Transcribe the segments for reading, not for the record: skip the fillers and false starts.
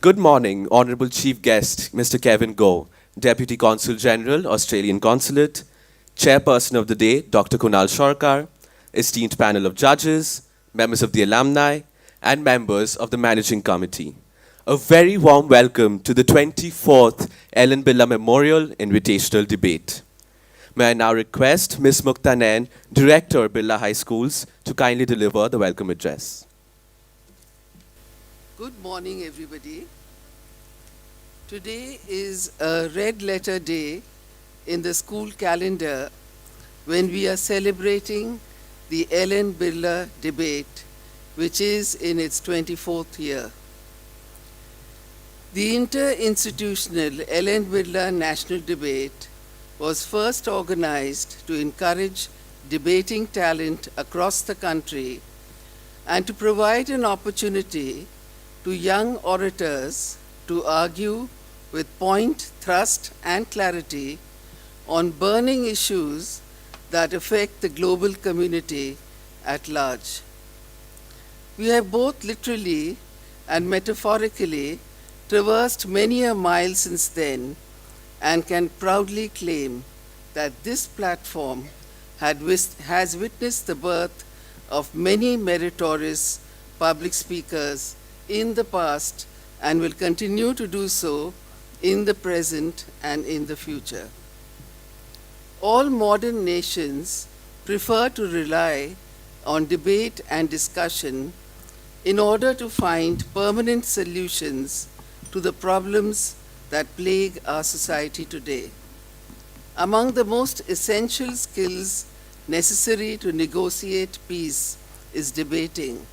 Good morning, Honourable Chief Guest, Mr. Kevin Goh, Deputy Consul General, Australian Consulate, Chairperson of the Day, Dr. Kunal Sarkar, esteemed panel of judges, members of the alumni, and members of the Managing Committee. A very warm welcome to the 24th Ellen BIRLA Memorial Invitational Debate. May I now request Ms. Mukta Nain, Director, BIRLA High Schools, to kindly deliver the welcome address. Good morning, everybody. Today is a red letter day in the school calendar when we are celebrating the Ellen BIRLA debate, which is in its 24th year. The inter-institutional Ellen BIRLA National Debate was first organized to encourage debating talent across the country and to provide an opportunity to young orators to argue with point, thrust, and clarity on burning issues that affect the global community at large. We have both literally and metaphorically traversed many a mile since then and can proudly claim that this platform has witnessed the birth of many meritorious public speakers in the past and will continue to do so in the present and in the future. All modern nations prefer to rely on debate and discussion in order to find permanent solutions to the problems that plague our society today. Among the most essential skills necessary to negotiate peace is debating,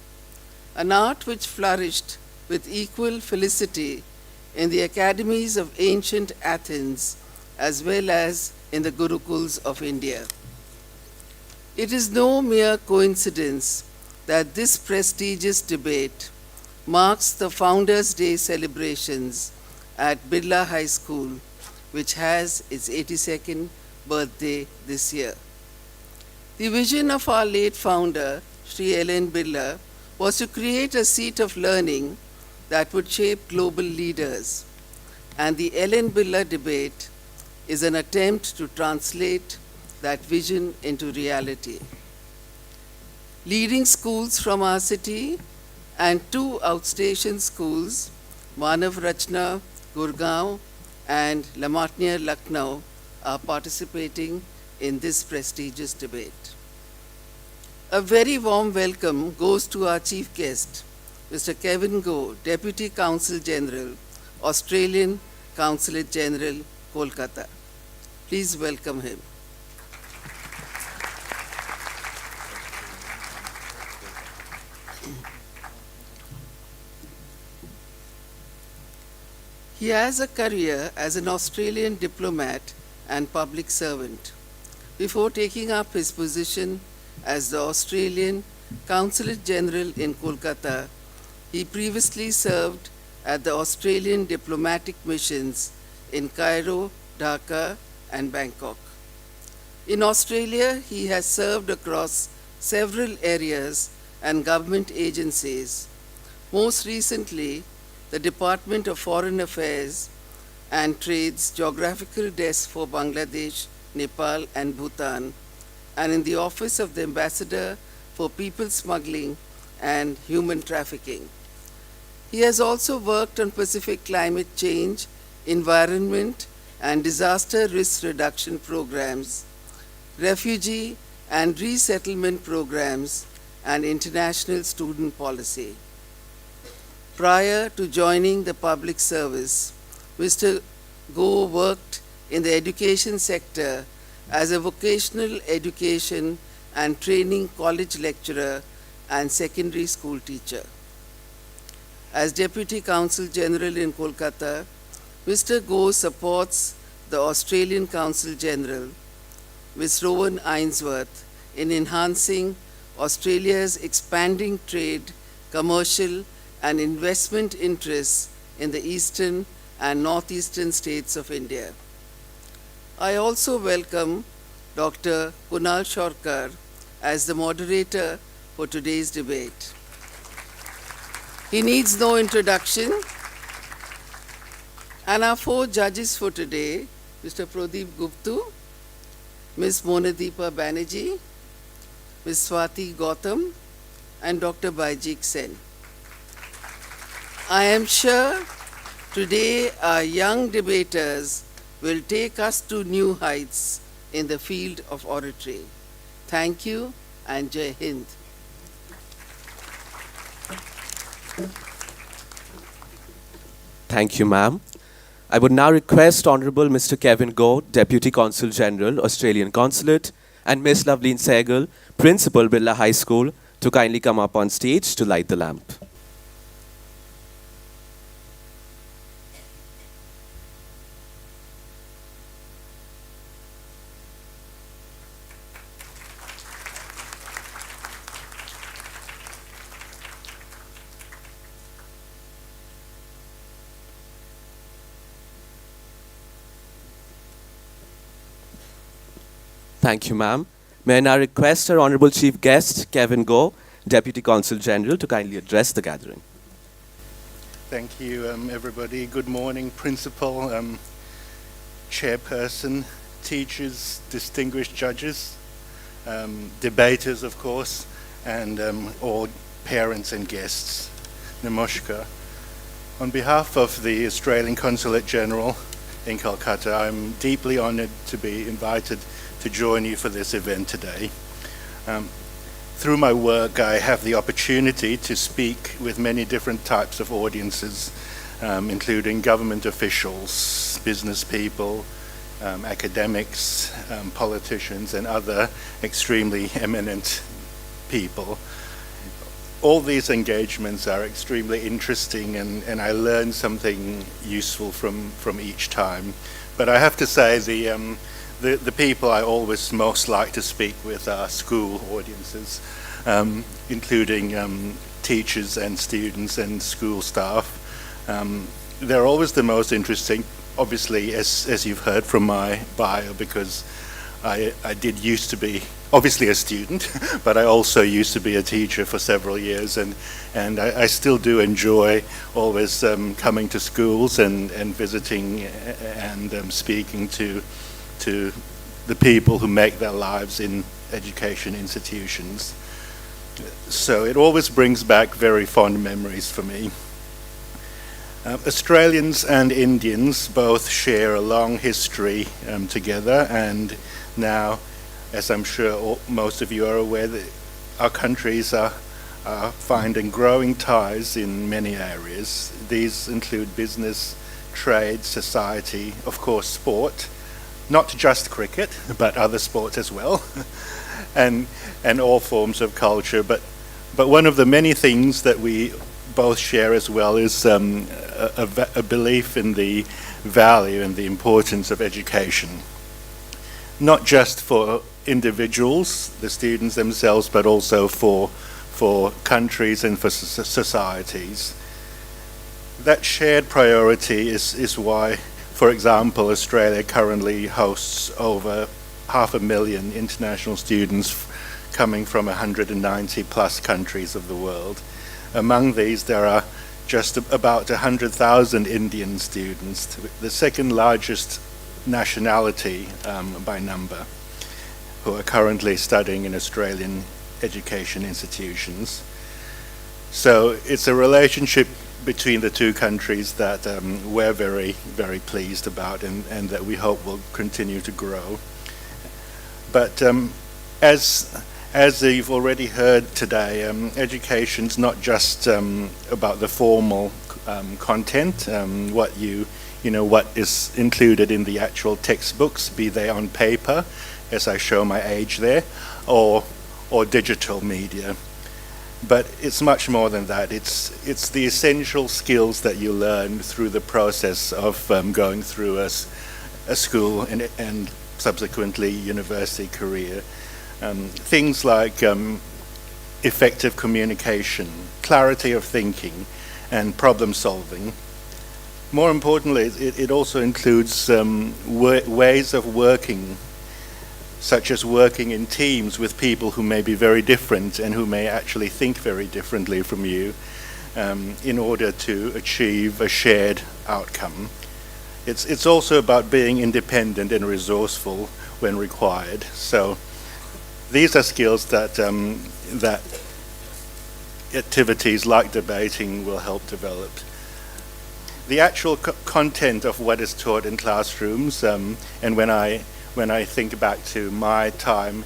an art which flourished with equal felicity in the academies of ancient Athens as well as in the Gurukuls of India. It is no mere coincidence that this prestigious debate marks the Founders' Day celebrations at BIRLA High School, which has its 82nd birthday this year. The vision of our late founder, Sri Ellen BIRLA, was to create a seat of learning that would shape global leaders. And the Ellen BIRLA debate is an attempt to translate that vision into reality. Leading schools from our city and two outstation schools, Manav Rachna, Gurgaon, and La Martiniere, Lucknow, are participating in this prestigious debate. A very warm welcome goes to our chief guest, Mr. Kevin Goh, Deputy Consul General, Australian Consulate General, Kolkata. Please welcome him. He has a career as an Australian diplomat and public servant. Before taking up his position as the Australian Consulate General in Kolkata, he previously served at the Australian diplomatic missions in Cairo, Dhaka, and Bangkok. In Australia, he has served across several areas and government agencies, most recently the Department of Foreign Affairs and Trade's Geographical Desk for Bangladesh, Nepal, and Bhutan, and in the Office of the Ambassador for People Smuggling and Human Trafficking. He has also worked on Pacific climate change, environment, and disaster risk reduction programs, refugee and resettlement programs, and international student policy. Prior to joining the public service, Mr. Goh worked in the education sector as a vocational education and training college lecturer and secondary school teacher. As Deputy Consul General in Kolkata, Mr. Goh supports the Australian Consul General, Ms. Rowan Ainsworth, in enhancing Australia's expanding trade, commercial, and investment interests in the eastern and northeastern states of India. I also welcome Dr. Kunal Sarkar as the moderator for today's debate. He needs no introduction. And our four judges for today, Mr. Pradeep Guptu, Ms. Monadeepa Banerjee, Ms. Swati Gautam, and Dr. Baijik Sen. I am sure today our young debaters will take us to new heights in the field of oratory. Thank you and Jai Hind. Thank you, ma'am. I would now request Honorable Mr. Kevin Goh, Deputy Consul General, Australian Consulate, and Ms. Loveleen Sehgal, Principal, BIRLA High School, to kindly come up on stage to light the lamp. Thank you, ma'am. May I now request our Honorable Chief Guest, Kevin Goh, Deputy Consul General, to kindly address the gathering. Thank you, everybody. Good morning, Principal, Chairperson, teachers, distinguished judges, debaters, of course, and all parents and guests. Namaskar. On behalf of the Australian Consulate General in Calcutta, I'm deeply honoured to be invited to join you for this event today. Through my work, I have the opportunity to speak with many different types of audiences, including government officials, business people, academics, politicians, and other extremely eminent people. All these engagements are extremely interesting, and I learn something useful from each time. But I have to say, the people I always most like to speak with are school audiences, including teachers and students and school staff. They're always the most interesting, obviously, as you've heard from my bio, because I did used to be obviously a student, but I also used to be a teacher for several years, and I still do enjoy always coming to schools and visiting and speaking to the people who make their lives in education institutions. So it always brings back very fond memories for me. Australians and Indians both share a long history together, and now, as I'm sure most of you are aware, that our countries are finding growing ties in many areas. These include business, trade, society, of course sport, not just cricket, but other sports as well, and all forms of culture. But one of the many things that we both share as well is a belief in the value and the importance of education, not just for individuals, the students themselves, but also for countries and for societies. That shared priority is why, for example, Australia currently hosts over 500,000 international students coming from 190 plus countries of the world. Among these, there are just about 100,000 Indian students, the second largest nationality by number, who are currently studying in Australian education institutions. So it's a relationship between the two countries that we're very, very pleased about, and that we hope will continue to grow. But as you've already heard today, education's not just about the formal content, what is included in the actual textbooks, be they on paper, as I show my age there, or digital media. But it's much more than that. It's the essential skills that you learn through the process of going through a school and subsequently university career. Things like effective communication, clarity of thinking, and problem solving. More importantly, it also includes ways of working, such as working in teams with people who may be very different and who may actually think very differently from you, in order to achieve a shared outcome. it's also about being independent and resourceful when required. So these are skills that that activities like debating will help develop. The actual content of what is taught in classrooms, and when I think back to my time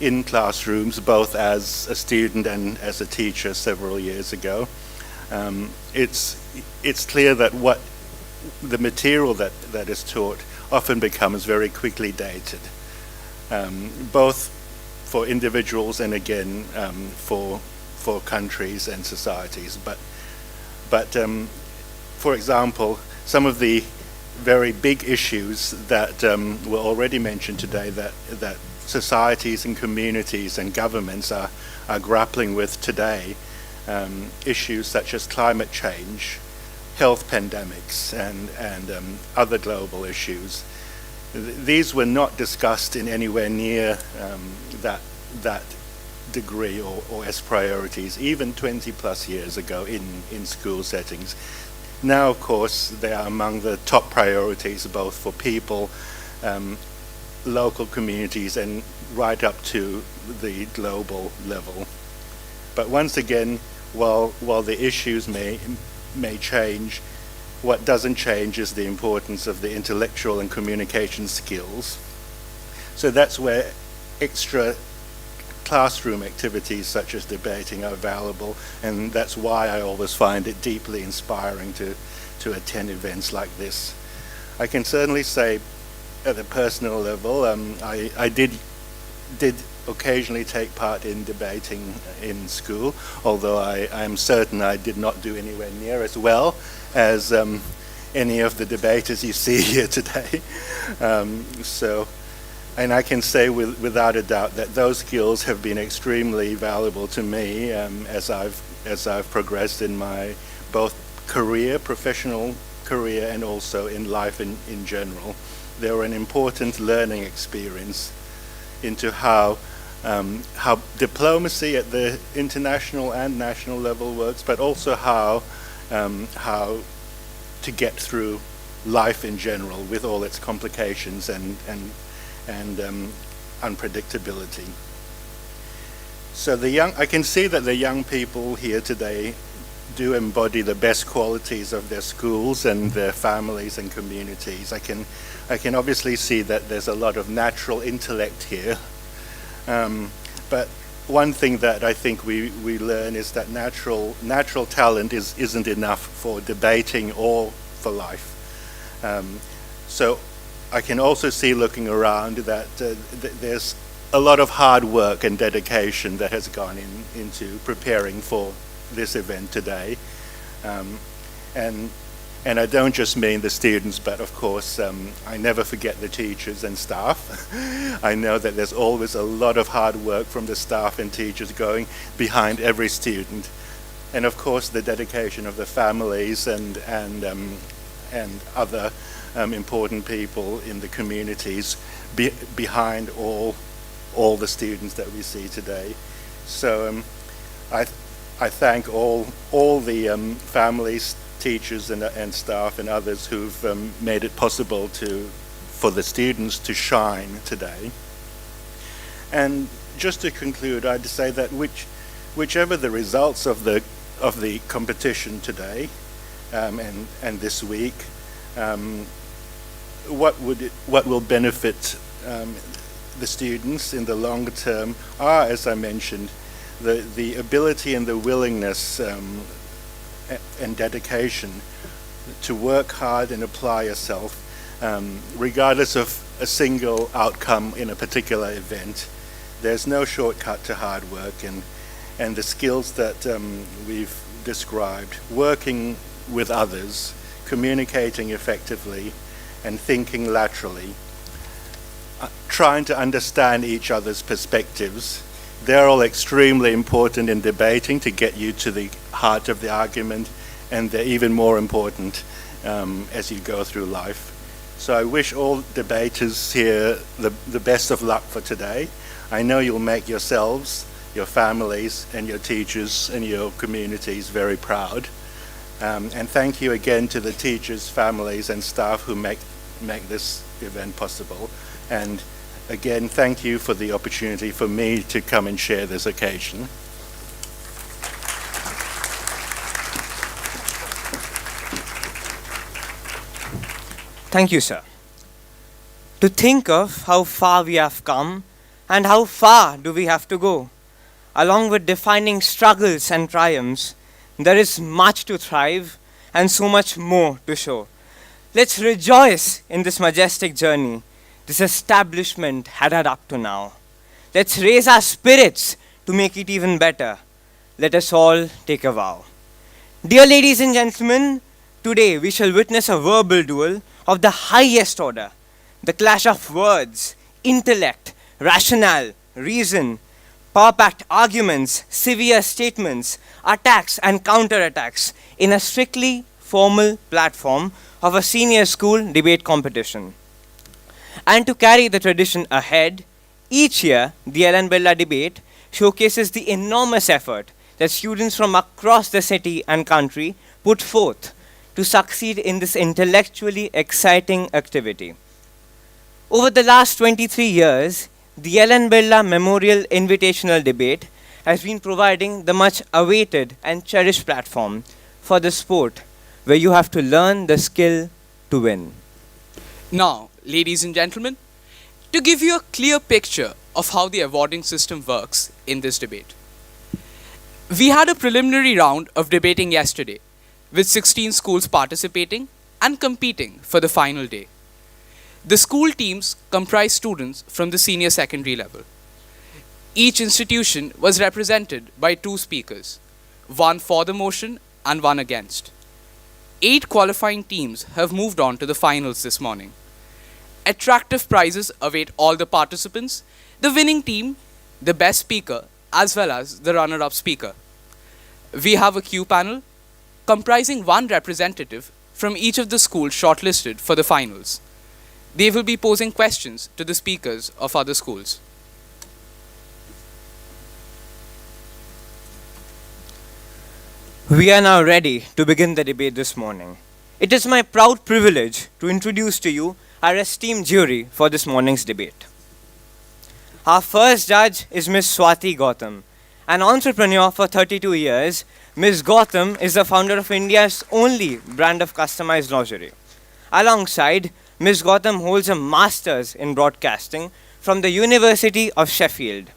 in classrooms, both as a student and as a teacher several years ago, it's clear that what the material that is taught often becomes very quickly dated, both for individuals and again for countries and societies. But for example, some of the very big issues that were already mentioned today that societies and communities and governments are grappling with today, issues such as climate change, health pandemics, and other global issues. These were not discussed in anywhere near that degree or as priorities, even 20 plus years ago in school settings. Now, of course, they are among the top priorities, both for people, local communities, and right up to the global level. But once again, while the issues may change, what doesn't change is the importance of the intellectual and communication skills. So that's where extra classroom activities such as debating are valuable, and that's why I always find it deeply inspiring to attend events like this. I can certainly say at a personal level, I did occasionally take part in debating in school, although I'm certain I did not do anywhere near as well as any of the debaters you see here today. And I can say without a doubt that those skills have been extremely valuable to me as I've progressed in my both professional career, and also in life in general. They were an important learning experience into how diplomacy at the international and national level works, but also how to get through life in general with all its complications and unpredictability. So I can see that the young people here today do embody the best qualities of their schools and their families and communities. I can obviously see that there's a lot of natural intellect here. But one thing that I think we learn is that natural talent isn't enough for debating or for life. So I can also see, looking around, that there's a lot of hard work and dedication that has gone into preparing for this event today. And I don't just mean the students, but of course, I never forget the teachers and staff. I know that there's always a lot of hard work from the staff and teachers going behind every student. And of course, the dedication of the families and other important people in the communities behind all the students that we see today. So I thank all the families, teachers and staff and others who've made it possible for the students to shine today. And just to conclude, I'd say that whichever the results of the competition today and this week, what will benefit the students in the longer term are, as I mentioned, the ability and the willingness and dedication to work hard and apply yourself, regardless of a single outcome in a particular event. There's no shortcut to hard work, and the skills that we've described, working with others, communicating effectively, and thinking laterally, trying to understand each other's perspectives. They're all extremely important in debating to get you to the heart of the argument, and they're even more important as you go through life. So I wish all debaters here the best of luck for today. I know you'll make yourselves, your families, and your teachers and your communities very proud. And thank you again to the teachers, families, and staff who make this event possible. And again, thank you for the opportunity for me to come and share this occasion. Thank you, sir. To think of how far we have come and how far do we have to go. Along with defining struggles and triumphs, there is much to thrive and so much more to show. Let's rejoice in this majestic journey this establishment had up to now. Let's raise our spirits to make it even better. Let us all take a vow. Dear ladies and gentlemen, today we shall witness a verbal duel of the highest order. The clash of words, intellect, rationale, reason, power-packed arguments, severe statements, attacks and counter-attacks in a strictly formal platform of a senior school debate competition. And to carry the tradition ahead, each year the Ellen BIRLA debate showcases the enormous effort that students from across the city and country put forth to succeed in this intellectually exciting activity. Over the last 23 years, the Ellen BIRLA Memorial Invitational Debate has been providing the much awaited and cherished platform for the sport where you have to learn the skill to win. Now, ladies and gentlemen, to give you a clear picture of how the awarding system works in this debate. We had a preliminary round of debating yesterday, with 16 schools participating and competing for the final day. The school teams comprise students from the senior secondary level. Each institution was represented by 2 speakers, one for the motion and one against. 8 qualifying teams have moved on to the finals this morning. Attractive prizes await all the participants, the winning team, the best speaker, as well as the runner-up speaker. We have a Q panel comprising 1 representative from each of the schools shortlisted for the finals. They will be posing questions to the speakers of other schools. We are now ready to begin the debate this morning. It is my proud privilege to introduce to you our esteemed jury for this morning's debate. Our first judge is Ms. Swati Gautam. An entrepreneur for 32 years, Ms. Gautam is the founder of India's only brand of customized lingerie. Alongside, Ms. Gautam holds a master's in broadcasting from the University of Sheffield.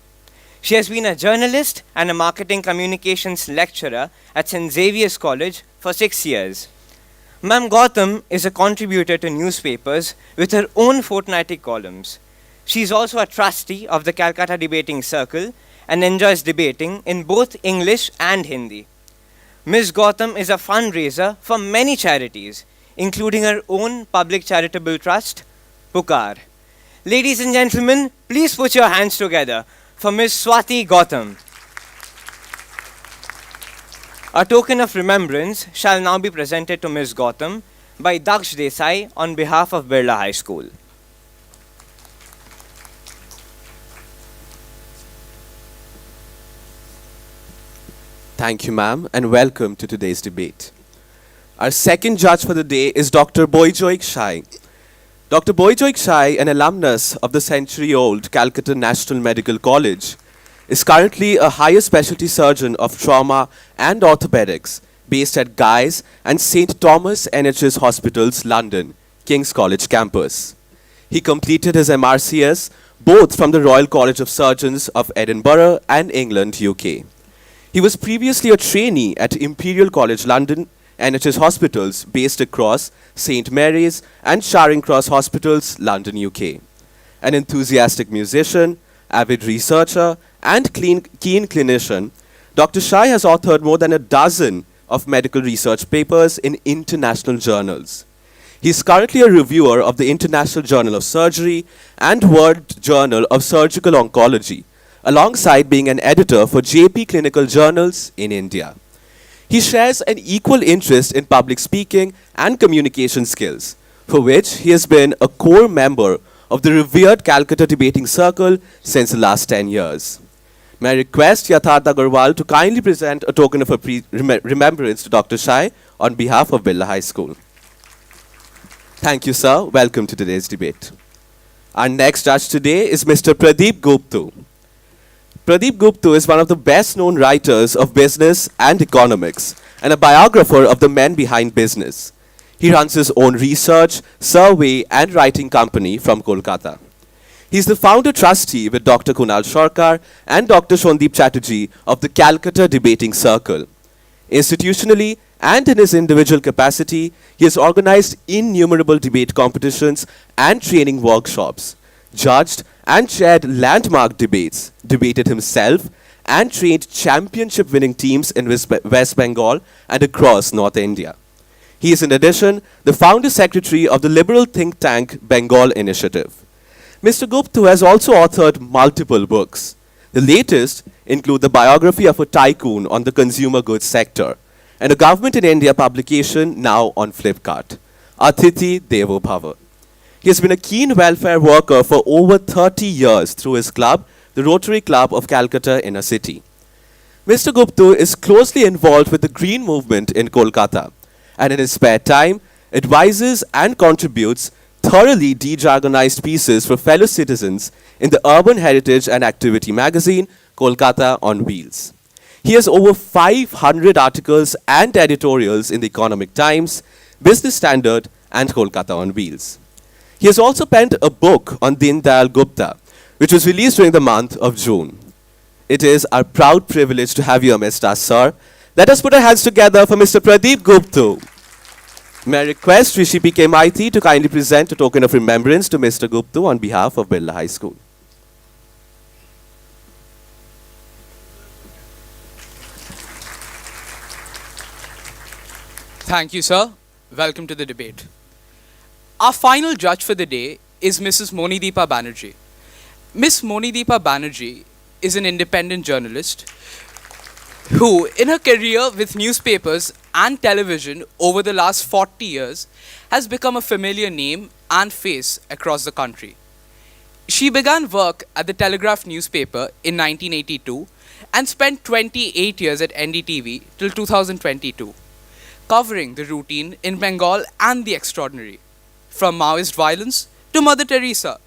She has been a journalist and a marketing communications lecturer at St. Xavier's College for 6 years. Ma'am Gautam is a contributor to newspapers with her own fortnightly columns. She is also a trustee of the Calcutta Debating Circle and enjoys debating in both English and Hindi. Ms. Gautam is a fundraiser for many charities, including her own public charitable trust, Pukar. Ladies and gentlemen, please put your hands together for Ms. Swati Gautam. A token of remembrance shall now be presented to Ms. Gautam by Daksh Desai on behalf of BIRLA High School. Thank you, ma'am, and welcome to today's debate. Our second judge for the day is Dr. Boyjoy Shai. Dr. Boyjoy Shai, an alumnus of the century-old Calcutta National Medical College, is currently a higher specialty surgeon of trauma and orthopedics based at Guy's and St. Thomas NHS Hospitals, London, King's College campus. He completed his MRCS both from the Royal College of Surgeons of Edinburgh and England, UK. He was previously a trainee at Imperial College London, NHS Hospitals based across St. Mary's and Charing Cross Hospitals, London, UK. An enthusiastic musician, avid researcher, and keen clinician, Dr. Shai has authored more than a dozen of medical research papers in international journals. He is currently a reviewer of the International Journal of Surgery and World Journal of Surgical Oncology, alongside being an editor for JP Clinical Journals in India. He shares an equal interest in public speaking and communication skills, for which he has been a core member of the revered Calcutta Debating Circle since the last 10 years. May I request Yatharth Agarwal to kindly present a token of remembrance to Dr. Shai on behalf of BIRLA High School. Thank you, sir. Welcome to today's debate. Our next judge today is Mr. Pradeep Guptu. Pradeep Guptu is one of the best-known writers of business and economics and a biographer of the men behind business. He runs his own research, survey, and writing company from Kolkata. He is the founder trustee with Dr. Kunal Sarkar and Dr. Shondeep Chatterjee of the Calcutta Debating Circle. Institutionally and in his individual capacity, he has organized innumerable debate competitions and training workshops, judged and chaired landmark debates, debated himself, and trained championship-winning teams in West Bengal and across North India. He is in addition the founder secretary of the liberal think tank Bengal Initiative. Mr. Guptu has also authored multiple books. The latest include the biography of a tycoon on the consumer goods sector and a government in India publication now on Flipkart, Atithi Devo Bhava. He has been a keen welfare worker for over 30 years through his club, the Rotary Club of Calcutta Inner City. Mr. Guptu is closely involved with the Green Movement in Kolkata and in his spare time advises and contributes thoroughly de-jargonized pieces for fellow citizens in the Urban Heritage and Activity magazine, Kolkata on Wheels. He has over 500 articles and editorials in the Economic Times, Business Standard, and Kolkata on Wheels. He has also penned a book on Din Dayal Gupta, which was released during the month of June. It is our proud privilege to have you amidst us, sir. Let us put our hands together for Mr. Pradeep Guptu. May I request Rishi P.K. Maiti to kindly present a token of remembrance to Mr. Guptu on behalf of BIRLA High School. Thank you, sir. Welcome to the debate. Our final judge for the day is Mrs. Monideepa Banerjee. Miss Monideepa Banerjee is an independent journalist who, in her career with newspapers and television over the last 40 years, has become a familiar name and face across the country. She began work at the Telegraph newspaper in 1982 and spent 28 years at NDTV till 2022, covering the routine in Bengal and the extraordinary, from Maoist violence to Mother Teresa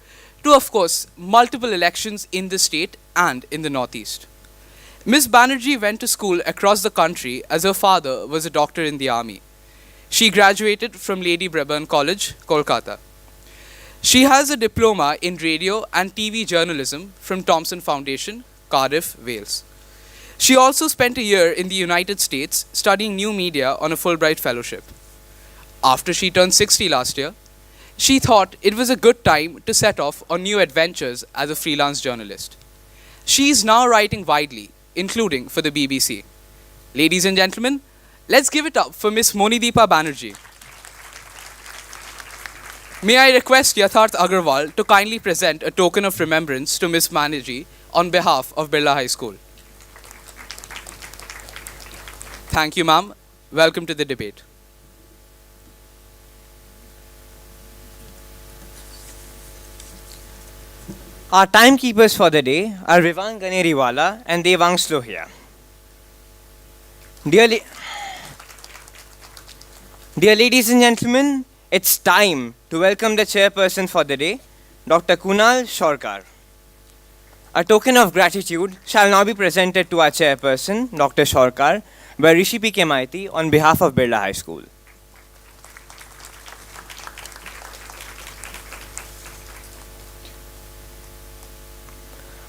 to, of course, multiple elections in the state and in the Northeast. Miss Banerjee went to school across the country as her father was a doctor in the army. She graduated from Lady Brabourne College, Kolkata. She has a diploma in radio and TV journalism from Thomson Foundation, Cardiff, Wales. She also spent a year in the United States studying new media on a Fulbright fellowship. After she turned 60 last year, she thought it was a good time to set off on new adventures as a freelance journalist. She is now writing widely, including for the BBC. Ladies and gentlemen, let's give it up for Miss Monideepa Banerjee. May I request Yatharth Agarwal to kindly present a token of remembrance to Miss Banerjee on behalf of BIRLA High School. Thank you, ma'am. Welcome to the debate. Our timekeepers for the day are Vivang Ganeriwala and Devang Slohia. Dear ladies and gentlemen, it's time to welcome the chairperson for the day, Dr. Kunal Sarkar. A token of gratitude shall now be presented to our chairperson, Dr. Sarkar, by Rishi P.K. Maiti on behalf of BIRLA High School.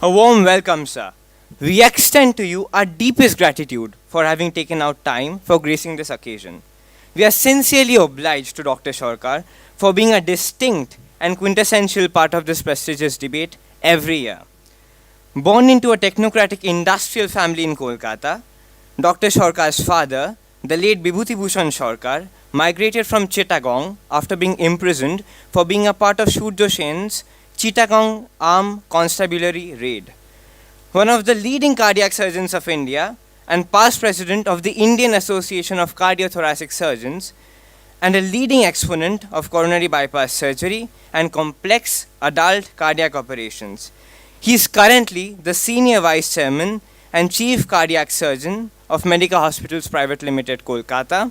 A warm welcome, sir. We extend to you our deepest gratitude for having taken out time for gracing this occasion. We are sincerely obliged to Dr. Sarkar for being a distinct and quintessential part of this prestigious debate every year. Born into a technocratic industrial family in Kolkata, Dr. Sarkar's father, the late Bibhuti Bhushan Sarkar, migrated from Chittagong after being imprisoned for being a part of Shurjo Sen's Chittagong Armed Constabulary raid. One of the leading cardiac surgeons of India and past president of the Indian Association of Cardiothoracic Surgeons, and a leading exponent of coronary bypass surgery and complex adult cardiac operations. He is currently the Senior Vice Chairman and Chief Cardiac Surgeon of Medica Hospitals Private Limited, Kolkata,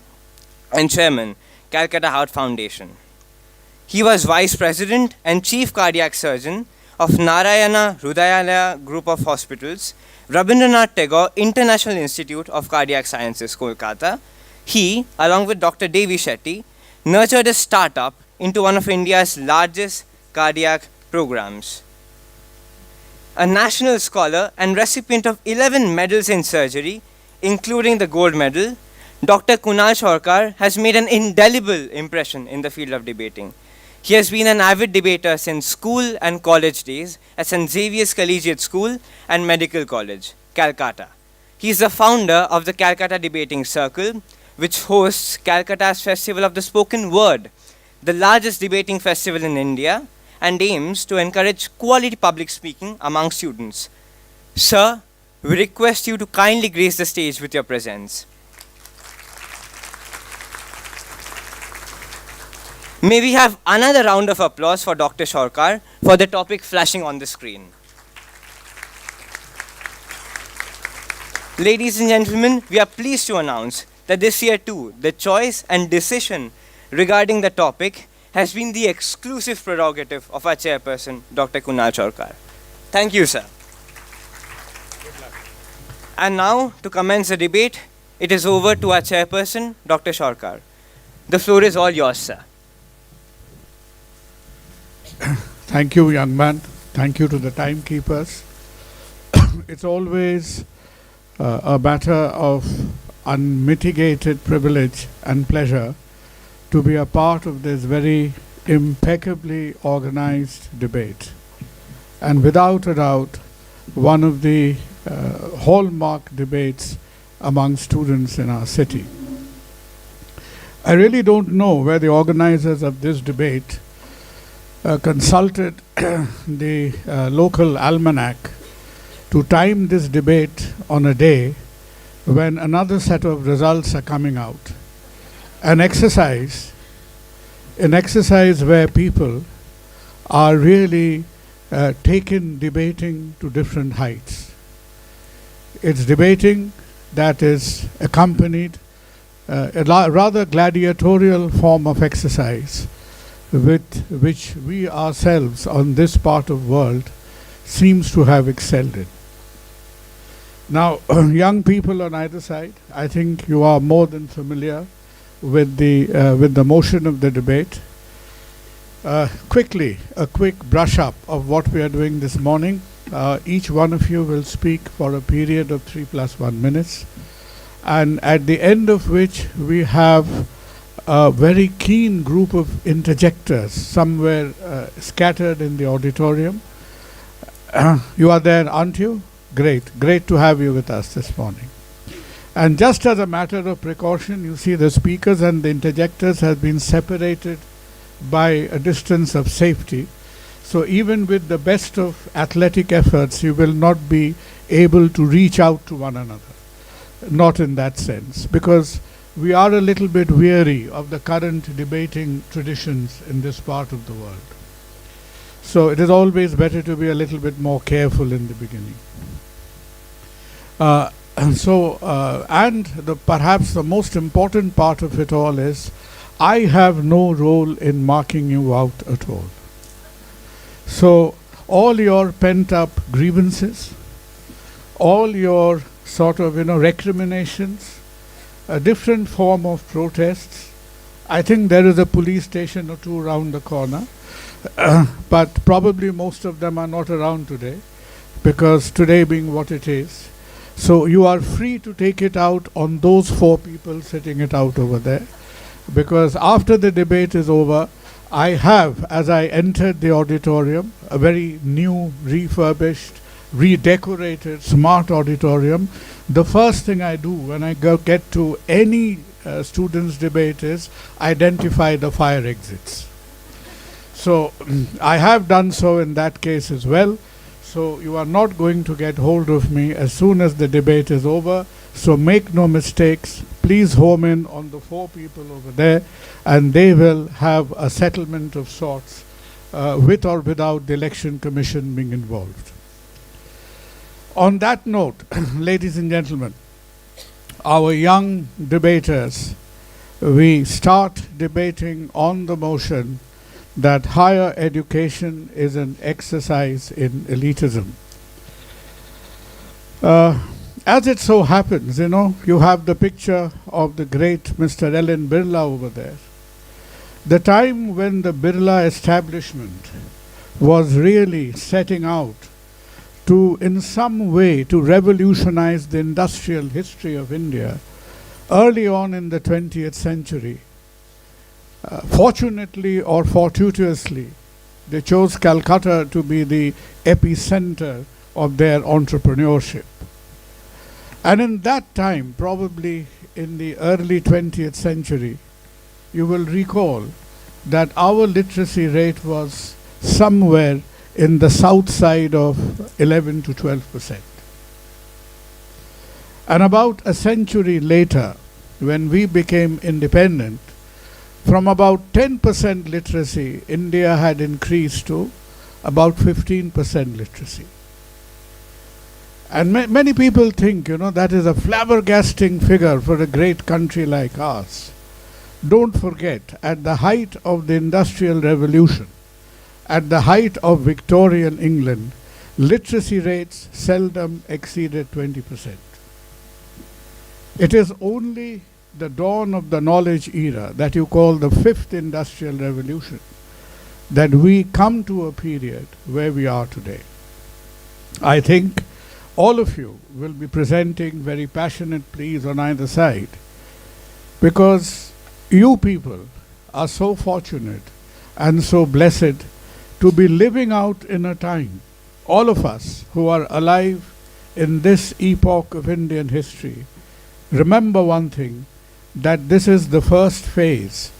and Chairman, Calcutta Heart Foundation. He was Vice President and Chief Cardiac Surgeon of Narayana Hrudayalaya Group of Hospitals, Rabindranath Tagore International Institute of Cardiac Sciences, Kolkata. He, along with Dr. Devi Shetty, nurtured a startup into one of India's largest cardiac programs. A national scholar and recipient of 11 medals in surgery, including the gold medal, Dr. Kunal Shorkar has made an indelible impression in the field of debating. He has been an avid debater since school and college days at St. Xavier's Collegiate School and Medical College, Calcutta. He is the founder of the Calcutta Debating Circle, which hosts Calcutta's Festival of the Spoken Word, the largest debating festival in India, and aims to encourage quality public speaking among students. Sir, we request you to kindly grace the stage with your presence. May we have another round of applause for Dr. Shorkar for the topic flashing on the screen. Ladies and gentlemen, we are pleased to announce that this year too, the choice and decision regarding the topic has been the exclusive prerogative of our chairperson, Dr. Kunal Shorkar. Thank you, sir. And now, to commence the debate, it is over to our chairperson, Dr. Shorkar. The floor is all yours, sir. Thank you, young man. Thank you to the timekeepers. It's always a matter of unmitigated privilege and pleasure to be a part of this very impeccably organized debate. And without a doubt, one of the hallmark debates among students in our city. I really don't know where the organizers of this debate consulted the local almanac to time this debate on a day when another set of results are coming out. An exercise where people are really taken debating to different heights. It's debating that is accompanied a rather gladiatorial form of exercise with which we ourselves on this part of the world seems to have excelled in. Now, young people on either side, I think you are more than familiar with the motion of the debate. Quickly, a quick brush up of what we are doing this morning. Each one of you will speak for a period of 3 + 1 minutes, and at the end of which we have a very keen group of interjectors somewhere scattered in the auditorium. You are there, aren't you? Great to have you with us this morning. And just as a matter of precaution, you see the speakers and the interjectors have been separated by a distance of safety. So even with the best of athletic efforts, you will not be able to reach out to one another. Not in that sense, because we are a little bit weary of the current debating traditions in this part of the world. So it is always better to be a little bit more careful in the beginning. Perhaps the most important part of it all is, I have no role in marking you out at all. So all your pent-up grievances, all your sort of recriminations, a different form of protests. I think there is a police station or two around the corner, but probably most of them are not around today, because today being what it is. So you are free to take it out on those 4 people sitting it out over there, because after the debate is over, I have, as I entered the auditorium, a very new, refurbished, redecorated, smart auditorium. The first thing I do when I get to any students' debate is identify the fire exits. So I have done so in that case as well. So you are not going to get hold of me as soon as the debate is over. So make no mistakes. Please home in on the 4 people over there, and they will have a settlement of sorts with or without the election commission being involved. On that note, ladies and gentlemen, our young debaters, we start debating on the motion that higher education is an exercise in elitism. As it so happens, you have the picture of the great Mr. BIRLA over there. The time when the BIRLA establishment was really setting out to, in some way, to revolutionize the industrial history of India early on in the 20th century. Fortunately or fortuitously, they chose Calcutta to be the epicenter of their entrepreneurship. And in that time, probably in the early 20th century, you will recall that our literacy rate was somewhere in the south side of 11 to 12%. And about a century later, when we became independent, from about 10% literacy, India had increased to about 15% literacy. And many people think, that is a flabbergasting figure for a great country like ours. Don't forget, at the height of the Industrial Revolution, at the height of Victorian England, literacy rates seldom exceeded 20%. It is only the dawn of the knowledge era that you call the fifth industrial revolution that we come to a period where we are today. I think all of you will be presenting very passionate pleas on either side, because you people are so fortunate and so blessed to be living out in a time, all of us who are alive in this epoch of Indian history, remember one thing, that this is the first phase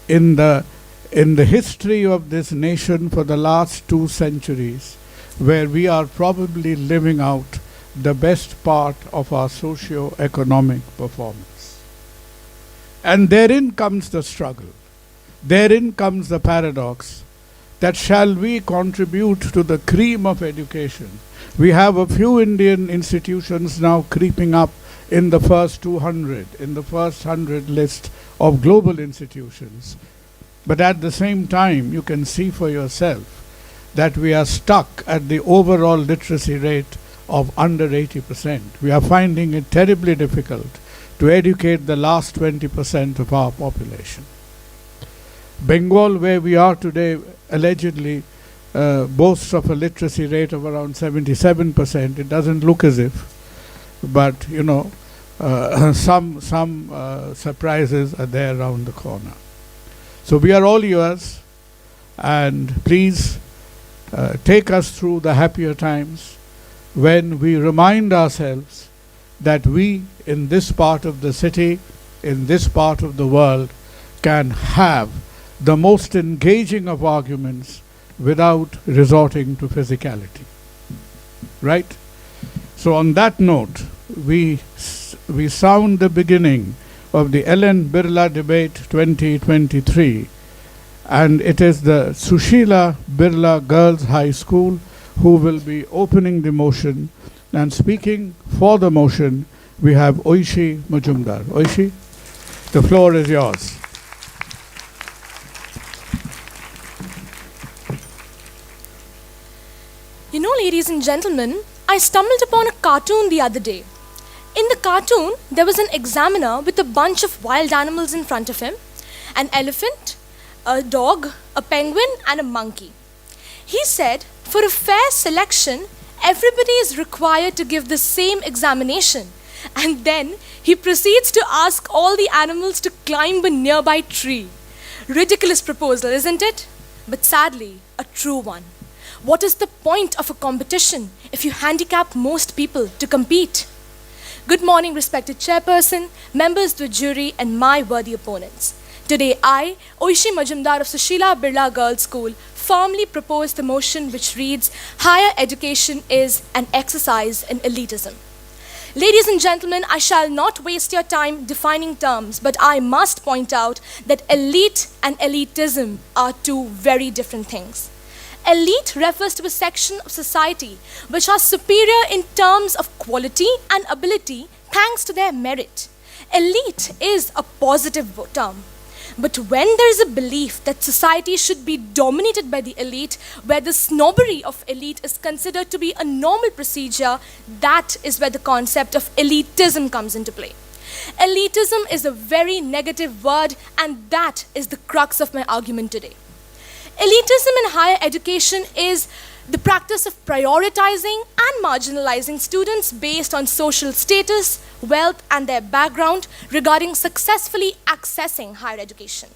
in the history of this nation for the last 2 centuries, where we are probably living out the best part of our socio-economic performance. And therein comes the struggle. Therein comes the paradox that shall we contribute to the cream of education? We have a few Indian institutions now creeping up in the first 200, in the first 100 list of global institutions. But at the same time, you can see for yourself that we are stuck at the overall literacy rate of under 80%. We are finding it terribly difficult to educate the last 20% of our population. Bengal, where we are today, allegedly boasts of a literacy rate of around 77%. It doesn't look as if, but some surprises are there around the corner. So we are all yours, and please take us through the happier times when we remind ourselves that we in this part of the city, in this part of the world, can have the most engaging of arguments without resorting to physicality. Right? So on that note, we sound the beginning of the BIRLA Debate 2023, and it is the Sushila Birla Girls High School who will be opening the motion, and speaking for the motion we have Oishi Majumdar. Oishi, the floor is yours. Ladies and gentlemen, I stumbled upon a cartoon the other day. In the cartoon, there was an examiner with a bunch of wild animals in front of him, an elephant, a dog, a penguin, and a monkey. He said, for a fair selection, everybody is required to give the same examination. And then he proceeds to ask all the animals to climb a nearby tree. Ridiculous proposal, isn't it? But sadly, a true one. What is the point of a competition if you handicap most people to compete? Good morning, respected chairperson, members of the jury, and my worthy opponents. Today I, Oishi Majumdar of Sushila Birla Girls School, firmly propose the motion which reads, higher education is an exercise in elitism. Ladies and gentlemen, I shall not waste your time defining terms, but I must point out that elite and elitism are two very different things. Elite refers to a section of society which are superior in terms of quality and ability thanks to their merit. Elite is a positive term. But when there is a belief that society should be dominated by the elite, where the snobbery of elite is considered to be a normal procedure, that is where the concept of elitism comes into play. Elitism is a very negative word, and that is the crux of my argument today. Elitism in higher education is the practice of prioritizing and marginalizing students based on social status, wealth, and their background regarding successfully accessing higher education.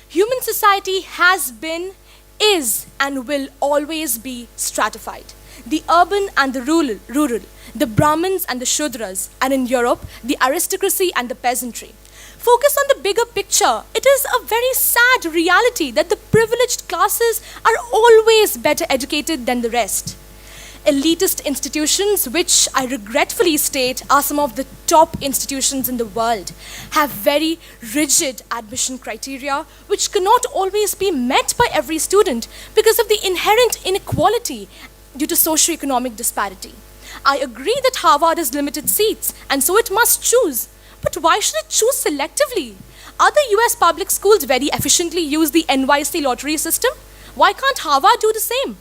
Human society has been, is, and will always be stratified. The urban and the rural, the Brahmins and the Shudras, and in Europe, the aristocracy and the peasantry. Focus on the bigger picture. It is a very sad reality that the privileged classes are always better educated than the rest. Elitist institutions, which I regretfully state are some of the top institutions in the world, have very rigid admission criteria which cannot always be met by every student because of the inherent inequality due to socio-economic disparity. I agree that Harvard has limited seats and so it must choose. But why should it choose selectively? Other US public schools very efficiently use the NYC lottery system. Why can't Harvard do the same?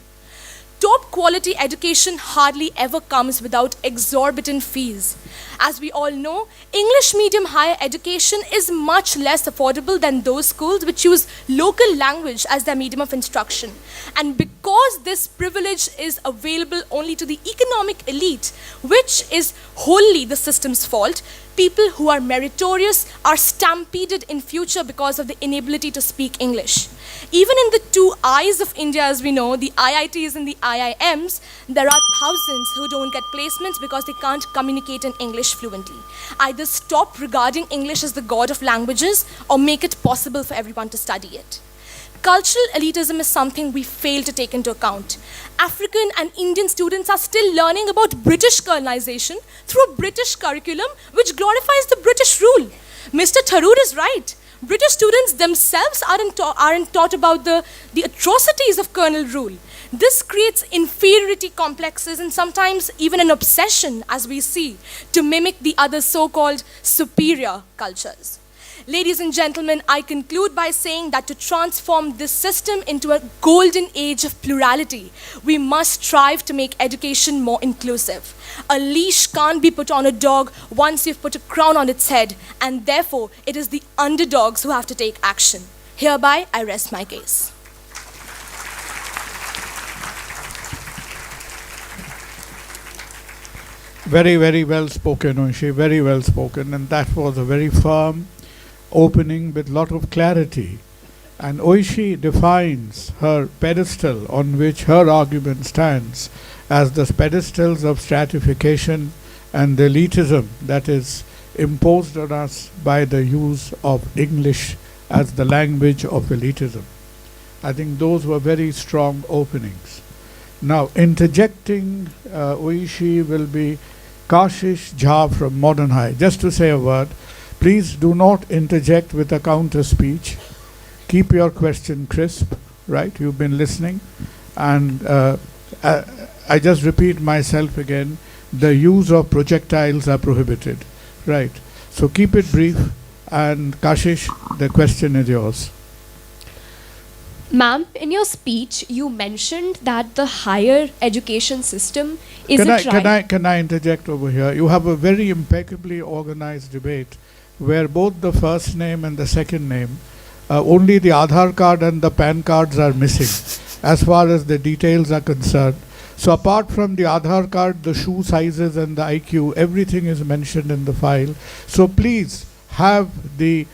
Top quality education hardly ever comes without exorbitant fees. As we all know, English medium higher education is much less affordable than those schools which use local language as their medium of instruction. And because this privilege is available only to the economic elite, which is wholly the system's fault, people who are meritorious are stampeded in future because of the inability to speak English. Even in the two eyes of India, as we know, the IITs and the IIMs, there are thousands who don't get placements because they can't communicate in English fluently. Either stop regarding English as the god of languages or make it possible for everyone to study it. Cultural elitism is something we fail to take into account. African and Indian students are still learning about British colonization through a British curriculum which glorifies the British rule. Mr. Tharoor is right. British students themselves aren't taught about the atrocities of colonial rule. This creates inferiority complexes and sometimes even an obsession, as we see, to mimic the other so-called superior cultures. Ladies and gentlemen, I conclude by saying that to transform this system into a golden age of plurality, we must strive to make education more inclusive. A leash can't be put on a dog once you've put a crown on its head, and therefore it is the underdogs who have to take action. Hereby, I rest my case. Very, very well spoken, Oishi, very well spoken. And that was a very firm opening with lot of clarity. And Oishi defines her pedestal on which her argument stands as the pedestals of stratification and elitism that is imposed on us by the use of English as the language of elitism. I think those were very strong openings. Now, interjecting Oishi will be Kashish Jha from Modern High. Just to say a word, please do not interject with a counter speech. Keep your question crisp, right? You've been listening. And I just repeat myself again, the use of projectiles are prohibited, right? So keep it brief. And Kashish, the question is yours. Ma'am, in your speech, you mentioned that the higher education system Can I interject over here? You have a very impeccably organized debate where both the first name and the second name, only the Aadhaar card and the PAN cards are missing as far as the details are concerned. So apart from the Aadhaar card, the shoe sizes and the IQ, everything is mentioned in the file. So please have the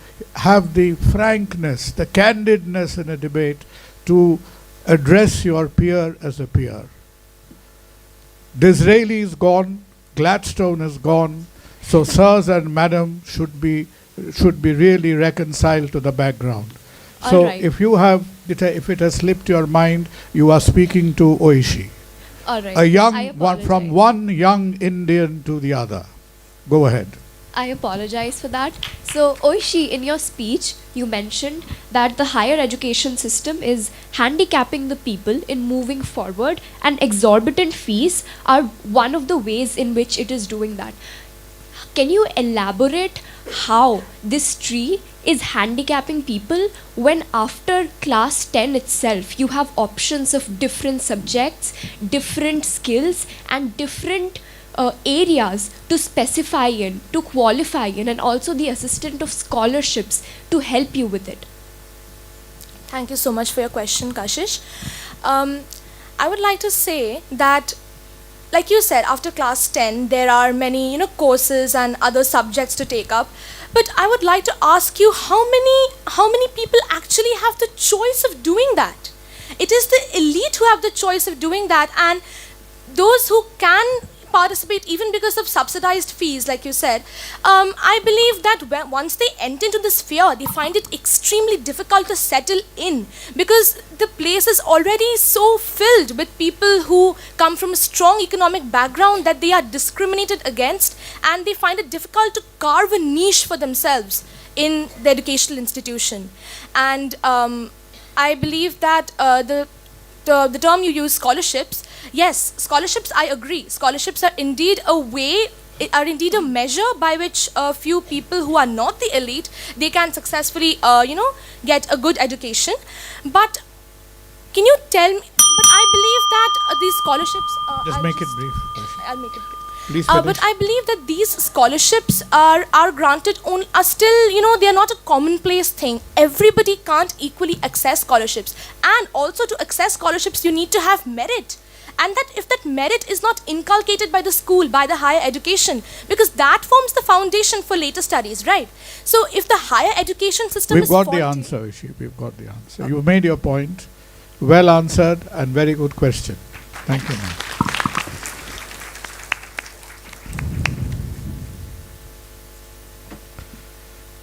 frankness, the candidness in a debate to address your peer as a peer. Disraeli is gone, Gladstone is gone, so sirs and madam should be really reconciled to the background. So right. if it has slipped your mind, you are speaking to Oishi. All right. A young I one, from apologize. one young Indian to the other. Go ahead. I apologize for that. So, Oishi, in your speech, you mentioned that the higher education system is handicapping the people in moving forward, and exorbitant fees are one of the ways in which it is doing that. Can you elaborate how this tree is handicapping people when after class 10 itself you have options of different subjects, different skills, and different areas to specify in, to qualify in, and also the assistant of scholarships to help you with it? Thank you so much for your question, Kashish. I would like to say that, like you said, after class 10, there are many, courses and other subjects to take up. But I would like to ask you, how many people actually have the choice of doing that? It is the elite who have the choice of doing that, and those who can participate even because of subsidized fees, like you said, I believe that once they enter into the sphere, they find it extremely difficult to settle in, because the place is already so filled with people who come from a strong economic background that they are discriminated against, and they find it difficult to carve a niche for themselves in the educational institution. And I believe that the term you use, scholarships, yes, scholarships, I agree. Scholarships are indeed a measure by which a few people who are not the elite, they can successfully, get a good education. But can you tell me, but I believe that these scholarships... Just make it brief. I'll make it brief. Please finish. But I believe that these scholarships are granted are still, they are not a commonplace thing. Everybody can't equally access scholarships. And also, to access scholarships, you need to have merit. And that if that merit is not inculcated by the school, by the higher education, because that forms the foundation for later studies, right? So if the higher education system We've is got faulty, the answer, Ishi. We've got the answer. You made your point. Well answered and very good question. Thank you, ma'am.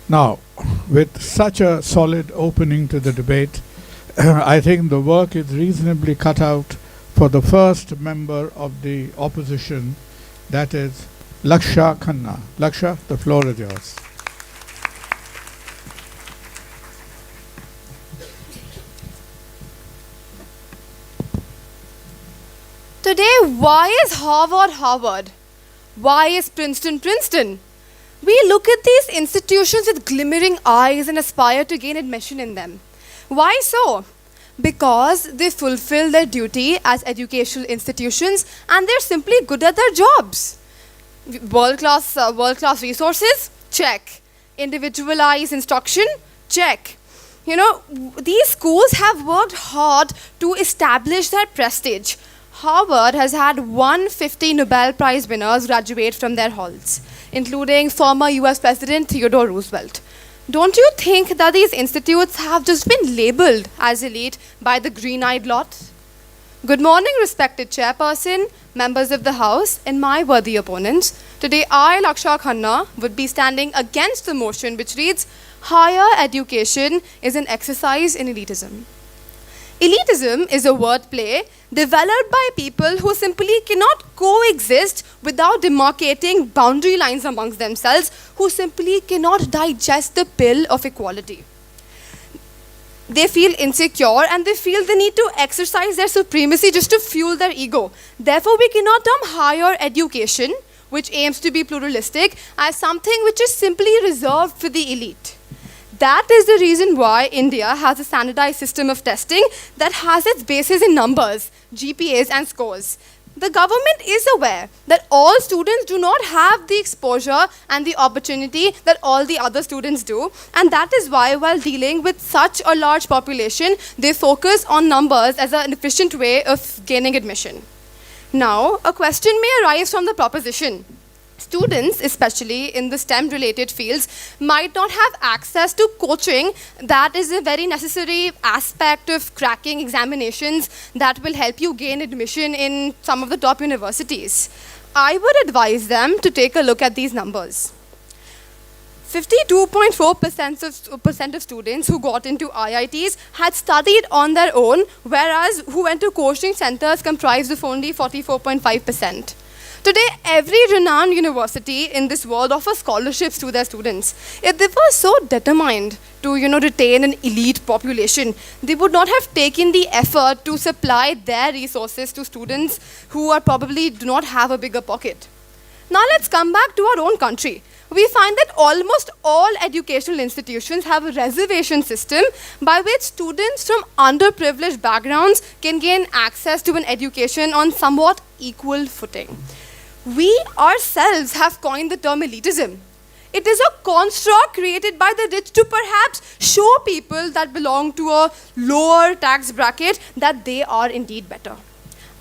Now, with such a solid opening to the debate, I think the work is reasonably cut out for the first member of the opposition, that is Laksha Khanna. Laksha, the floor is yours. Today, why is Harvard Harvard? Why is Princeton Princeton? We look at these institutions with glimmering eyes and aspire to gain admission in them. Why so? Because they fulfill their duty as educational institutions and they're simply good at their jobs. World-class resources? Check. Individualized instruction? Check. These schools have worked hard to establish their prestige. Harvard has had 150 Nobel Prize winners graduate from their halls, including former US President Theodore Roosevelt. Don't you think that these institutes have just been labeled as elite by the green-eyed lot? Good morning, respected chairperson, members of the House, and my worthy opponents. Today, I, Laksha Khanna, would be standing against the motion which reads, higher education is an exercise in elitism. Elitism is a wordplay developed by people who simply cannot coexist without demarcating boundary lines amongst themselves, who simply cannot digest the pill of equality. They feel insecure and they feel the need to exercise their supremacy just to fuel their ego. Therefore, we cannot term higher education, which aims to be pluralistic, as something which is simply reserved for the elite. That is the reason why India has a standardized system of testing that has its basis in numbers, GPAs and scores. The government is aware that all students do not have the exposure and the opportunity that all the other students do, and that is why, while dealing with such a large population, they focus on numbers as an efficient way of gaining admission. Now, a question may arise from the proposition. Students, especially in the STEM-related fields, might not have access to coaching that is a very necessary aspect of cracking examinations that will help you gain admission in some of the top universities. I would advise them to take a look at these numbers. 52.4% of students who got into IITs had studied on their own, whereas who went to coaching centers comprised of only 44.5%. Today, every renowned university in this world offers scholarships to their students. If they were so determined to, retain an elite population, they would not have taken the effort to supply their resources to students who are probably do not have a bigger pocket. Now let's come back to our own country. We find that almost all educational institutions have a reservation system by which students from underprivileged backgrounds can gain access to an education on somewhat equal footing. We ourselves have coined the term elitism. It is a construct created by the rich to perhaps show people that belong to a lower tax bracket that they are indeed better.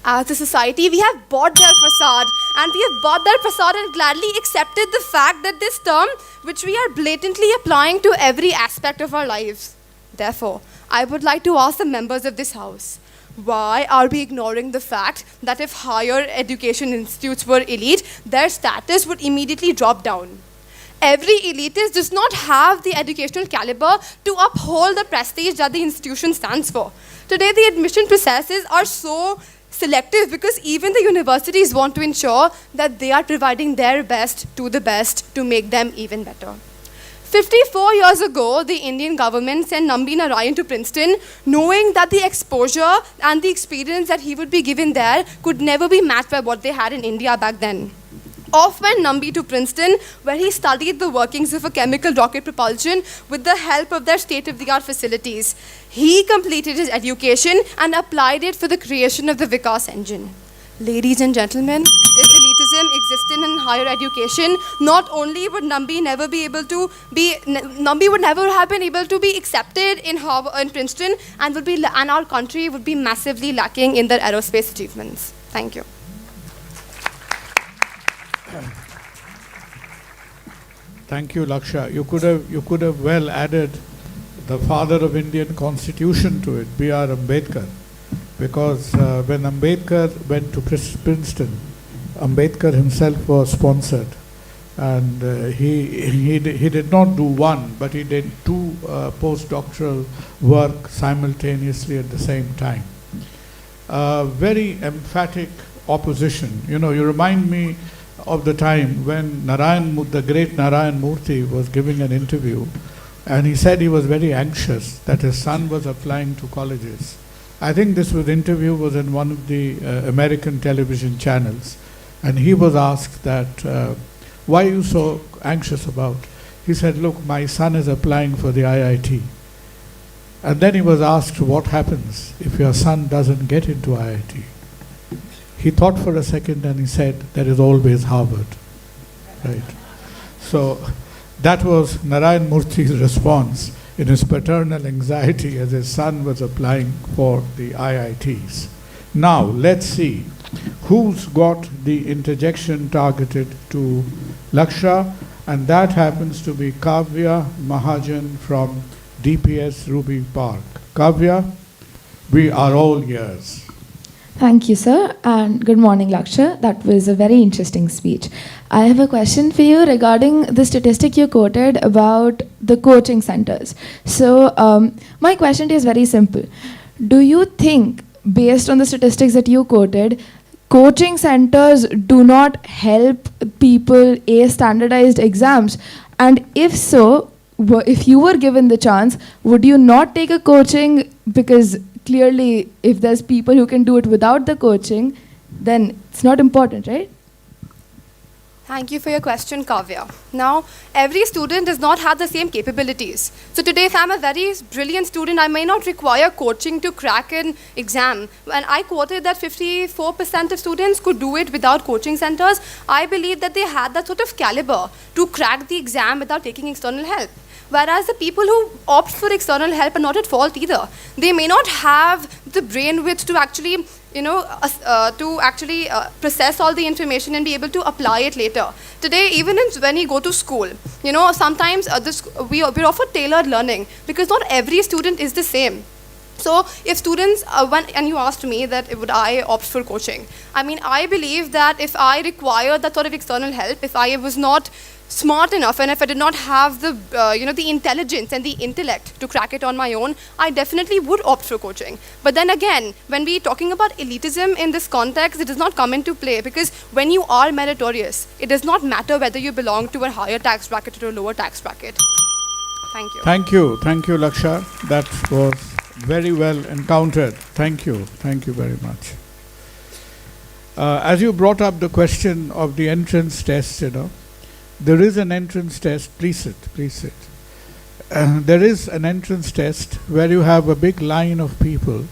As a society, we have bought their facade, and gladly accepted the fact that this term, which we are blatantly applying to every aspect of our lives. Therefore, I would like to ask the members of this house, why are we ignoring the fact that if higher education institutes were elite, their status would immediately drop down? Every elitist does not have the educational caliber to uphold the prestige that the institution stands for. Today, the admission processes are so selective because even the universities want to ensure that they are providing their best to make them even better. 54 years ago, the Indian government sent Nambi Narayan to Princeton, knowing that the exposure and the experience that he would be given there could never be matched by what they had in India back then. Off went Nambi to Princeton, where he studied the workings of a chemical rocket propulsion with the help of their state-of-the-art facilities. He completed his education and applied it for the creation of the Vikas engine. Ladies and gentlemen, if elitism existed in higher education, not only would Nambi would never have been able to be accepted in Princeton, and our country would be massively lacking in their aerospace achievements. Thank you. Thank you, Laksha. You could have well added the father of Indian Constitution to it, B.R. Ambedkar, because when Ambedkar went to Princeton, Ambedkar himself was sponsored, and he did not do one, but he did two postdoctoral work simultaneously at the same time. Very emphatic opposition. You remind me of the time when the great Narayan Murthy was giving an interview, and he said he was very anxious that his son was applying to colleges. I think this interview was in one of the American television channels, and he was asked that, why are you so anxious about? He said, look, my son is applying for the IIT. And then he was asked, what happens if your son doesn't get into IIT? He thought for a second and he said, there is always Harvard. Right. So that was Narayan Murthy's response in his paternal anxiety as his son was applying for the IITs. Now, let's see who's got the interjection targeted to Laksha, and that happens to be Kavya Mahajan from DPS Ruby Park. Kavya, we are all ears. Thank you, sir, and good morning, Laksha. That was a very interesting speech. I have a question for you regarding the statistic you quoted about the coaching centers. So, my question is very simple. Do you think, based on the statistics that you quoted, coaching centers do not help people ace standardized exams? And if so, if you were given the chance, would you not take a coaching? Because clearly, if there's people who can do it without the coaching, then it's not important, right? Thank you for your question, Kavya. Now, every student does not have the same capabilities. So today, if I'm a very brilliant student, I may not require coaching to crack an exam. When I quoted that 54% of students could do it without coaching centers, I believe that they had that sort of caliber to crack the exam without taking external help. Whereas the people who opt for external help are not at fault either. They may not have the brain width to actually, process all the information and be able to apply it later. Today, even when we go to school, sometimes we're offered tailored learning because not every student is the same. So if students, and you asked me that would I opt for coaching, I mean, I believe that if I required that sort of external help, if I was not smart enough and if I did not have the, the intelligence and the intellect to crack it on my own, I definitely would opt for coaching. But then again, when we're talking about elitism in this context, it does not come into play, because when you are meritorious, it does not matter whether you belong to a higher tax bracket or a lower tax bracket. Thank you. Thank you, Laksha. That was very well encountered. Thank you very much. As you brought up the question of the entrance test, there is an entrance test. Please sit. There is an entrance test where you have a big line of people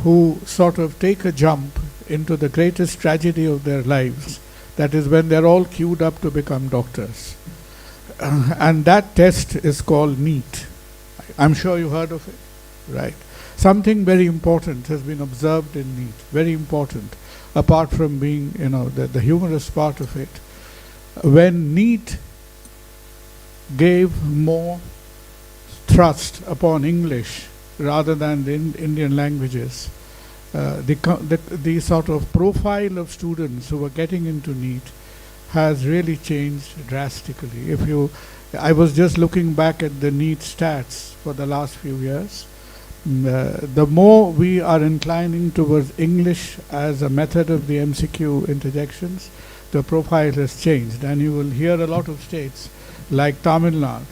who sort of take a jump into the greatest tragedy of their lives. That is when they're all queued up to become doctors. And that test is called NEET. I'm sure you heard of it, right? Something very important has been observed in NEET, very important, apart from being, the humorous part of it. When NEET gave more thrust upon English rather than the Indian languages, the sort of profile of students who were getting into NEET has really changed drastically. I was just looking back at the NEET stats for the last few years. The more we are inclining towards English as a method of the MCQ interjections, the profile has changed. And you will hear a lot of states like Tamil Nadu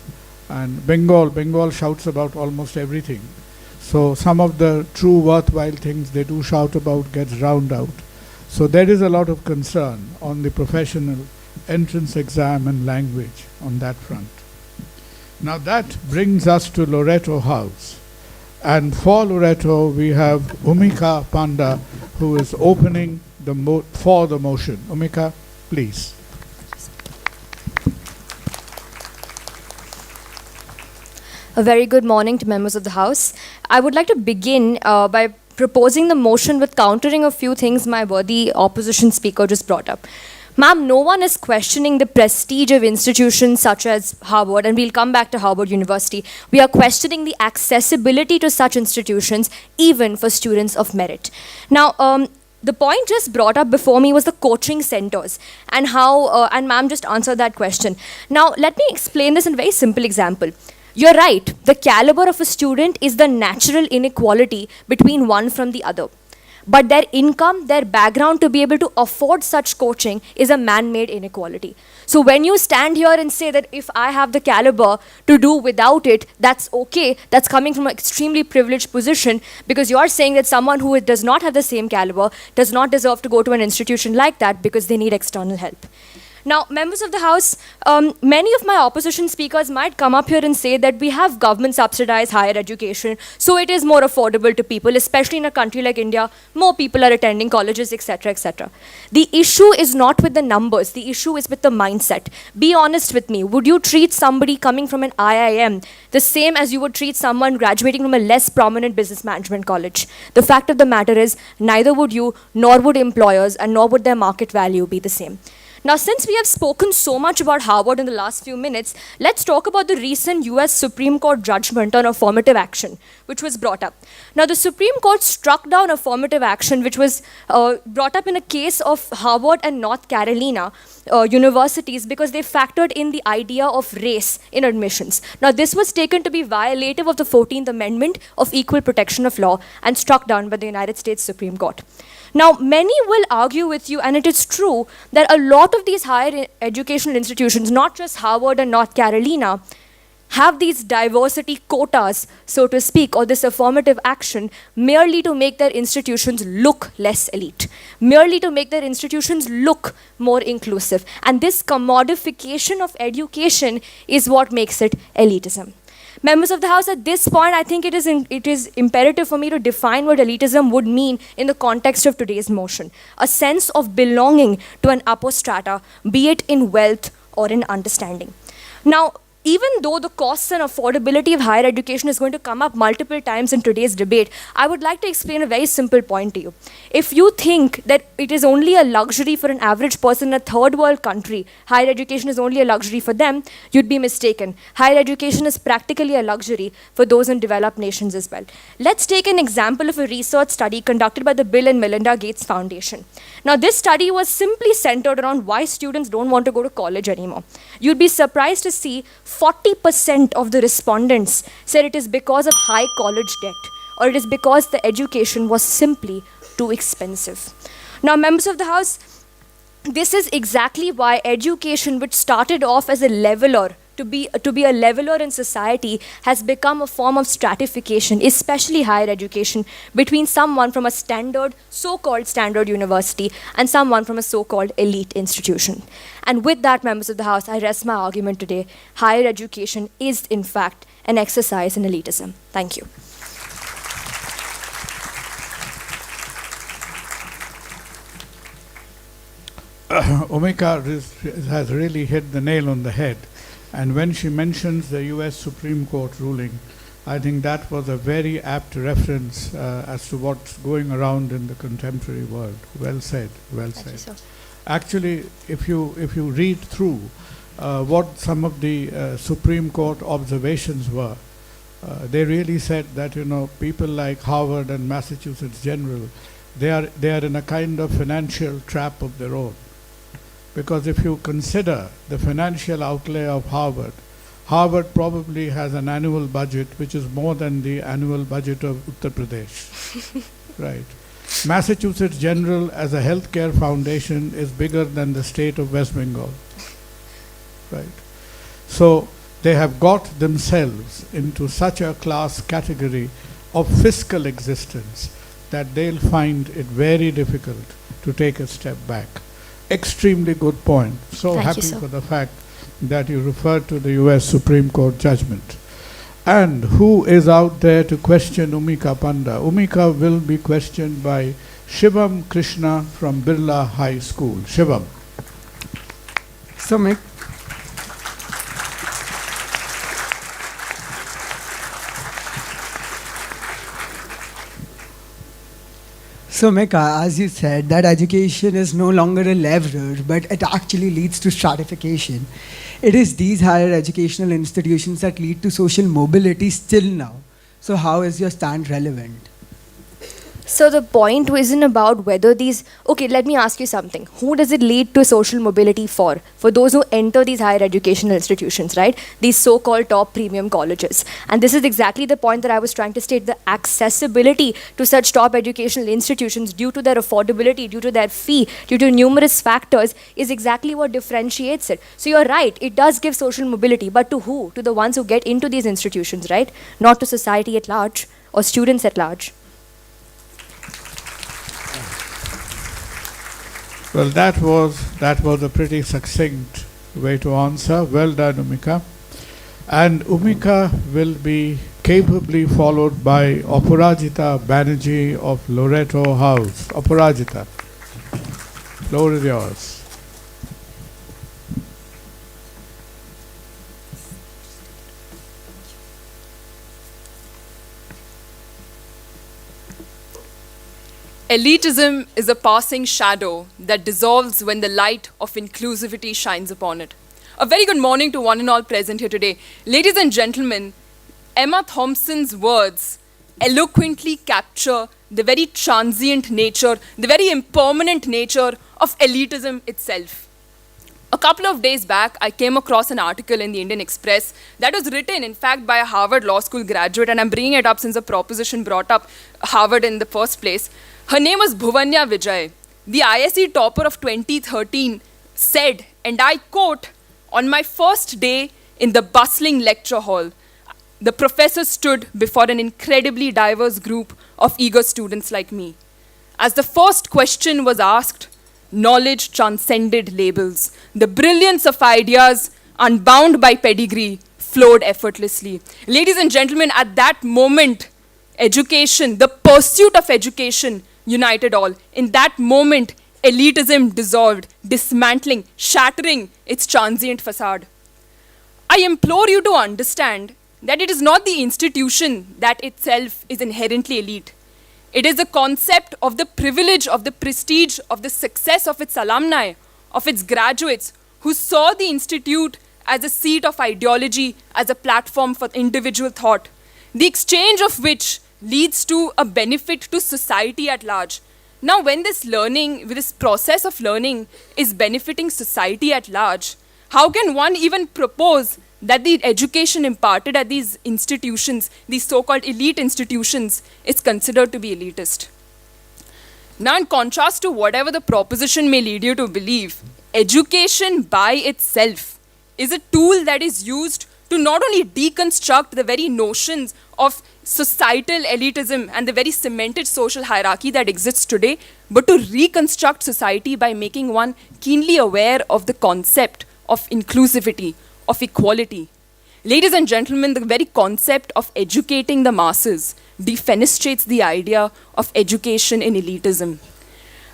and Bengal. Bengal shouts about almost everything. So some of the true worthwhile things they do shout about gets drowned out. So there is a lot of concern on the professional entrance exam and language on that front. Now that brings us to Loreto House. And for Loreto, we have Umika Panda, who is opening for the motion. Umika, please. A very good morning to members of the House. I would like to begin by proposing the motion with countering a few things my worthy opposition speaker just brought up. Ma'am, no one is questioning the prestige of institutions such as Harvard, and we'll come back to Harvard University. We are questioning the accessibility to such institutions, even for students of merit. Now, the point just brought up before me was the coaching centers and how, and ma'am just answered that question. Now, let me explain this in a very simple example. You're right, the caliber of a student is the natural inequality between one from the other. But their income, their background to be able to afford such coaching is a man-made inequality. So when you stand here and say that if I have the caliber to do without it, that's okay, that's coming from an extremely privileged position, because you're saying that someone who does not have the same caliber does not deserve to go to an institution like that because they need external help. Now, members of the House, many of my opposition speakers might come up here and say that we have government subsidized higher education, so it is more affordable to people, especially in a country like India, more people are attending colleges, etc., etc. The issue is not with the numbers, the issue is with the mindset. Be honest with me, would you treat somebody coming from an IIM the same as you would treat someone graduating from a less prominent business management college? The fact of the matter is, neither would you, nor would employers, and nor would their market value be the same. Now, since we have spoken so much about Harvard in the last few minutes, let's talk about the recent US Supreme Court judgment on affirmative action, which was brought up. Now, the Supreme Court struck down affirmative action, which was brought up in a case of Harvard and North Carolina universities, because they factored in the idea of race in admissions. Now, this was taken to be violative of the 14th Amendment of Equal Protection of Law and struck down by the United States Supreme Court. Now, many will argue with you, and it is true, that a lot of these higher educational institutions, not just Harvard and North Carolina, have these diversity quotas, so to speak, or this affirmative action, merely to make their institutions look less elite, merely to make their institutions look more inclusive. And this commodification of education is what makes it elitism. Members of the House, at this point, I think it is imperative for me to define what elitism would mean in the context of today's motion. A sense of belonging to an upper strata, be it in wealth or in understanding. Now, even though the costs and affordability of higher education is going to come up multiple times in today's debate, I would like to explain a very simple point to you. If you think that it is only a luxury for an average person in a third world country, higher education is only a luxury for them, you'd be mistaken. Higher education is practically a luxury for those in developed nations as well. Let's take an example of a research study conducted by the Bill and Melinda Gates Foundation. Now, this study was simply centered around why students don't want to go to college anymore. You'd be surprised to see 40% of the respondents said it is because of high college debt, or it is because the education was simply too expensive. Now, members of the House, this is exactly why education, which started off as a leveler, to be a leveler in society, has become a form of stratification, especially higher education, between someone from a standard, so-called standard university and someone from a so-called elite institution. And with that, members of the House, I rest my argument today. Higher education is, in fact, an exercise in elitism. Thank you. Omika has really hit the nail on the head. And when she mentions the US Supreme Court ruling, I think that was a very apt reference as to what's going around in the contemporary world. Well said, well said. Thank you, sir. Actually, if you read through what some of the Supreme Court observations were, they really said that, you know, people like Harvard and Massachusetts General, they are in a kind of financial trap of their own. Because if you consider the financial outlay of Harvard, Harvard probably has an annual budget which is more than the annual budget of Uttar Pradesh. Right. Massachusetts General as a healthcare foundation is bigger than the state of West Bengal. Right. So they have got themselves into such a class category of fiscal existence that they'll find it very difficult to take a step back. Extremely good point. So Thank you, happy sir. for the fact that you referred to the US Supreme Court judgment. And who is out there to question Umika Panda? Umika will be questioned by Shivam Krishna from BIRLA High School. Shivam. So, Mecca, as you said, that education is no longer a leveler, but it actually leads to stratification. It is these higher educational institutions that lead to social mobility still now. So how is your stand relevant? So the point isn't about whether these... Okay, let me ask you something. Who does it lead to social mobility for? For those who enter these higher educational institutions, right? These so-called top premium colleges. And this is exactly the point that I was trying to state. The accessibility to such top educational institutions due to their affordability, due to their fee, due to numerous factors is exactly what differentiates it. So you're right, it does give social mobility. But to who? To the ones who get into these institutions, right? Not to society at large or students at large. Well, that was a pretty succinct way to answer. Well done, Umika. And Umika will be capably followed by Aparajita Banerjee of Loreto House. Aparajita, floor is yours. Elitism is a passing shadow that dissolves when the light of inclusivity shines upon it. A very good morning to one and all present here today. Ladies and gentlemen, Emma Thompson's words eloquently capture the very transient nature, the very impermanent nature of elitism itself. A couple of days back, I came across an article in the Indian Express that was written, in fact, by a Harvard Law School graduate, and I'm bringing it up since the proposition brought up Harvard in the first place. Her name was Bhuvanya Vijay. The ISE topper of 2013 said, and I quote, "On my first day in the bustling lecture hall, the professor stood before an incredibly diverse group of eager students like me. As the first question was asked, knowledge transcended labels. The brilliance of ideas, unbound by pedigree, flowed effortlessly." Ladies and gentlemen, at that moment, education, the pursuit of education, united all. In that moment, elitism dissolved, dismantling, shattering its transient facade. I I implore you to understand that it is not the institution that itself is inherently elite. It is the concept of the privilege, of the prestige, of the success of its alumni, of its graduates, who saw the institute as a seat of ideology, as a platform for individual thought, the exchange of which leads to a benefit to society at large. Now, when this learning, this process of learning is benefiting society at large, how can one even propose that the education imparted at these institutions, these so-called elite institutions, is considered to be elitist? Now, in contrast to whatever the proposition may lead you to believe, education by itself is a tool that is used to not only deconstruct the very notions of societal elitism and the very cemented social hierarchy that exists today, but to reconstruct society by making one keenly aware of the concept of inclusivity, of equality. Ladies and gentlemen, the very concept of educating the masses defenestrates the idea of education in elitism.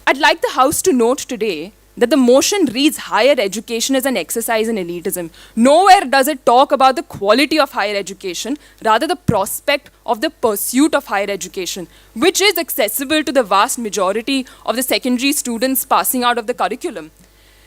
I'd like the House to note today that the motion reads higher education as an exercise in elitism. Nowhere does it talk about the quality of higher education, rather the prospect of the pursuit of higher education, which is accessible to the vast majority of the secondary students passing out of the curriculum.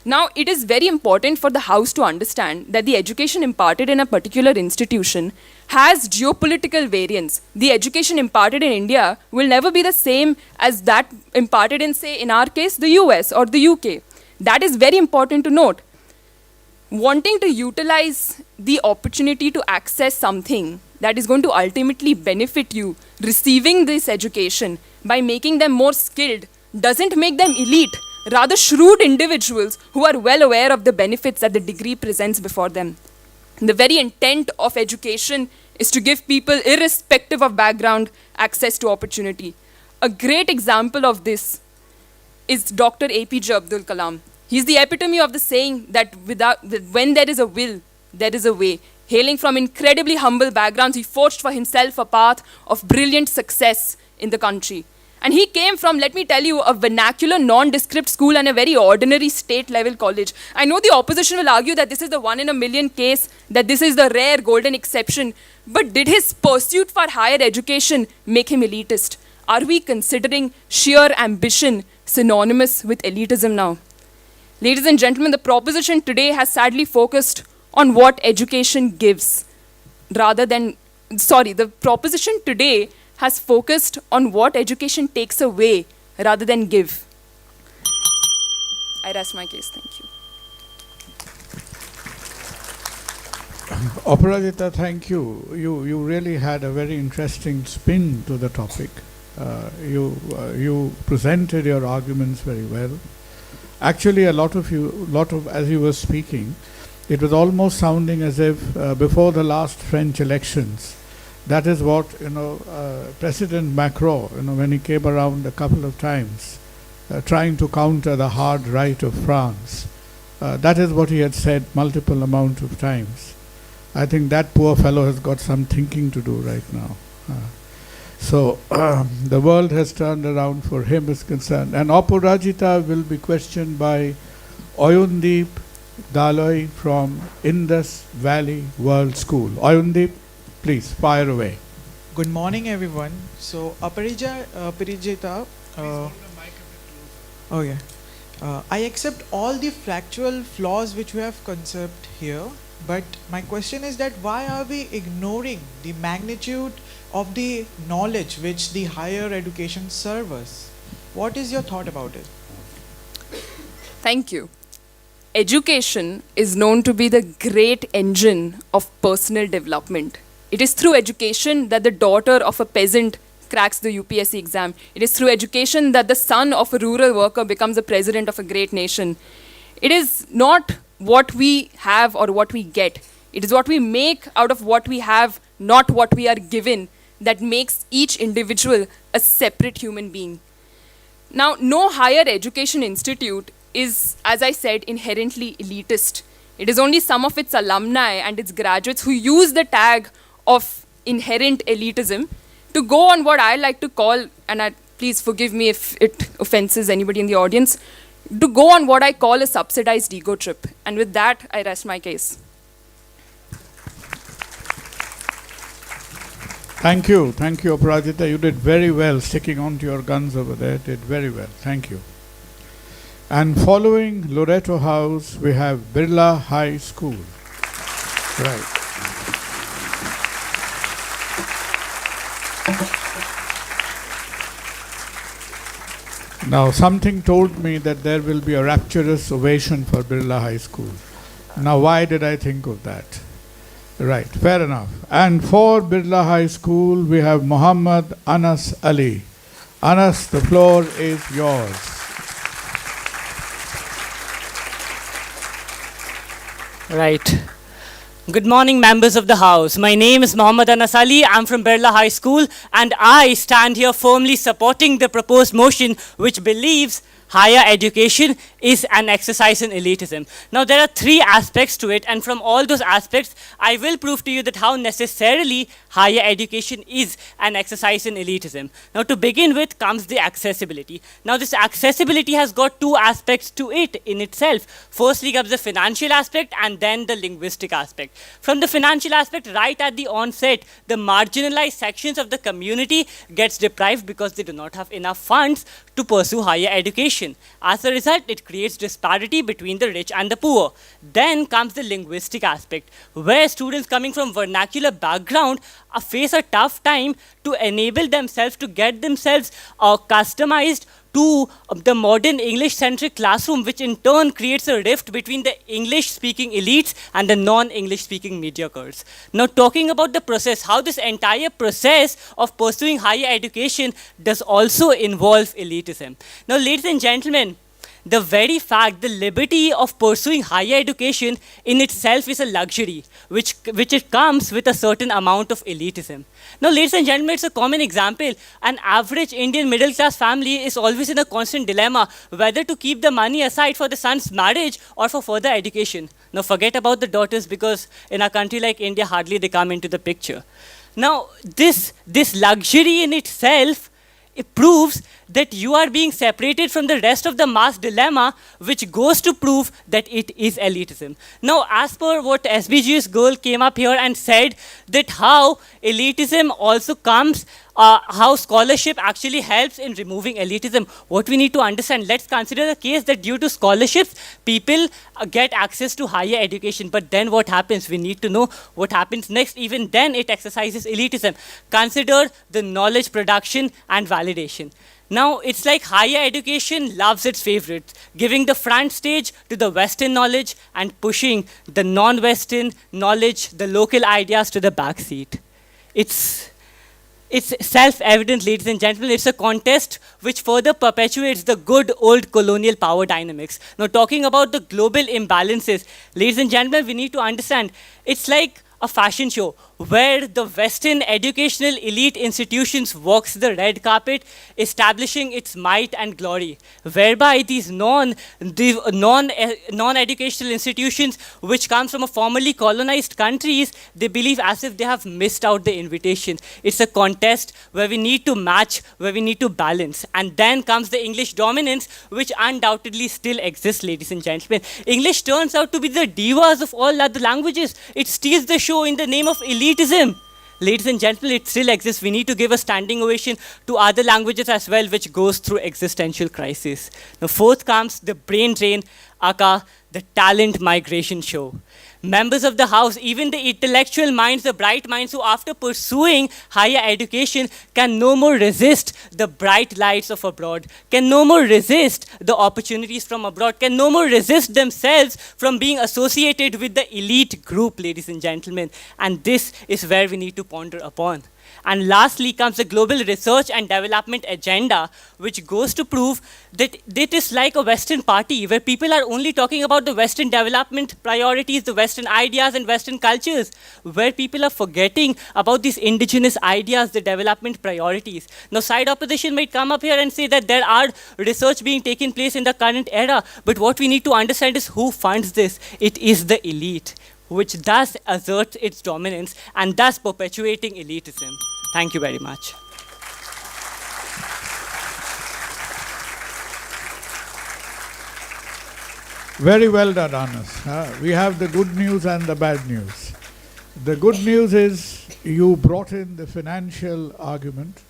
Now, it is very important for the House to understand that the education imparted in a particular institution has geopolitical variance. The education imparted in India will never be the same as that imparted in, say, in our case, the US or the UK. That is very important to note. Wanting to utilize the opportunity to access something that is going to ultimately benefit you, receiving this education by making them more skilled, doesn't make them elite. Rather shrewd individuals who are well aware of the benefits that the degree presents before them. The very intent of education is to give people, irrespective of background, access to opportunity. A great example of this is Dr. APJ Abdul Kalam. He's the epitome of the saying that when there is a will, there is a way. Hailing from incredibly humble backgrounds, he forged for himself a path of brilliant success in the country. And he came from, let me tell you, a vernacular, nondescript school and a very ordinary state-level college. I know the opposition will argue that this is the 1 in a million case, that this is the rare golden exception. But did his pursuit for higher education make him elitist? Are we considering sheer ambition synonymous with elitism now? Ladies and gentlemen, the proposition today has sadly focused on what education gives, the proposition today has focused on what education takes away rather than give. I rest my case. Thank you. Aparajita, thank you. You really had a very interesting spin to the topic. You presented your arguments very well. Actually, as you were speaking, it was almost sounding as if before the last French elections, that is what, President Macron, when he came around a couple of times, trying to counter the hard right of France, that is what he had said multiple amount of times. I think that poor fellow has got some thinking to do right now. So the world has turned around for him is concerned. And Aparajita will be questioned by Oyundeep Daloi from Indus Valley World School. Oyundeep, please, fire away. Good morning, everyone. So, Aparijita, I accept all the factual flaws which you have conceived here, but my question is that why are we ignoring the magnitude of the knowledge which the higher education serves us? What is your thought about it? Thank you. Education is known to be the great engine of personal development. It is through education that the daughter of a peasant cracks the UPSC exam. It is through education that the son of a rural worker becomes the president of a great nation. It is not what we have or what we get. It is what we make out of what we have, not what we are given, that makes each individual a separate human being. Now, no higher education institute is, as I said, inherently elitist. It is only some of its alumni and its graduates who use the tag of inherent elitism to go on what I like to call, and please forgive me if it offenses anybody in the audience, to go on what I call a subsidized ego trip. And with that, I rest my case. Thank you, Aparajita. You did very well sticking on to your guns over there. Did very well. Thank you. And following Loreto House, we have Birla High School. Right. Now, something told me that there will be a rapturous ovation for Birla High School. Now, why did I think of that? Right, fair enough. And for Birla High School, we have Muhammad Anas Ali. Anas, the floor is yours. Right. Good morning, members of the House. My name is Muhammad Anas Ali. I'm from BIRLA High School, and I stand here firmly supporting the proposed motion which believes higher education is an exercise in elitism. Now, there are three aspects to it, and from all those aspects, I will prove to you that how necessarily higher education is an exercise in elitism. Now, to begin with comes the accessibility. Now, this accessibility has got two aspects to it in itself. Firstly comes the financial aspect and then the linguistic aspect. From the financial aspect, right at the onset, the marginalized sections of the community gets deprived because they do not have enough funds to pursue higher education. As a result, it creates disparity between the rich and the poor. Then comes the linguistic aspect, where students coming from vernacular background face a tough time to enable themselves to get themselves customized to the modern English-centric classroom, which in turn creates a rift between the English-speaking elites and the non-English-speaking mediocres. Now, talking about the process, how this entire process of pursuing higher education does also involve elitism. Now, ladies and gentlemen, the very fact, the liberty of pursuing higher education in itself is a luxury, which it comes with a certain amount of elitism. Now, ladies and gentlemen, it's a common example. An average Indian middle-class family is always in a constant dilemma whether to keep the money aside for the son's marriage or for further education. Now, forget about the daughters, because in a country like India, hardly they come into the picture. Now, this luxury in itself, it proves that you are being separated from the rest of the mass dilemma, which goes to prove that it is elitism. Now, as per what SBG's girl came up here and said, that how elitism also comes, how scholarship actually helps in removing elitism. What we need to understand, let's consider the case that due to scholarships, people get access to higher education. But then what happens? We need to know what happens next. Even then, it exercises elitism. Consider the knowledge production and validation. Now, it's like higher education loves its favorites, giving the front stage to the Western knowledge and pushing the non-Western knowledge, the local ideas to the back seat. It's self-evident, ladies and gentlemen, it's a contest which further perpetuates the good old colonial power dynamics. Now, talking about the global imbalances, ladies and gentlemen, we need to understand, it's like a fashion show where the Western educational elite institutions walks the red carpet, establishing its might and glory, whereby these non-educational institutions, which come from a formerly colonized countries, they believe as if they have missed out the invitation. It's a contest where we need to match, where we need to balance. And then comes the English dominance, which undoubtedly still exists, ladies and gentlemen. English turns out to be the divas of all other languages. It steals the show in the name of elitism. Ladies and gentlemen, it still exists. We need to give a standing ovation to other languages as well, which goes through existential crisis. Now, fourth comes the brain drain, aka the talent migration show. Members of the House, even the intellectual minds, the bright minds who after pursuing higher education can no more resist the bright lights of abroad, can no more resist the opportunities from abroad, can no more resist themselves from being associated with the elite group, ladies and gentlemen. And this is where we need to ponder upon. And lastly comes the global research and development agenda, which goes to prove that it is like a Western party where people are only talking about the Western development priorities, the Western ideas and Western cultures, where people are forgetting about these indigenous ideas, the development priorities. Now, side opposition might come up here and say that there are research being taken place in the current era, but what we need to understand is who funds this. It is the elite, which thus asserts its dominance and thus perpetuating elitism. Thank you very much. Very well done, Anas. We have the good news and the bad news. The good news is you brought in the financial argument.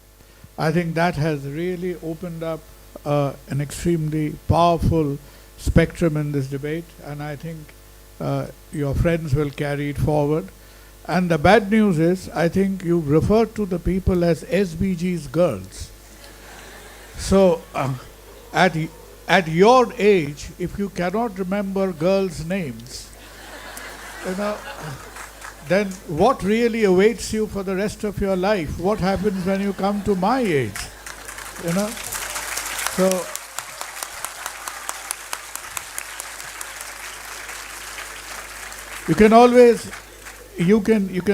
I think that has really opened up an extremely powerful spectrum in this debate, and I think your friends will carry it forward. And the bad news is, I think you referred to the people as SBG's girls. So, at your age, if you cannot remember girls' names, you know, then what really awaits you for the rest of your life? What happens when you come to my age? You know? So, you can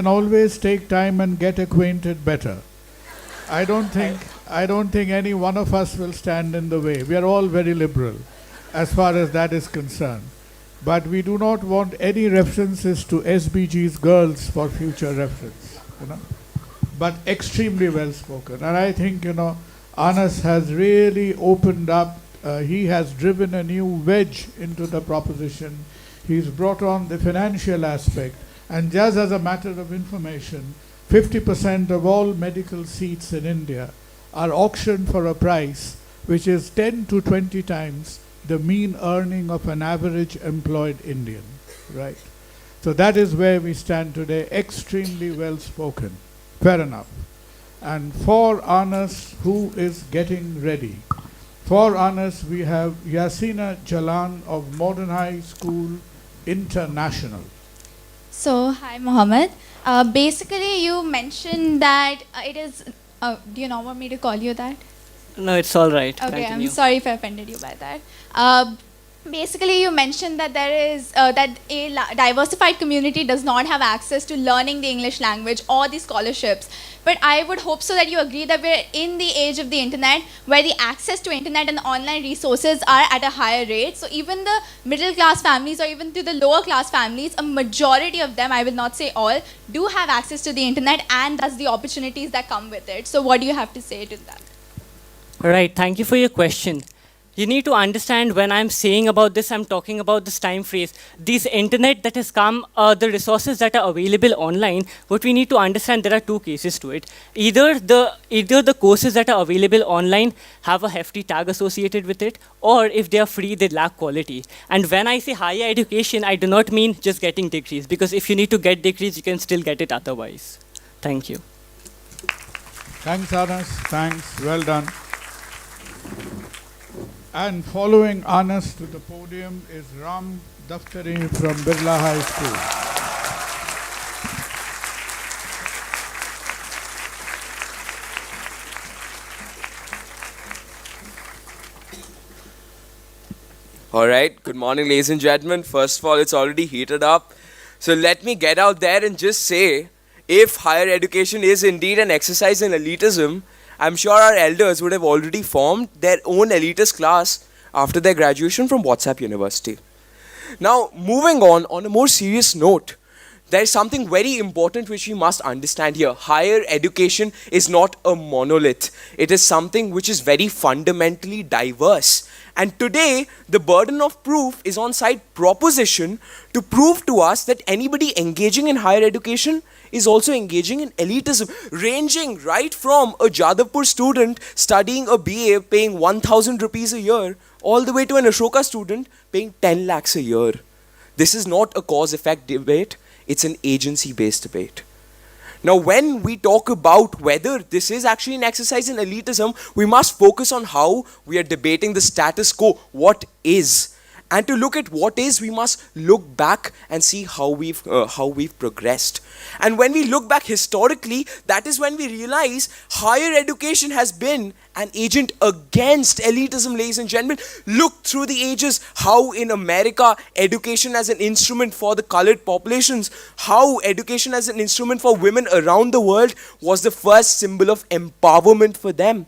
always take time and get acquainted better. I don't think any one of us will stand in the way. We are all very liberal as far as that is concerned. But we do not want any references to SBG's girls for future reference, you know. But extremely well spoken. And I think, Anas has really opened up, he has driven a new wedge into the proposition. He's brought on the financial aspect. And just as a matter of information, 50% of all medical seats in India are auctioned for a price which is 10 to 20 times the mean earning of an average employed Indian, right? So that is where we stand today, extremely well spoken, fair enough. And for Anas, who is getting ready? For Anas, we have Yasina Jalan of Modern High School International. So, hi Mohammed. Basically, you mentioned that it is, do you not want me to call you that? No, it's all right. Okay, Continue. I'm sorry if I offended you by that. Basically, you mentioned that there is that a diversified community does not have access to learning the English language or the scholarships. But I would hope so that you agree that we're in the age of the internet, where the access to internet and the online resources are at a higher rate. So even the middle class families, or even to the lower class families, a majority of them, I will not say all, do have access to the internet, and thus the opportunities that come with it. So what do you have to say to that? Right, thank you for your question. You need to understand, when I'm saying about this, I'm talking about this time phrase. This internet that has come, the resources that are available online, what we need to understand, there are two cases to it. Either the courses that are available online have a hefty tag associated with it, or if they are free, they lack quality. And when I say higher education, I do not mean just getting degrees, because if you need to get degrees, you can still get it otherwise. Thank you. Thanks, Anas. Thanks. Well done. And following Anas to the podium is Ram Daftari from BIRLA High School. All right, good morning, ladies and gentlemen. First of all, it's already heated up. So let me get out there and just say, if higher education is indeed an exercise in elitism, I'm sure our elders would have already formed their own elitist class after their graduation from WhatsApp University. Now, moving on a more serious note, there is something very important which we must understand here. Higher education is not a monolith. It is something which is very fundamentally diverse. And today, the burden of proof is on side proposition to prove to us that anybody engaging in higher education is also engaging in elitism, ranging right from a Jadavpur student studying a BA paying 1,000 rupees a year, all the way to an Ashoka student paying 10 lakhs a year. This is not a cause-effect debate, it's an agency-based debate. Now, when we talk about whether this is actually an exercise in elitism, we must focus on how we are debating the status quo, what is. And to look at what is, we must look back and see how we've progressed. And when we look back historically, that is when we realize higher education has been an agent against elitism, ladies and gentlemen. Look through the ages how in America, education as an instrument for the colored populations, how education as an instrument for women around the world was the first symbol of empowerment for them.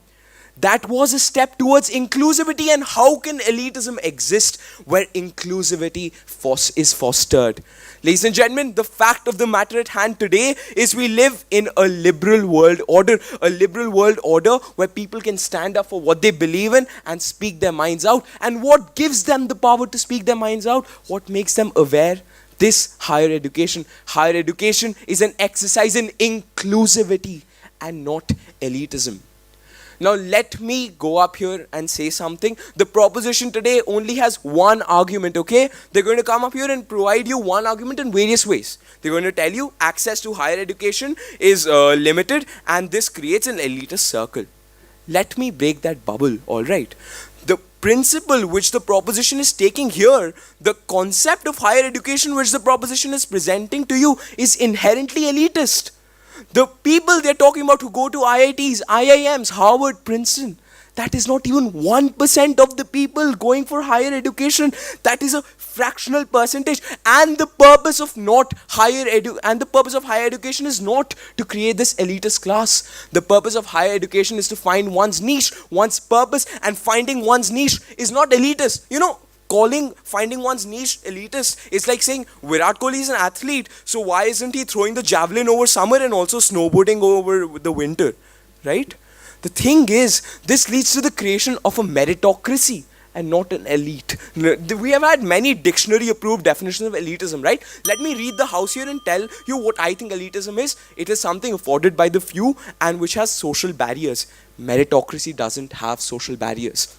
That was a step towards inclusivity, and how can elitism exist where inclusivity is fostered? Ladies and gentlemen, the fact of the matter at hand today is we live in a liberal world order where people can stand up for what they believe in and speak their minds out. And what gives them the power to speak their minds out? What makes them aware? this higher education is an exercise in inclusivity and not elitism. Now let me go up here and say something. The proposition today only has one argument, okay? They're going to come up here and provide you one argument in various ways. They're going to tell you access to higher education is limited and this creates an elitist circle. Let me break that bubble, alright? The principle which the proposition is taking here, the concept of higher education which the proposition is presenting to you is inherently elitist. The people they're talking about who go to IITs, IIMs, Harvard, Princeton, that is not even 1% of the people going for higher education. That is a fractional percentage. And the purpose of higher education is not to create this elitist class. The purpose of higher education is to find one's niche, one's purpose, and finding one's niche is not elitist. You know, finding one's niche elitist is like saying Virat Kohli is an athlete, so why isn't he throwing the javelin over summer and also snowboarding over the winter, right? The thing is, this leads to the creation of a meritocracy and not an elite. We have had many dictionary approved definitions of elitism, right? Let me read the house here and tell you what I think elitism is. It is something afforded by the few and which has social barriers. Meritocracy doesn't have social barriers.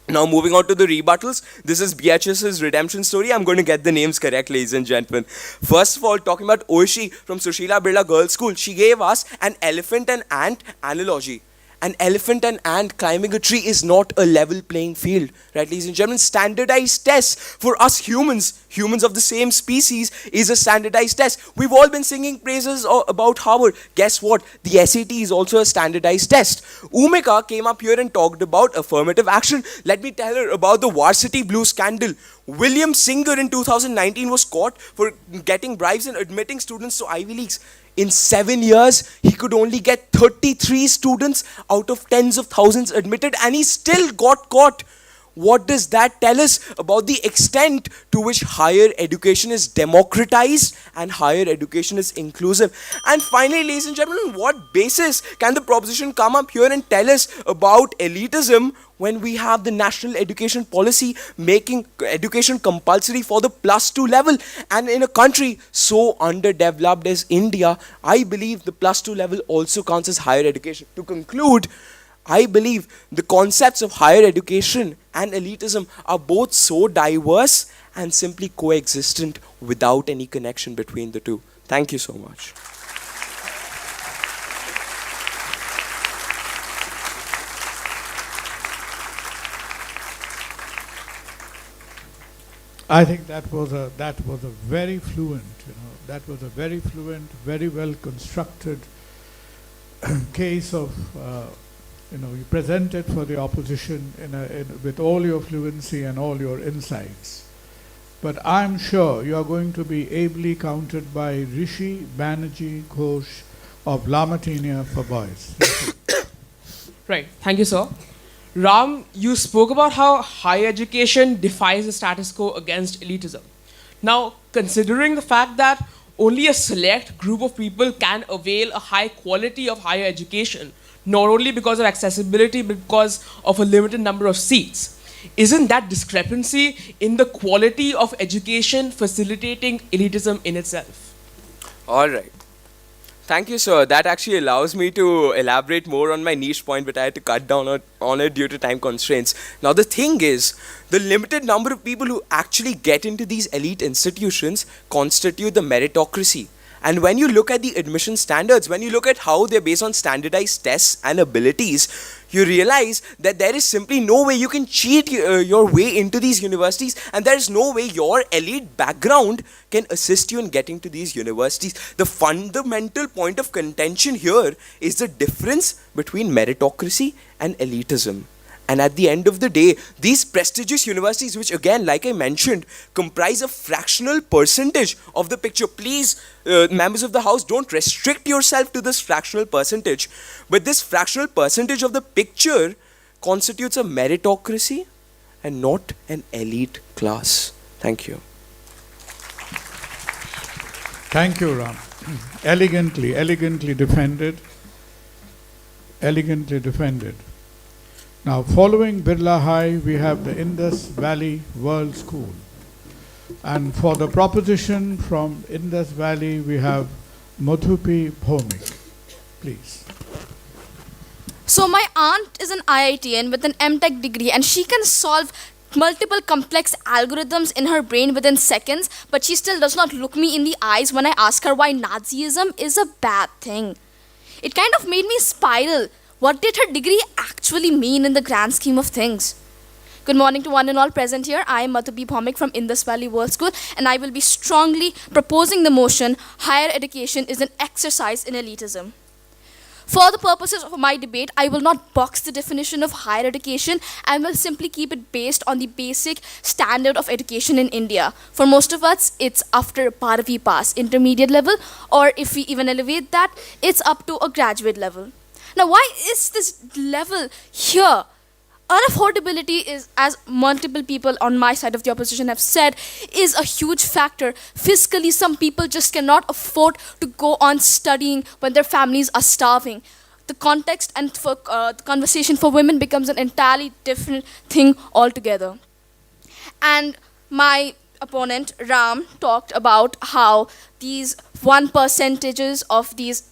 Now moving on to the rebuttals, this is BHS's redemption story. I'm going to get the names correct, ladies and gentlemen. First of all, talking about Oishi from Sushila Birla Girls' School, she gave us an elephant and ant analogy. An elephant and ant climbing a tree is not a level playing field, right, ladies and gentlemen? Standardized tests for us humans of the same species, is a standardized test. We've all been singing praises about Harvard. Guess what? The SAT is also a standardized test. Umika came up here and talked about affirmative action. Let me tell her about the Varsity Blue scandal. William Singer in 2019 was caught for getting bribes and admitting students to Ivy Leagues. In 7 years, he could only get 33 students out of tens of thousands admitted, and he still got caught. What does that tell us about the extent to which higher education is democratized and higher education is inclusive? And finally, ladies and gentlemen, on what basis can the proposition come up here and tell us about elitism when we have the national education policy making education compulsory for the +2 level? And in a country so underdeveloped as India, I believe the +2 level also counts as higher education. To conclude, I believe the concepts of higher education and elitism are both so diverse and simply coexistent without any connection between the two. Thank you so much. I think that was a very fluent, very well constructed case of, you presented for the opposition with all your fluency and all your insights. But I'm sure you are going to be ably countered by Rishi Banerjee Ghosh of Lamatinia for Boys. Right. Thank you, sir. Ram, you spoke about how higher education defies the status quo against elitism. Now, considering the fact that only a select group of people can avail a high quality of higher education, not only because of accessibility, but because of a limited number of seats, isn't that discrepancy in the quality of education facilitating elitism in itself? All right. Thank you, sir. That actually allows me to elaborate more on my niche point, but I had to cut down on it due to time constraints. Now, the thing is, the limited number of people who actually get into these elite institutions constitute the meritocracy. And when you look at the admission standards, when you look at how they're based on standardized tests and abilities, you realize that there is simply no way you can cheat your way into these universities, and there is no way your elite background can assist you in getting to these universities. The fundamental point of contention here is the difference between meritocracy and elitism. And at the end of the day, these prestigious universities, which again, like I mentioned, comprise a fractional percentage of the picture. Please, members of the House, don't restrict yourself to this fractional percentage. But this fractional percentage of the picture constitutes a meritocracy and not an elite class. Thank you. Thank you, Ram. Elegantly defended. Elegantly defended. Now, following Birla High, we have the Indus Valley World School. And for the proposition from Indus Valley, we have Madhupi Bhomik. Please. So my aunt is an IITian with an MTech degree and she can solve multiple complex algorithms in her brain within seconds, but she still does not look me in the eyes when I ask her why Nazism is a bad thing. It kind of made me spiral. What did her degree actually mean in the grand scheme of things? Good morning to one and all present here. I am Madhupi Bhomik from Indus Valley World School and I will be strongly proposing the motion, higher education is an exercise in elitism. For the purposes of my debate, I will not box the definition of higher education and will simply keep it based on the basic standard of education in India. For most of us, it's after Baravi pass, intermediate level, or if we even elevate that, it's up to a graduate level. Now, why is this level here? Unaffordability is, as multiple people on my side of the opposition have said, is a huge factor. Fiscally, some people just cannot afford to go on studying when their families are starving. The context and the conversation for women becomes an entirely different thing altogether. And my opponent, Ram, talked about how these 1% of these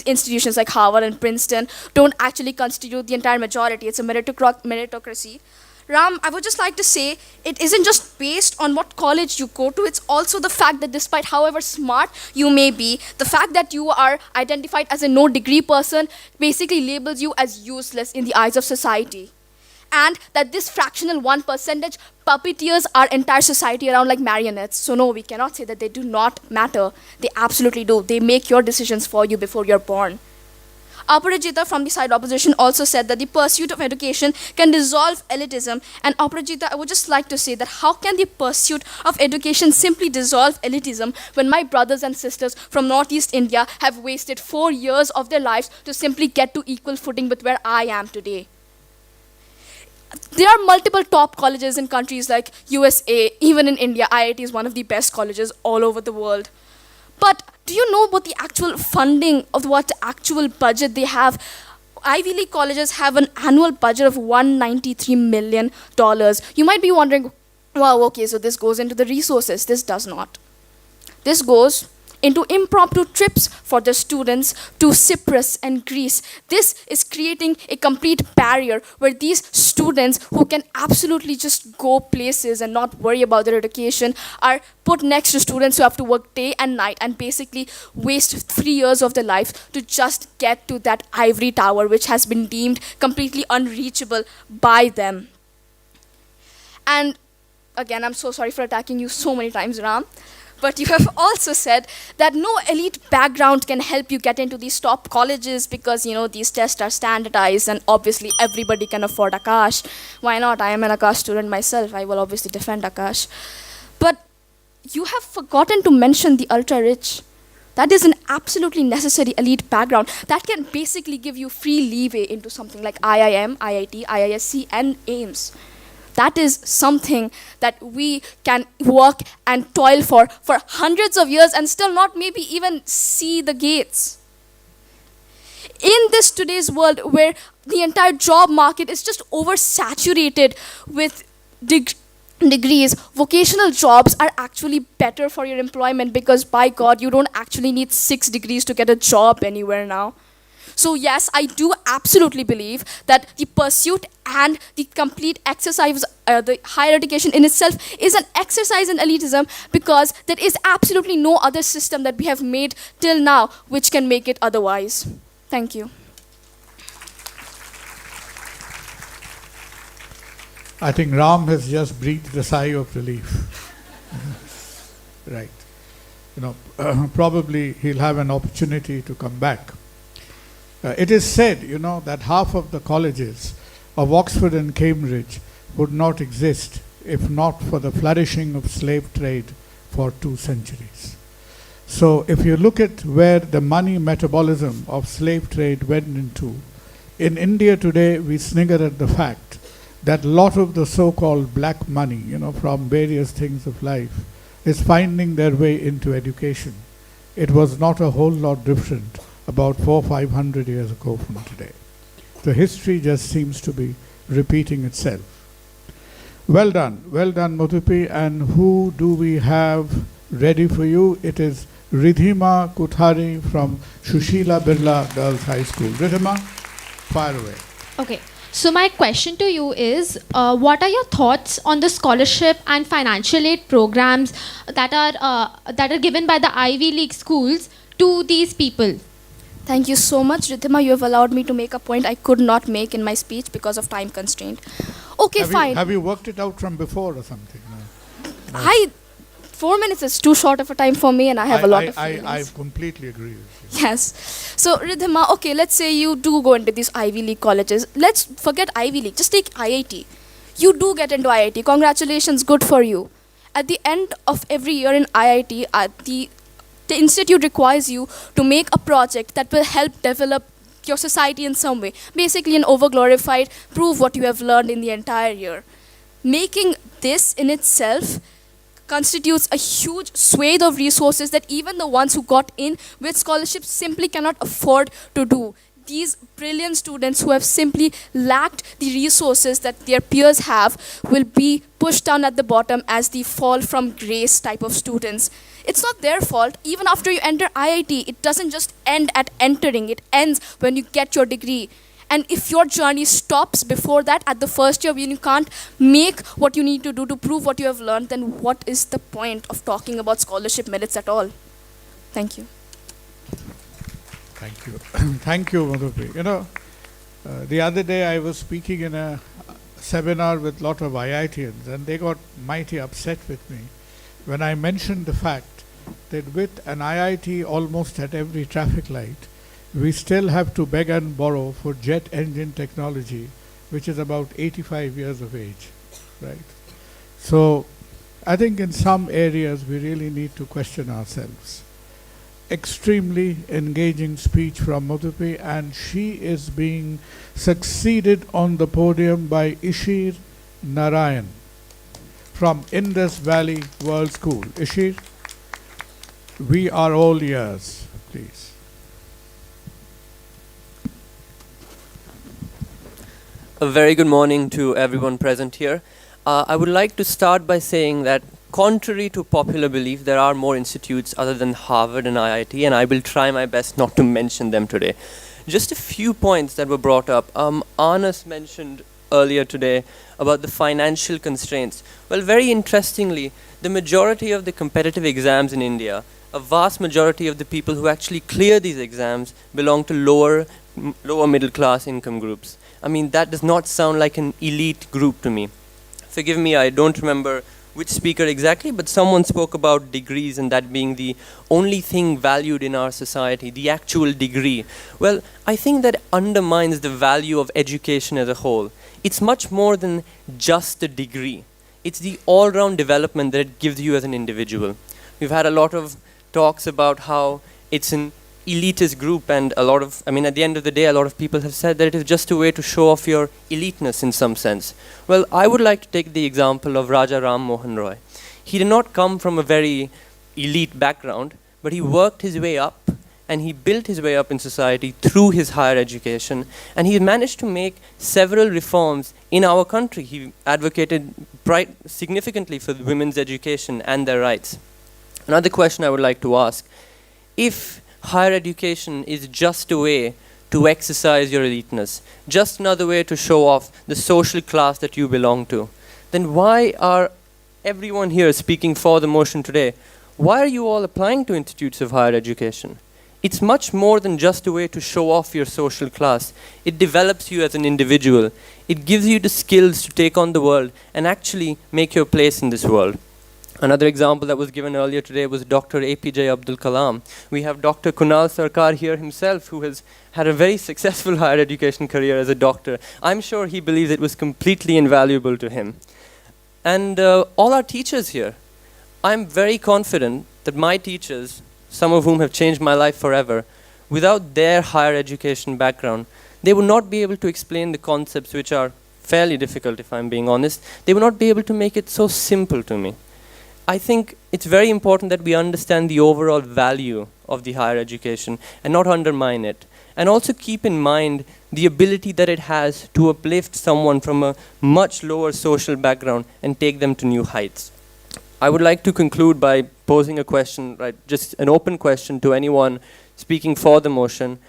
institutions like Harvard and Princeton don't actually constitute the entire majority. It's a meritocracy. Ram, I would just like to say it isn't just based on what college you go to, it's also the fact that despite however smart you may be, the fact that you are identified as a no degree person basically labels you as useless in the eyes of society. And that this fractional 1% puppeteers our entire society around like marionettes. So no, we cannot say that they do not matter. They absolutely do. They make your decisions for you before you're born. Aparajita from the side opposition also said that the pursuit of education can dissolve elitism. And Aparajita, I would just like to say that how can the pursuit of education simply dissolve elitism when my brothers and sisters from Northeast India have wasted 4 years of their lives to simply get to equal footing with where I am today? There are multiple top colleges in countries like USA, even in India. IIT is one of the best colleges all over the world. But do you know about the actual funding of what actual budget they have? Ivy League colleges have an annual budget of $193 million. You might be wondering, wow, okay, so this goes into the resources. This does not. This goes into impromptu trips for the students to Cyprus and Greece. This is creating a complete barrier where these students who can absolutely just go places and not worry about their education are put next to students who have to work day and night and basically waste 3 years of their life to just get to that ivory tower which has been deemed completely unreachable by them. And again, I'm so sorry for attacking you so many times, Ram. But you have also said that no elite background can help you get into these top colleges because, you know, these tests are standardized and obviously everybody can afford Akash. Why not? I am an Akash student myself. I will obviously defend Akash. But you have forgotten to mention the ultra-rich. That is an absolutely necessary elite background that can basically give you free leeway into something like IIM, IIT, IISc, and AIMS. That is something that we can work and toil for hundreds of years and still not maybe even see the gates. In this today's world where the entire job market is just oversaturated with degrees, vocational jobs are actually better for your employment because by God, you don't actually need 6 degrees to get a job anywhere now. So yes, I do absolutely believe that the pursuit and the complete exercise, the higher education in itself is an exercise in elitism because there is absolutely no other system that we have made till now which can make it otherwise. Thank you. I think Ram has just breathed a sigh of relief. Right. You know, probably he'll have an opportunity to come back. It is said, you know, that half of the colleges of Oxford and Cambridge would not exist if not for the flourishing of slave trade for 2 centuries. So if you look at where the money metabolism of slave trade went into, in India today we snigger at the fact that a lot of the so-called black money, you know, from various things of life is finding their way into education. It was not a whole lot different about 400-500 years ago from today. The history just seems to be repeating itself. Well done, Madhupi. And who do we have ready for you? It is Ridhima Kuthari from Shushila Birla Girls High School. Ridhima, fire away. Okay. So my question to you is, what are your thoughts on the scholarship and financial aid programs that are given by the Ivy League schools to these people? Thank you so much, Ridhima. You have allowed me to make a point I could not make in my speech because of time constraint. Okay, fine. Have you worked it out from before or something? No. 4 minutes is too short of a time for me, and I have a lot of feelings. I completely agree with you. Yes. So, Ridhima, okay, let's say you do go into these Ivy League colleges. Let's forget Ivy League. Just take IIT. You do get into IIT. Congratulations, good for you. At the end of every year in IIT, the institute requires you to make a project that will help develop your society in some way. Basically, an overglorified, prove what you have learned in the entire year. Making this in itself constitutes a huge swathe of resources that even the ones who got in with scholarships simply cannot afford to do. These brilliant students who have simply lacked the resources that their peers have will be pushed down at the bottom as the fall from grace type of students. It's not their fault. Even after you enter IIT, it doesn't just end at entering. It ends when you get your degree. And if your journey stops before that, at the first year when you can't make what you need to do to prove what you have learned, then what is the point of talking about scholarship merits at all? Thank you. Thank you. Thank you, Madhupi. You know, the other day I was speaking in a seminar with a lot of IITians, and they got mighty upset with me when I mentioned the fact that with an IIT almost at every traffic light, we still have to beg and borrow for jet engine technology, which is about 85 years of age, right? So I think in some areas we really need to question ourselves. Extremely engaging speech from Madhupi, and she is being succeeded on the podium by Ishir Narayan from Indus Valley World School. Ishir, we are all ears, please. A very good morning to everyone present here. I would like to start by saying that contrary to popular belief, there are more institutes other than Harvard and IIT, and I will try my best not to mention them today. Just a few points that were brought up. Anas mentioned earlier today about the financial constraints. Well, very interestingly, the majority of the competitive exams in India, a vast majority of the people who actually clear these exams belong to lower middle class income groups. I mean, that does not sound like an elite group to me. Forgive me, I don't remember which speaker exactly, but someone spoke about degrees and that being the only thing valued in our society, the actual degree. Well, I think that undermines the value of education as a whole. It's much more than just a degree. It's the all-round development that it gives you as an individual. We've had a lot of talks about how it's an elitist group, and at the end of the day, a lot of people have said that it is just a way to show off your eliteness in some sense. Well, I would like to take the example of Raja Ram Mohan Roy. He did not come from a very elite background, but he worked his way up and he built his way up in society through his higher education, and he managed to make several reforms in our country. He advocated significantly for women's education and their rights. Another question I would like to ask, if higher education is just a way to exercise your eliteness, just another way to show off the social class that you belong to, then why are everyone here speaking for the motion today? Why are you all applying to institutes of higher education? It's much more than just a way to show off your social class. It develops you as an individual. It gives you the skills to take on the world and actually make your place in this world. Another example that was given earlier today was Dr. APJ Abdul Kalam. We have Dr. Kunal Sarkar here himself, who has had a very successful higher education career as a doctor. I'm sure he believes it was completely invaluable to him. And all our teachers here, I'm very confident that my teachers, some of whom have changed my life forever, without their higher education background, they would not be able to explain the concepts which are fairly difficult, if I'm being honest. They would not be able to make it so simple to me. I think it's very important that we understand the overall value of the higher education and not undermine it. and also keep in mind the ability that it has to uplift someone from a much lower social background and take them to new heights. I would like to conclude by posing a question, right, just an open question to anyone speaking for the motion.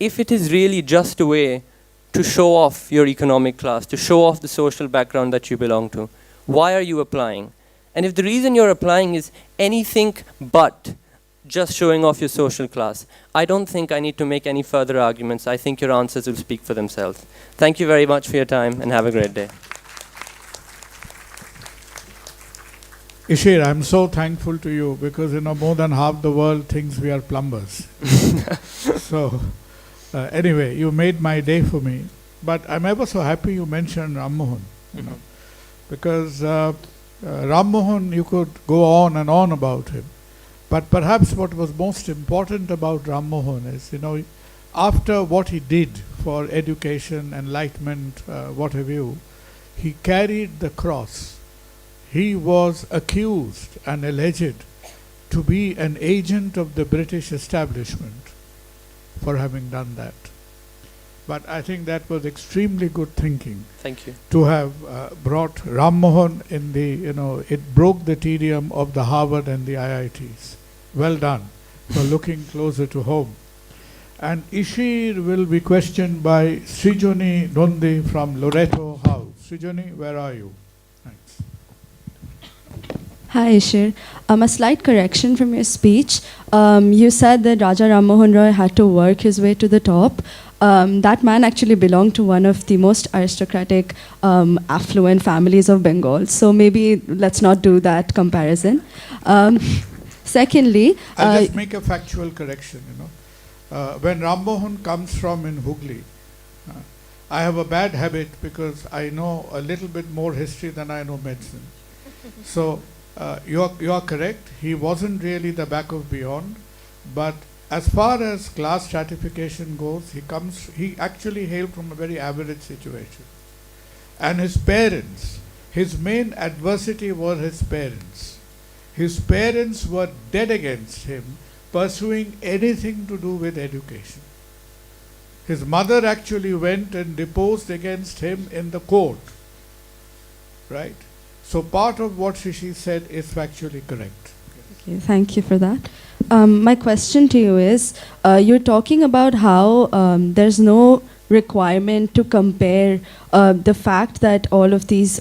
If it is really just a way to show off your economic class, to show off the social background that you belong to, why are you applying? And if the reason you're applying is anything but just showing off your social class, I don't think I need to make any further arguments. I think your answers will speak for themselves. Thank you very much for your time and have a great day. Ishir, I'm so thankful to you because more than half the world thinks we are plumbers. So anyway, you made my day for me. But I'm ever so happy you mentioned Ram Mohan, because Ram Mohan, you could go on and on about him. But perhaps what was most important about Ram Mohan is, after what he did for education, enlightenment, what have you, he carried the cross. He was accused and alleged to be an agent of the British establishment for having done that. But I think that was extremely good thinking. Thank you. To have brought Ram Mohan in the, it broke the tedium of the Harvard and the IITs. Well done for looking closer to home. And Ishir will be questioned by Srijoni Dondi from Loreto House. Srijoni, where are you? Thanks. Hi, Ishir. A slight correction from your speech. You said that Raja Ram Mohan Roy had to work his way to the top. That man actually belonged to one of the most aristocratic, affluent families of Bengal. So maybe let's not do that comparison. Secondly, I'll just make a factual correction. When Ram Mohan comes from in Hooghly, I have a bad habit because I know a little bit more history than I know medicine. So you are correct. He wasn't really the back of beyond, but as far as class stratification goes, he actually hailed from a very average situation. And his parents, his main adversity were his parents. His parents were dead against him pursuing anything to do with education. His mother actually went and deposed against him in the court. Right? So part of what she said is factually correct. Okay, thank you for that. My question to you is, you're talking about how there's no requirement to compare the fact that all of these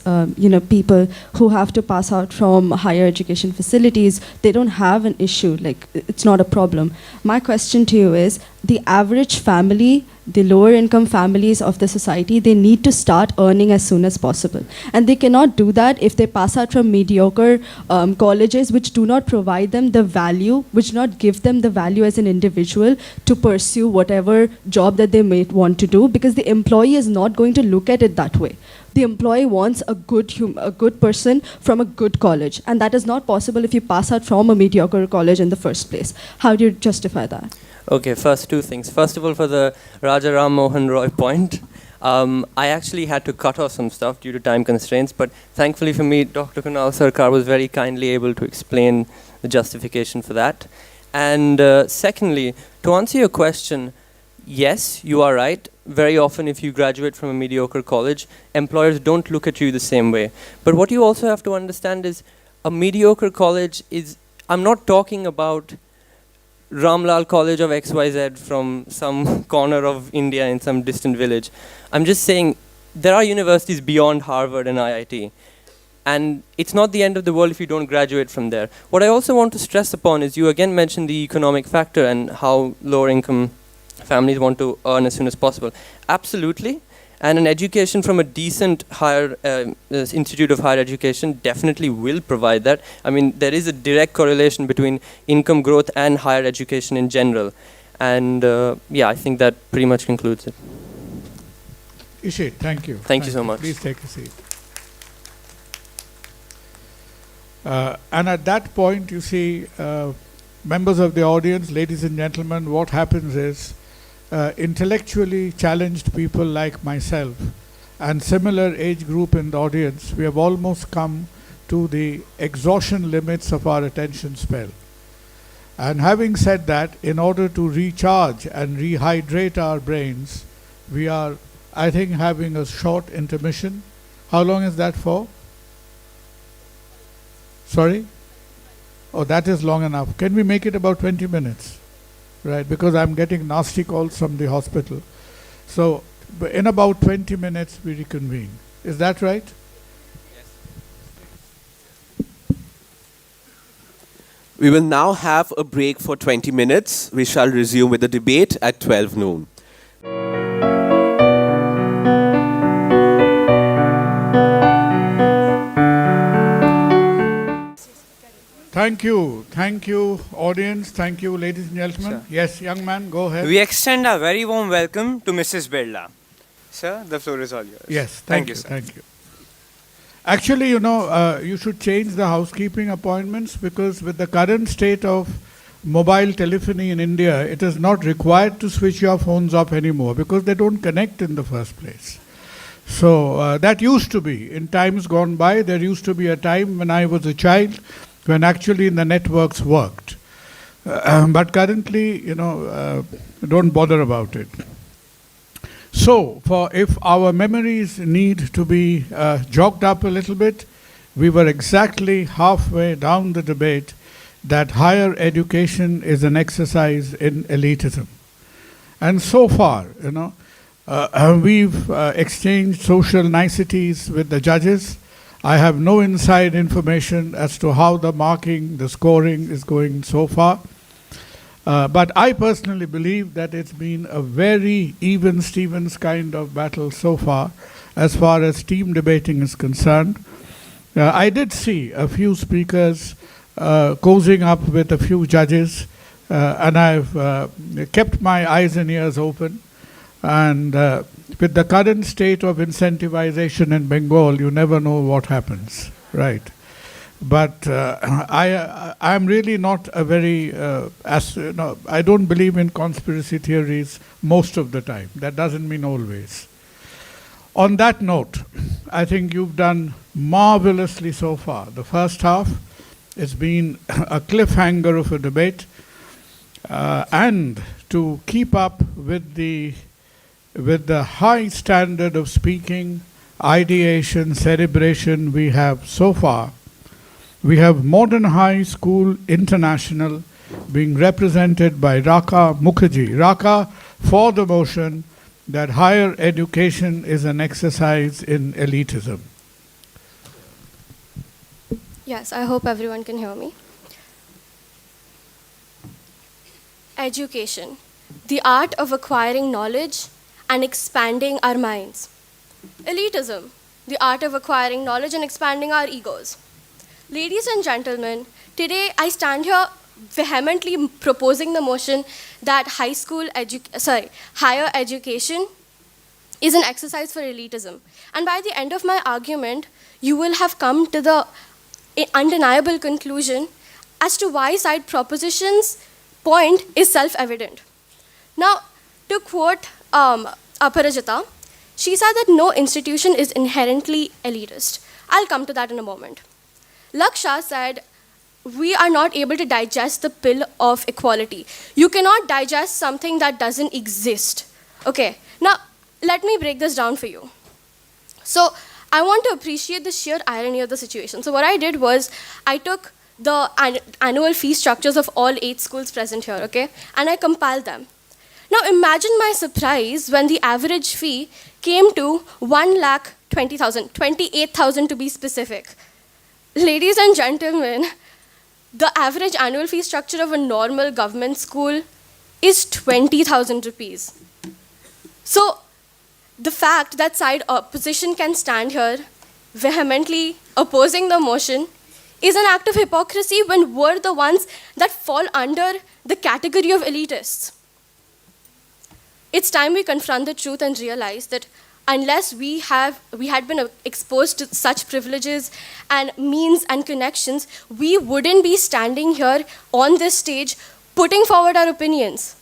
people who have to pass out from higher education facilities, they don't have an issue, like it's not a problem. My question to you is, the average family, the lower income families of the society, they need to start earning as soon as possible. And they cannot do that if they pass out from mediocre colleges which do not provide them the value, which do not give them the value as an individual to pursue whatever job that they may want to do, because the employee is not going to look at it that way. The employee wants a good person from a good college, and that is not possible if you pass out from a mediocre college in the first place. How do you justify that? Okay, first two things. First of all, for the Raja Ram Mohan Roy point, I actually had to cut off some stuff due to time constraints, but thankfully for me, Dr. Kunal Sarkar was very kindly able to explain the justification for that. And secondly, to answer your question, yes, you are right. Very often if you graduate from a mediocre college, employers don't look at you the same way. But what you also have to understand is a mediocre college is, I'm not talking about Ramlal College of XYZ from some corner of India in some distant village. I'm just saying there are universities beyond Harvard and IIT. And it's not the end of the world if you don't graduate from there. What I also want to stress upon is you again mentioned the economic factor and how lower income families want to earn as soon as possible. Absolutely. And an education from a decent higher institute of higher education definitely will provide that. I mean, there is a direct correlation between income growth and higher education in general. And yeah, I think that pretty much concludes it. Ishit, thank you. Thank you so much. Please take a seat. And at that point, you see, members of the audience, ladies and gentlemen, what happens is, intellectually challenged people like myself and similar age group in the audience, we have almost come to the exhaustion limits of our attention spell. And having said that, in order to recharge and rehydrate our brains, we are, I think, having a short intermission. How long is that for? Sorry? Oh, that is long enough. Can we make it about 20 minutes? Right, because I'm getting nasty calls from the hospital. So, in about 20 minutes, we reconvene. Is that right? We will now have a break for 20 minutes. We shall resume with the debate at 12 noon. Thank you, audience. Thank you, ladies and gentlemen. Sir. Yes, young man, go ahead. We extend a very warm welcome to Mrs. BIRLA. Sir, the floor is all yours. Yes, Thank you, sir. Thank you. Actually, you should change the housekeeping appointments, because with the current state of mobile telephony in India, it is not required to switch your phones off anymore because they don't connect in the first place. So that used to be, in times gone by, there used to be a time when I was a child when actually the networks worked. But currently, don't bother about it. So, if our memories need to be jogged up a little bit, we were exactly halfway down the debate that higher education is an exercise in elitism. And so far, we've exchanged social niceties with the judges. I have no inside information as to how the marking, the scoring is going so far. But I personally believe that it's been a very even Stevens kind of battle so far as team debating is concerned. I did see a few speakers cozying up with a few judges, and I've kept my eyes and ears open. And with the current state of incentivization in Bengal, you never know what happens, right? But I'm really not a very, I don't believe in conspiracy theories most of the time. That doesn't mean always. On that note, I think you've done marvelously so far. The first half has been a cliffhanger of a debate. And to keep up with the high standard of speaking, ideation, celebration we have so far, we have Modern High School International being represented by Raka Mukherjee. Raka, for the motion that higher education is an exercise in elitism. Yes, I hope everyone can hear me. Education, the art of acquiring knowledge and expanding our minds. Elitism, the art of acquiring knowledge and expanding our egos. Ladies and gentlemen, today I stand here vehemently proposing the motion that higher education is an exercise for elitism. And by the end of my argument, you will have come to the undeniable conclusion as to why side proposition's point is self-evident. Now, to quote Aparajita, she said that no institution is inherently elitist. I'll come to that in a moment. Laksha said, we are not able to digest the pill of equality. You cannot digest something that doesn't exist. Okay, now let me break this down for you. So I want to appreciate the sheer irony of the situation. So what I did was, I took the annual fee structures of all 8 schools present here, okay? And I compiled them. Now imagine my surprise when the average fee came to 1,20,000, 28,000 to be specific. Ladies and gentlemen, the average annual fee structure of a normal government school is 20,000 rupees. So the fact that side opposition can stand here vehemently opposing the motion is an act of hypocrisy when we're the ones that fall under the category of elitists. It's time we confront the truth and realize that unless we had been exposed to such privileges and means and connections, we wouldn't be standing here on this stage putting forward our opinions.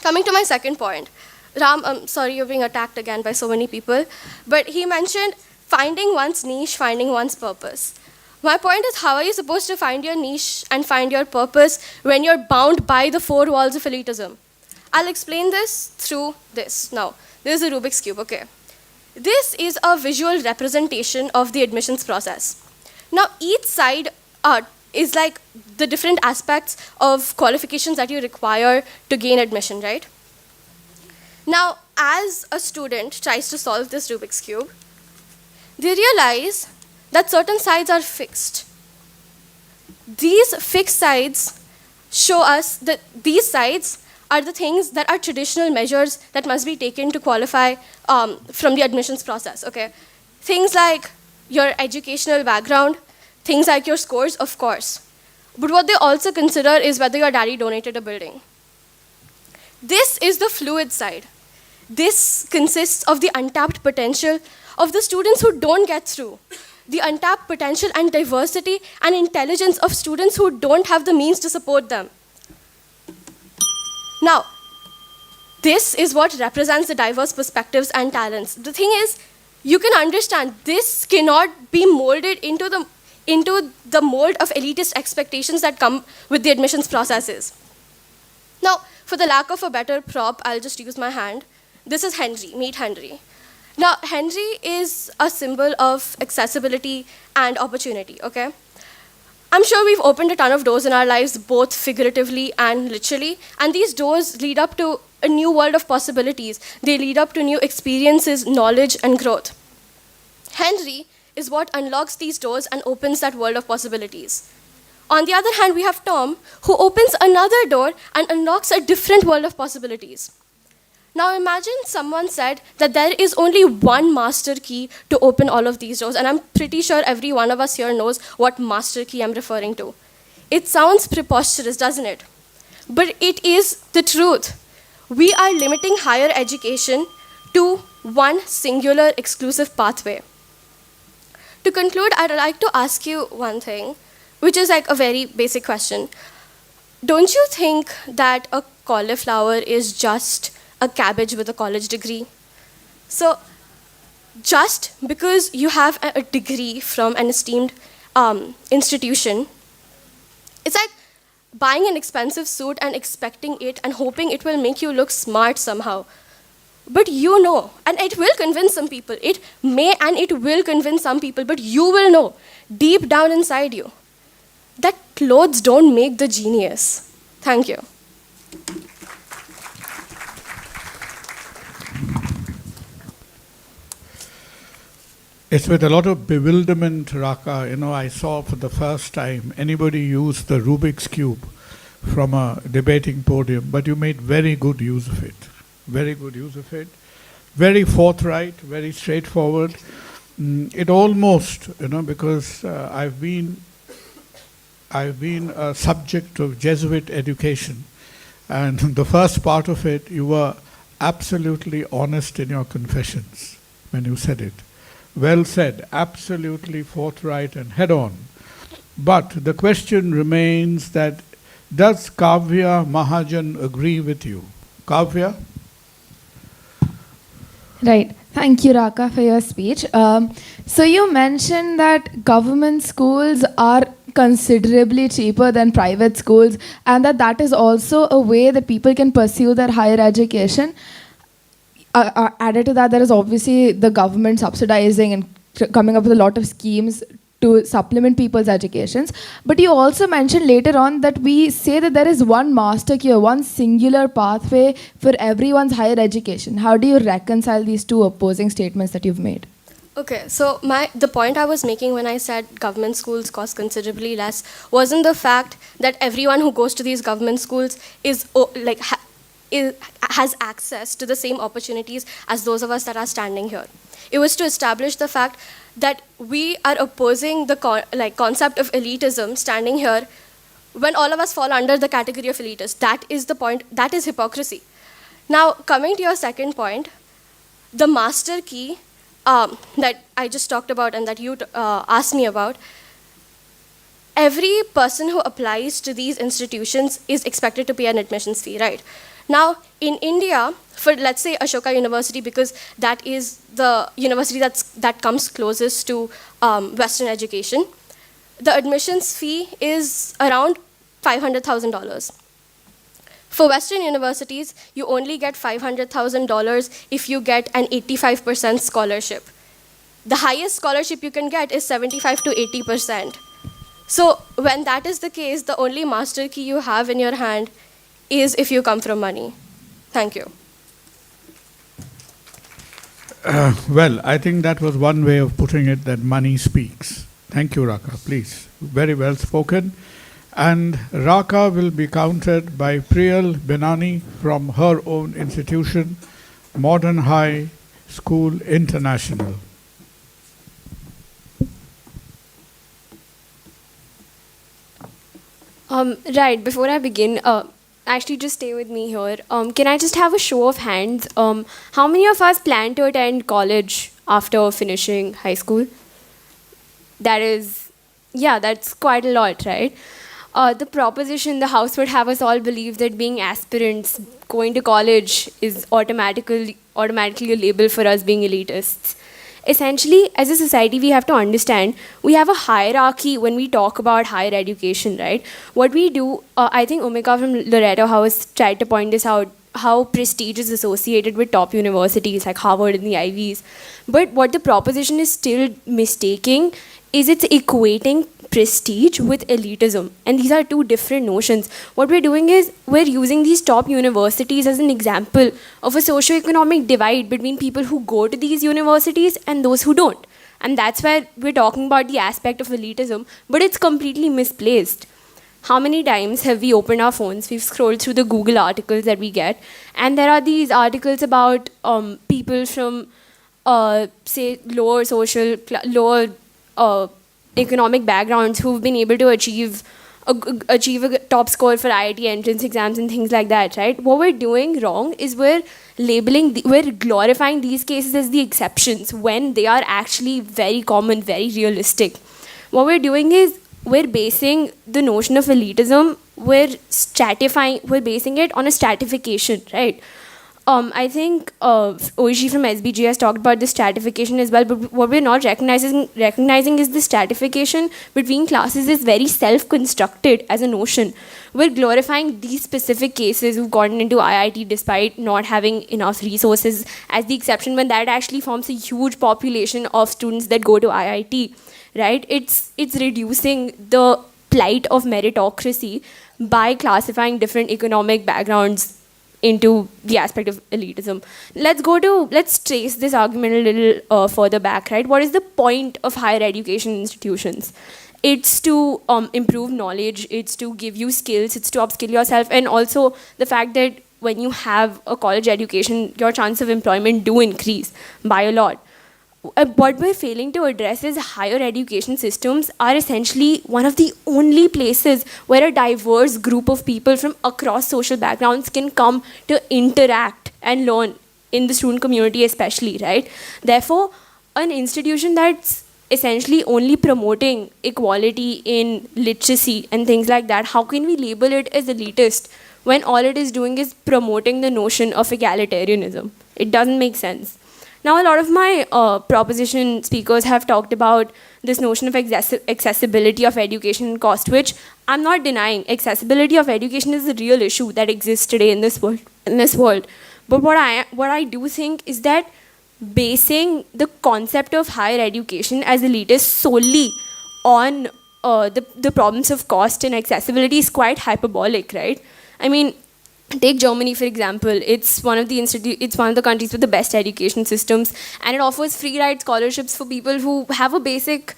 Coming to my second point, Ram, I'm sorry you're being attacked again by so many people, but he mentioned finding one's niche, finding one's purpose. My point is, how are you supposed to find your niche and find your purpose when you're bound by the four walls of elitism? I'll explain this through this. Now, this is a Rubik's Cube, okay? This is a visual representation of the admissions process. Now, each side is like the different aspects of qualifications that you require to gain admission, right? Now, as a student tries to solve this Rubik's Cube, they realize that certain sides are fixed. These fixed sides show us that these sides are the things that are traditional measures that must be taken to qualify from the admissions process, okay? Things like your educational background, things like your scores, of course. But what they also consider is whether your daddy donated a building. This is the fluid side. This consists of the untapped potential of the students who don't get through, the untapped potential and diversity and intelligence of students who don't have the means to support them. Now, this is what represents the diverse perspectives and talents. The thing is, you can understand this cannot be molded into the mold of elitist expectations that come with the admissions processes. Now, for the lack of a better prop, I'll just use my hand. This is Henry, meet Henry. Now, Henry is a symbol of accessibility and opportunity, okay? I'm sure we've opened a ton of doors in our lives, both figuratively and literally, and these doors lead up to a new world of possibilities. They lead up to new experiences, knowledge, and growth. Henry is what unlocks these doors and opens that world of possibilities. On the other hand, we have Tom, who opens another door and unlocks a different world of possibilities. Now imagine someone said that there is only one master key to open all of these doors, and I'm pretty sure every one of us here knows what master key I'm referring to. It sounds preposterous, doesn't it? But it is the truth. We are limiting higher education to one singular exclusive pathway. To conclude, I'd like to ask you one thing, which is like a very basic question. Don't you think that a cauliflower is just a cabbage with a college degree? So just because you have a degree from an esteemed institution, it's like buying an expensive suit and expecting it and hoping it will make you look smart somehow. But you know, and it will convince some people. It may and it will convince some people, but you will know deep down inside you that clothes don't make the genius. Thank you. It's with a lot of bewilderment, Raka, I saw for the first time anybody use the Rubik's Cube from a debating podium, but you made very good use of it. Very good use of it. Very forthright, very straightforward. It almost, because I've been a subject of Jesuit education, and the first part of it, you were absolutely honest in your confessions when you said it. Well said, absolutely forthright and head-on. But the question remains that, does Kavya Mahajan agree with you? Kavya? Right. Thank you, Raka, for your speech. So you mentioned that government schools are considerably cheaper than private schools, and that is also a way that people can pursue their higher education. Added to that, there is obviously the government subsidizing and coming up with a lot of schemes to supplement people's educations. But you also mentioned later on that we say that there is one master key, one singular pathway for everyone's higher education. How do you reconcile these two opposing statements that you've made? Okay, so the point I was making when I said government schools cost considerably less wasn't the fact that everyone who goes to these government schools has access to the same opportunities as those of us that are standing here. It was to establish the fact that we are opposing the concept of elitism standing here when all of us fall under the category of elitists. That is the point. That is hypocrisy. Now, coming to your second point, the master key that I just talked about and that you asked me about, every person who applies to these institutions is expected to pay an admissions fee, right? Now, in India, for let's say Ashoka University, because that is the university that comes closest to Western education, the admissions fee is around $500,000. For Western universities, you only get $500,000 if you get an 85% scholarship. The highest scholarship you can get is 75 to 80%. So when that is the case, the only master key you have in your hand is if you come from money. Thank you. Well, I think that was one way of putting it, that money speaks. Thank you, Raka. Please. Very well spoken. And Raka will be countered by Priyal Benani from her own institution, Modern High School International. Right, before I begin, actually just stay with me here. Can I just have a show of hands? How many of us plan to attend college after finishing high school? That is, yeah, that's quite a lot, right? The proposition the House would have us all believe that being aspirants, going to college is automatically a label for us being elitists. Essentially, as a society, we have to understand we have a hierarchy when we talk about higher education, right? What we do, I think Omika from Loreto House tried to point this out, how prestige is associated with top universities like Harvard and the Ivies. But what the proposition is still mistaking is it's equating prestige with elitism. And these are two different notions. What we're doing is we're using these top universities as an example of a socio-economic divide between people who go to these universities and those who don't. And that's where we're talking about the aspect of elitism, but it's completely misplaced. How many times have we opened our phones, we've scrolled through the Google articles that we get, and there are these articles about people from, say, lower economic backgrounds who've been able to achieve a top score for IIT entrance exams and things like that, right? What we're doing wrong is we're glorifying these cases as the exceptions when they are actually very common, very realistic. What we're doing is we're basing the notion of elitism, we're basing it on a stratification, right? I think Oishi from SBG has talked about the stratification as well, but what we're not recognizing is the stratification between classes is very self-constructed as a notion. We're glorifying these specific cases who've gotten into IIT despite not having enough resources as the exception, when that actually forms a huge population of students that go to IIT, right? It's reducing the plight of meritocracy by classifying different economic backgrounds into the aspect of elitism. Let's trace this argument a little further back, right? What is the point of higher education institutions? It's to improve knowledge, it's to give you skills, it's to upskill yourself, and also the fact that when you have a college education, your chance of employment do increase by a lot. What we're failing to address is higher education systems are essentially one of the only places where a diverse group of people from across social backgrounds can come to interact and learn, in the student community especially, right? Therefore, an institution that's essentially only promoting equality in literacy and things like that, how can we label it as elitist when all it is doing is promoting the notion of egalitarianism? It doesn't make sense. Now, a lot of my proposition speakers have talked about this notion of accessibility of education and cost, which I'm not denying. Accessibility of education is a real issue that exists today in this world. But what I do think is that basing the concept of higher education as elitist solely on the problems of cost and accessibility is quite hyperbolic, right? I mean, take Germany, for example. It's one of the countries with the best education systems, and it offers free ride scholarships for people who have a basic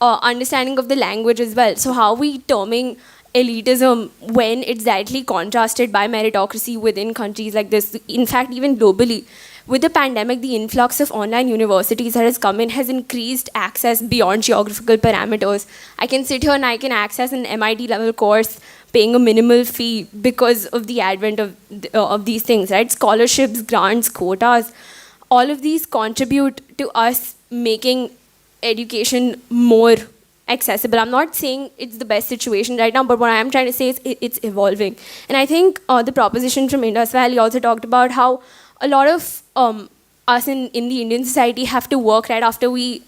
understanding of the language as well. So how are we terming elitism when it's directly contrasted by meritocracy within countries like this? In fact, even globally, with the pandemic, the influx of online universities that has come in has increased access beyond geographical parameters. I can sit here and I can access an MIT level course paying a minimal fee because of the advent of these things, right? Scholarships, grants, quotas, all of these contribute to us making education more accessible. I'm not saying it's the best situation right now, but what I am trying to say is it's evolving. And I think the proposition from Indus Valley also talked about how a lot of us in the Indian society have to work right after we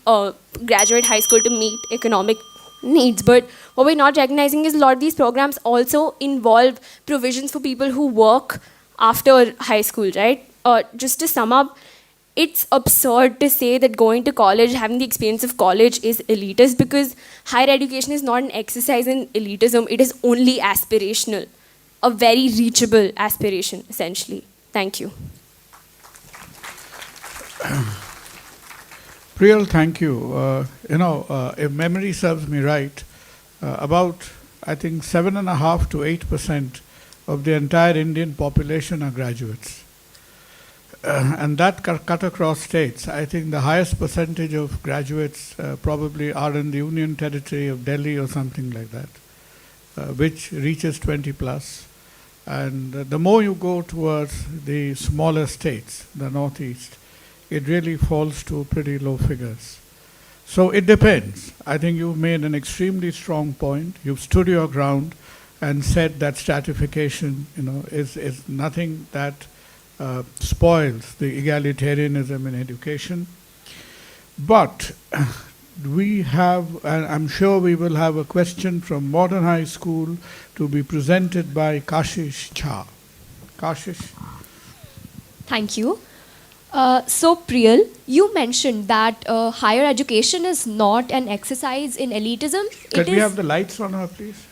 graduate high school to meet economic needs. But what we're not recognizing is a lot of these programs also involve provisions for people who work after high school, right? Just to sum up, it's absurd to say that going to college, having the experience of college is elitist, because higher education is not an exercise in elitism, it is only aspirational. A very reachable aspiration, essentially. Thank you. Priyal, thank you. If memory serves me right, about, I think, 7.5 to 8% of the entire Indian population are graduates. And that cut across states. I think the highest percentage of graduates probably are in the Union Territory of Delhi or something like that, which reaches 20 plus. And the more you go towards the smaller states, the northeast, it really falls to pretty low figures. So it depends. I think you've made an extremely strong point. You've stood your ground and said that stratification, is nothing that spoils the egalitarianism in education. But we have, and I'm sure we will have a question from Modern High School to be presented by Kashish Jha. Kashish. Thank you. So, Priyal, you mentioned that higher education is not an exercise in elitism. Can we have the lights on her, please?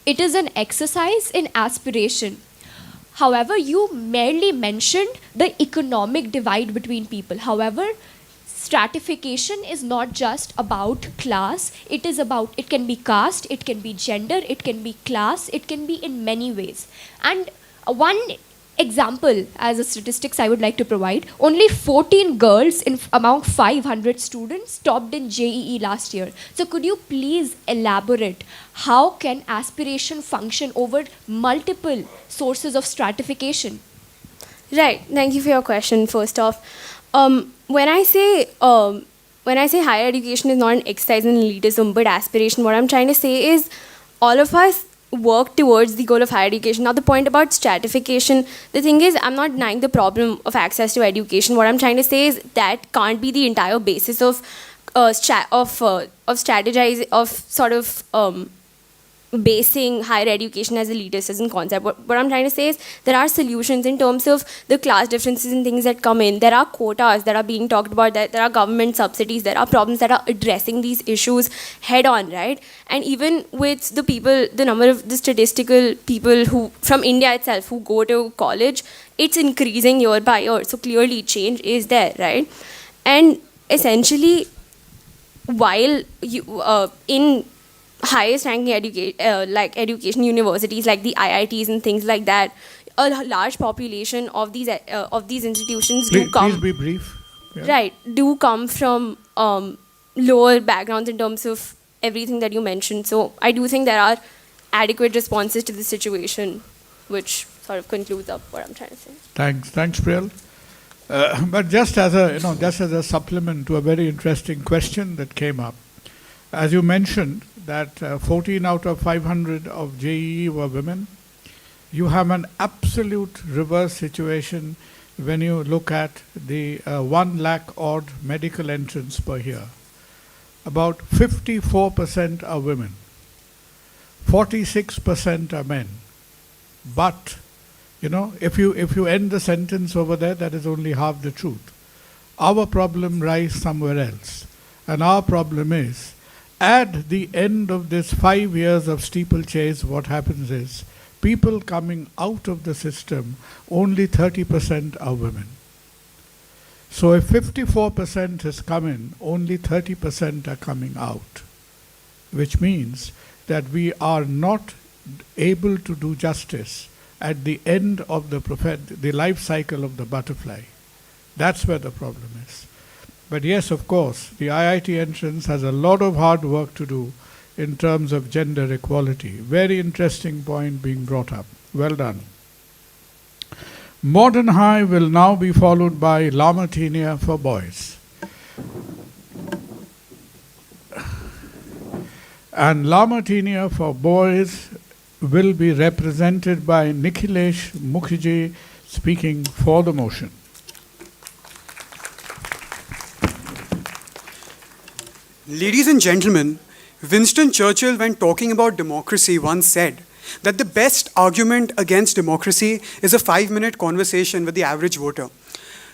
It is an exercise in aspiration. However, you merely mentioned the economic divide between people. However, stratification is not just about class. It can be caste, it can be gender, it can be class, it can be in many ways. And one example as a statistics I would like to provide, only 14 girls in among 500 students topped in JEE last year. So could you please elaborate how can aspiration function over multiple sources of stratification? Right. Thank you for your question. First off, when I say higher education is not an exercise in elitism but aspiration, what I'm trying to say is all of us work towards the goal of higher education. Now, the point about stratification, the thing is, I'm not denying the problem of access to education. What I'm trying to say is that can't be the entire basis of basing higher education as elitist as a concept. What I'm trying to say is there are solutions in terms of the class differences and things that come in. There are quotas that are being talked about, there are government subsidies, there are problems that are addressing these issues head on, right? And even with the number of the statistical people who, from India itself, who go to college, it's increasing year by year. So clearly change is there, right? And essentially, while in highest ranking education universities like the IITs and things like that, a large population of these institutions Please be brief. Yeah. Right, do come from lower backgrounds in terms of everything that you mentioned. So I do think there are adequate responses to the situation, which sort of concludes up what I'm trying to say. Thanks, Priyal. But just as a supplement to a very interesting question that came up, as you mentioned that 14 out of 500 of JEE were women, you have an absolute reverse situation when you look at the 1 lakh odd medical entrants per year. About 54% are women, 46% are men. But, if you end the sentence over there, that is only half the truth. Our problem lies somewhere else. And our problem is, at the end of this 5 years of steeplechase, what happens is, people coming out of the system, only 30% are women. So if 54% has come in, only 30% are coming out, which means that we are not able to do justice at the end of the life cycle of the butterfly. That's where the problem is. But yes, of course, the IIT entrance has a lot of hard work to do in terms of gender equality. Very interesting point being brought up. Well done. Modern High will now be followed by La Martinia for boys. And La Martinia for boys will be represented by Nikhilesh Mukherjee speaking for the motion. Ladies and gentlemen, Winston Churchill, when talking about democracy, once said that the best argument against democracy is a 5-minute conversation with the average voter.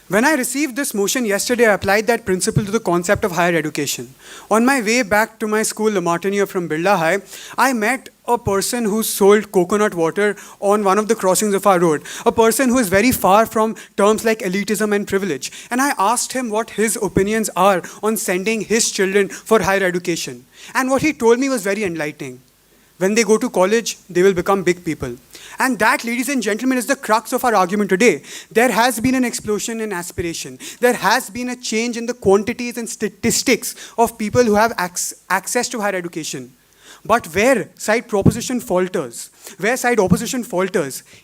When I received this motion yesterday, I applied that principle to the concept of higher education. On my way back to my school, La Martiniere from BIRLA High, I met a person who sold coconut water on one of the crossings of our road, a person who is very far from terms like elitism and privilege. And I asked him what his opinions are on sending his children for higher education. And what he told me was very enlightening. When they go to college, they will become big people. And that, ladies and gentlemen, is the crux of our argument today. There has been an explosion in aspiration. There has been a change in the quantities and statistics of people who have access to higher education. But where side opposition falters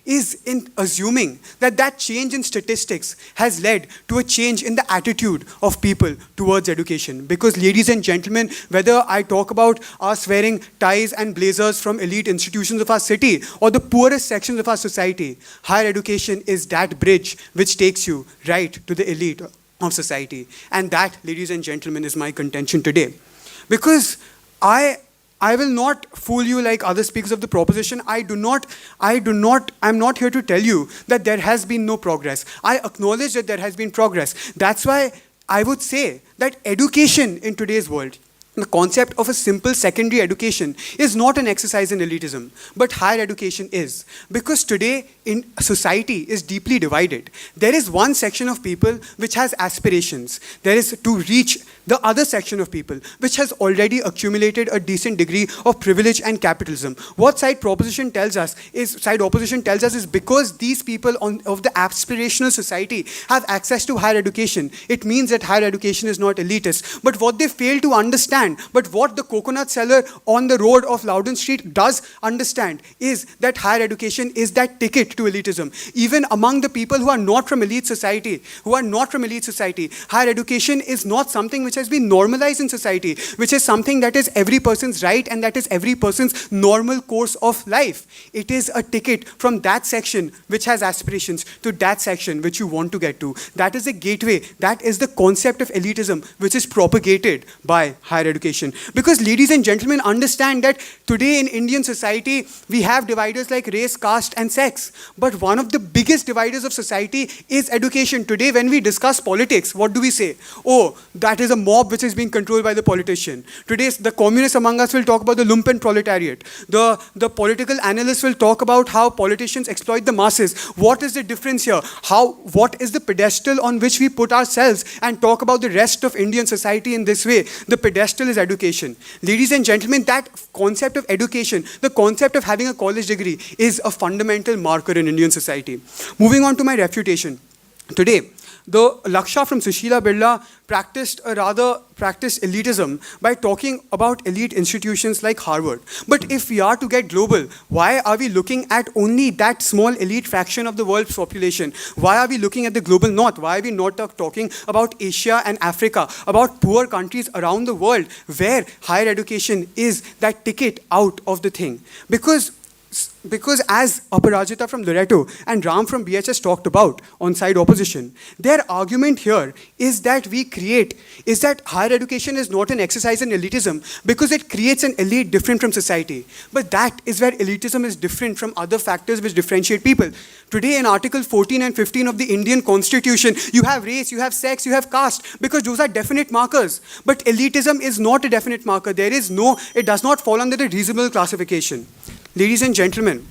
is in assuming that that change in statistics has led to a change in the attitude of people towards education. Because, ladies and gentlemen, whether I talk about us wearing ties and blazers from elite institutions of our city or the poorest sections of our society, higher education is that bridge which takes you right to the elite of society. And that, ladies and gentlemen, is my contention today. Because I will not fool you like other speakers of the proposition. I'm not here to tell you that there has been no progress. I acknowledge that there has been progress. That's why I would say that education in today's world, the concept of a simple secondary education is not an exercise in elitism, but higher education is. Because today, in society is deeply divided. There is one section of people which has aspirations. There is to reach the other section of people which has already accumulated a decent degree of privilege and capitalism. What side opposition tells us is because these people of the aspirational society have access to higher education, it means that higher education is not elitist. But what they fail to understand, but what the coconut seller on the road of Loudon Street does understand, is that higher education is that ticket to elitism. Even among the people who are not from elite society, higher education is not something which has been normalized in society, which is something that is every person's right and that is every person's normal course of life. It is a ticket from that section which has aspirations to that section which you want to get to. That is a gateway. That is the concept of elitism which is propagated by higher education. Because, ladies and gentlemen, understand that today in Indian society, we have dividers like race, caste and sex. But one of the biggest dividers of society is education. Today, when we discuss politics, what do we say? Oh, that is a mob which is being controlled by the politician. Today, the communists among us will talk about the lumpen proletariat. The political analysts will talk about how politicians exploit the masses. What is the difference here? What is the pedestal on which we put ourselves and talk about the rest of Indian society in this way? The pedestal is education. Ladies and gentlemen, that concept of education, the concept of having a college degree is a fundamental marker in Indian society. Moving on to my refutation. Today, the Laksha from Sushila Birla practiced elitism by talking about elite institutions like Harvard. But if we are to get global, why are we looking at only that small elite fraction of the world's population? Why are we looking at the global north? Why are we not talking about Asia and Africa, about poor countries around the world where higher education is that ticket out of the thing? Because as Aparajita from Loreto and Ram from BHS talked about on side opposition, their argument here is that higher education is not an exercise in elitism because it creates an elite different from society. But that is where elitism is different from other factors which differentiate people. Today in Article 14 and 15 of the Indian Constitution, you have race, you have sex, you have caste, because those are definite markers. But elitism is not a definite marker. It does not fall under the reasonable classification. Ladies and gentlemen,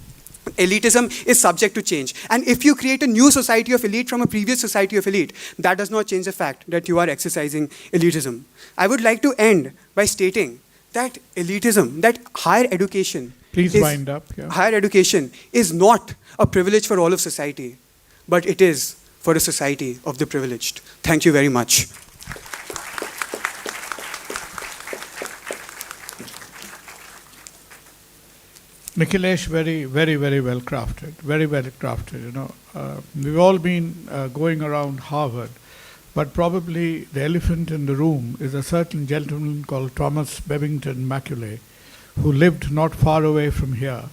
elitism is subject to change. And if you create a new society of elite from a previous society of elite, that does not change the fact that you are exercising elitism. I would like to end by stating that elitism, that higher education, wind up. Yeah. Higher education is not a privilege for all of society, but it is for a society of the privileged. Thank you very much. Nikhilesh, very, very, very well crafted. Very well crafted. We've all been going around Harvard, but probably the elephant in the room is a certain gentleman called Thomas Bevington Macaulay, who lived not far away from here,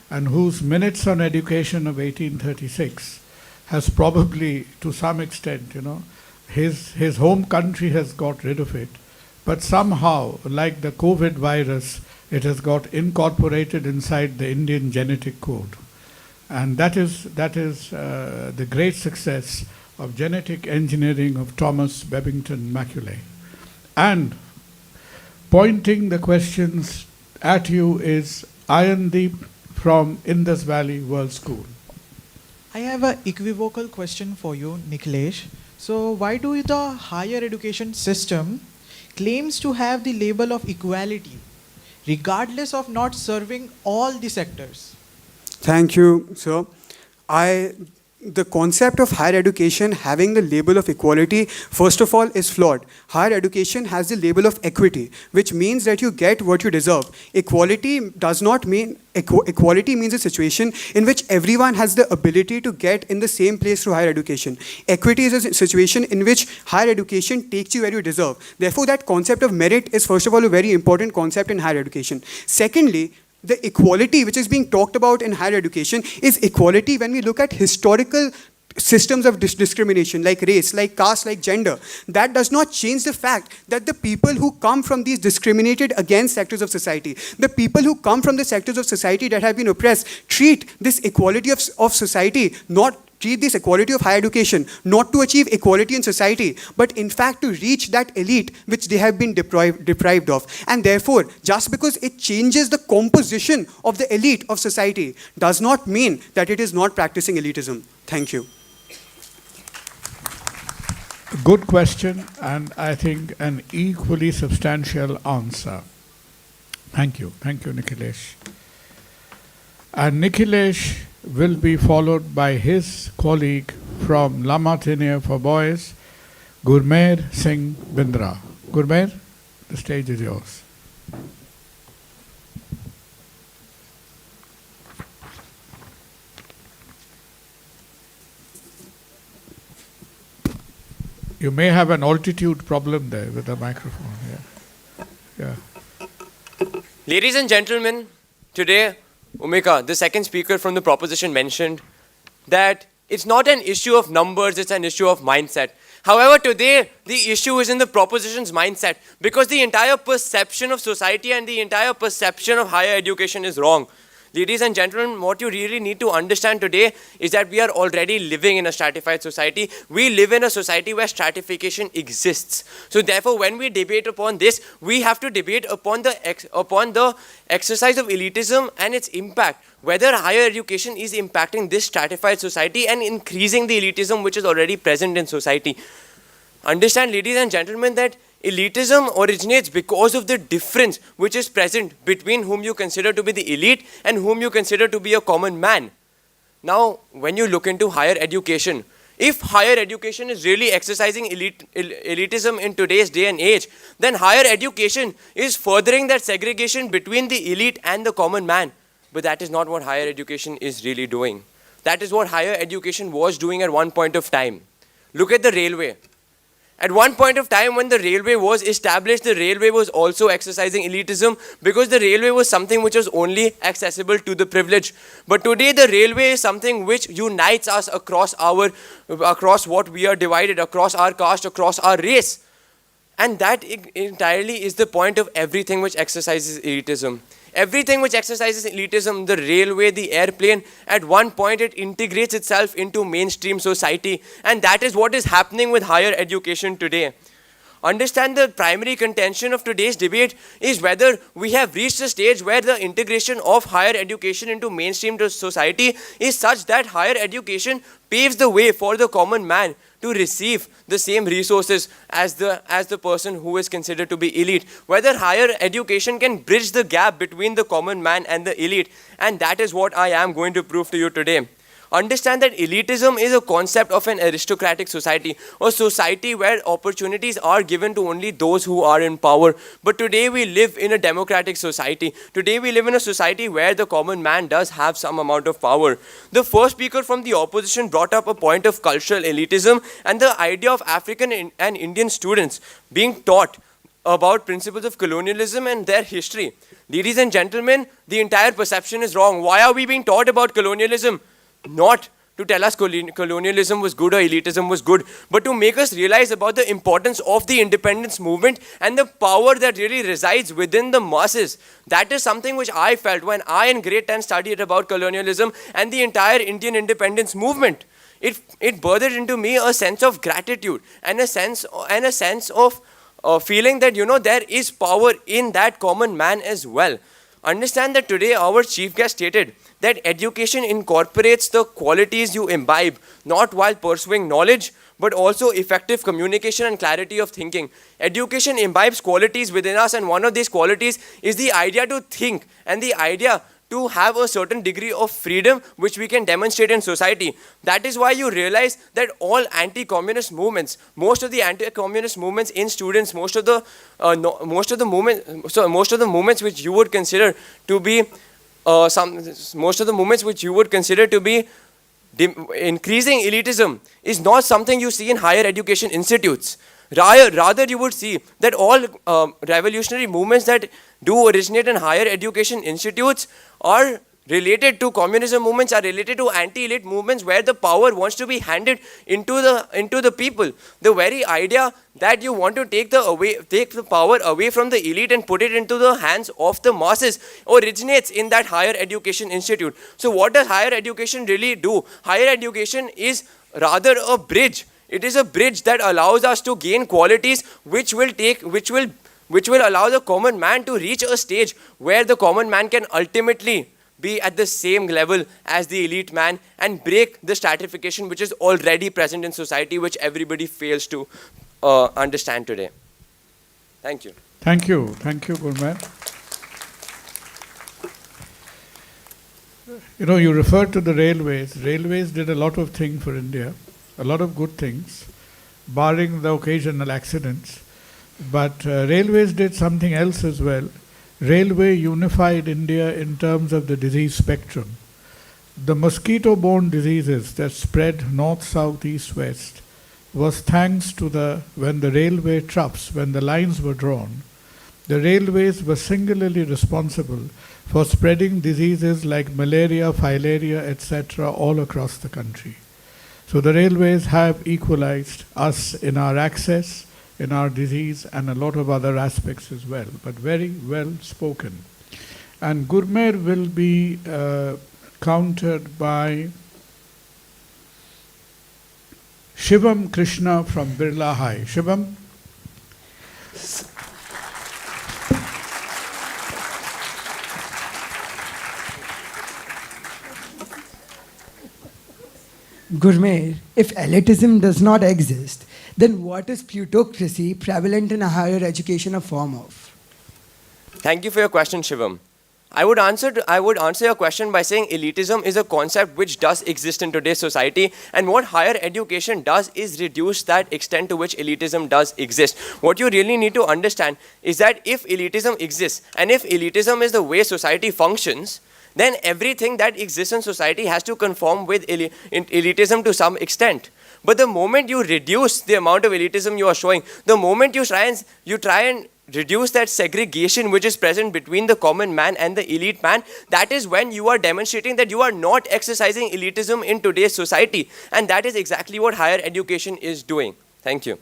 and whose Minutes on Education of 1836 has probably, to some extent, his home country has got rid of it, but somehow, like the COVID virus, it has got incorporated inside the Indian genetic code. And that is the great success of genetic engineering of Thomas Babington Macaulay. And pointing the questions at you is Ayandeep from Indus Valley World School. I have an equivocal question for you, Nikhilesh. So why do the higher education system claims to have the label of equality, regardless of not serving all the sectors? Thank you, sir. The concept of higher education having the label of equality, first of all, is flawed. Higher education has the label of equity, which means that you get what you deserve. Equality does not mean, equality means a situation in which everyone has the ability to get in the same place through higher education. Equity is a situation in which higher education takes you where you deserve. Therefore, that concept of merit is, first of all, a very important concept in higher education. Secondly, the equality which is being talked about in higher education is equality when we look at historical systems of discrimination like race, like caste, like gender. That does not change the fact that the people who come from these discriminated against sectors of society, the people who come from the sectors of society that have been oppressed, treat this equality of society, treat this equality of higher education, not to achieve equality in society, but in fact to reach that elite which they have been deprived of. And therefore, just because it changes the composition of the elite of society does not mean that it is not practicing elitism. Thank you. Good question, and I think an equally substantial answer. Thank you, Nikhilesh. And Nikhilesh will be followed by his colleague from La Martiniere for Boys, Gurmeer Singh Bindra. Gurmeer, the stage is yours. You may have an altitude problem there with the microphone. Yeah. Ladies and gentlemen, today, Umika, the second speaker from the proposition, mentioned that it's not an issue of numbers, it's an issue of mindset. However, today, the issue is in the proposition's mindset, because the entire perception of society and the entire perception of higher education is wrong. Ladies and gentlemen, what you really need to understand today is that we are already living in a stratified society. We live in a society where stratification exists. So therefore, when we debate upon this, we have to debate upon the exercise of elitism and its impact. Whether higher education is impacting this stratified society and increasing the elitism which is already present in society. Understand, ladies and gentlemen, that elitism originates because of the difference which is present between whom you consider to be the elite and whom you consider to be a common man. Now, when you look into higher education, if higher education is really exercising elitism in today's day and age, then higher education is furthering that segregation between the elite and the common man. But that is not what higher education is really doing. That is what higher education was doing at one point of time. Look at the railway. At one point of time when the railway was established, the railway was also exercising elitism because the railway was something which was only accessible to the privileged. But today the railway is something which unites us across what we are divided, across our caste, across our race. And that entirely is the point of everything which exercises elitism. Everything which exercises elitism, the railway, the airplane, at one point it integrates itself into mainstream society, and that is what is happening with higher education today. Understand, the primary contention of today's debate is whether we have reached a stage where the integration of higher education into mainstream society is such that higher education paves the way for the common man to receive the same resources as the person who is considered to be elite. Whether higher education can bridge the gap between the common man and the elite. And that is what I am going to prove to you today. Understand that elitism is a concept of an aristocratic society, a society where opportunities are given to only those who are in power. But today we live in a democratic society. Today we live in a society where the common man does have some amount of power. The first speaker from the opposition brought up a point of cultural elitism and the idea of African and Indian students being taught about principles of colonialism and their history. Ladies and gentlemen, the entire perception is wrong. Why are we being taught about colonialism? Not to tell us colonialism was good or elitism was good, but to make us realize about the importance of the independence movement and the power that really resides within the masses. That is something which I felt when I in grade 10 studied about colonialism and the entire Indian independence movement. It birthed into me a sense of gratitude and a sense of feeling that, you know, there is power in that common man as well. Understand that today our chief guest stated that education incorporates the qualities you imbibe, not while pursuing knowledge, but also effective communication and clarity of thinking. Education imbibes qualities within us, and one of these qualities is the idea to think and the idea to have a certain degree of freedom which we can demonstrate in society. That is why you realize that all anti-communist movements, most of the anti-communist movements in students, most of the movements which you would consider to be increasing elitism is not something you see in higher education institutes. Rather, you would see that all revolutionary movements that do originate in higher education institutes are related to communism movements, are related to anti-elite movements where the power wants to be handed into the people. The very idea that you want to take the power away from the elite and put it into the hands of the masses originates in that higher education institute. So what does higher education really do? Higher education is rather a bridge. It is a bridge that allows us to gain qualities which will allow the common man to reach a stage where the common man can ultimately be at the same level as the elite man and break the stratification which is already present in society, which everybody fails to understand today. Thank you. Thank you, Gurmeet. You know, you referred to the railways. Railways did a lot of things for India, a lot of good things, barring the occasional accidents. But railways did something else as well. Railway unified India in terms of the disease spectrum. The mosquito-borne diseases that spread north, south, east, west was thanks to when the railway troughs, when the lines were drawn, the railways were singularly responsible for spreading diseases like malaria, filaria, etc. all across the country. So the railways have equalized us in our access, in our disease, and a lot of other aspects as well, but very well spoken. And Gurmeet will be countered by Shivam Krishna from Birla High. Shivam? Gurmeet, if elitism does not exist, then what is plutocracy prevalent in a higher education a form of? Thank you for your question, Shivam. I would answer your question by saying elitism is a concept which does exist in today's society, and what higher education does is reduce that extent to which elitism does exist. What you really need to understand is that if elitism exists, and if elitism is the way society functions, then everything that exists in society has to conform with elitism to some extent. But the moment you reduce the amount of elitism you are showing, the moment you try and reduce that segregation which is present between the common man and the elite man, that is when you are demonstrating that you are not exercising elitism in today's society. And that is exactly what higher education is doing. Thank you.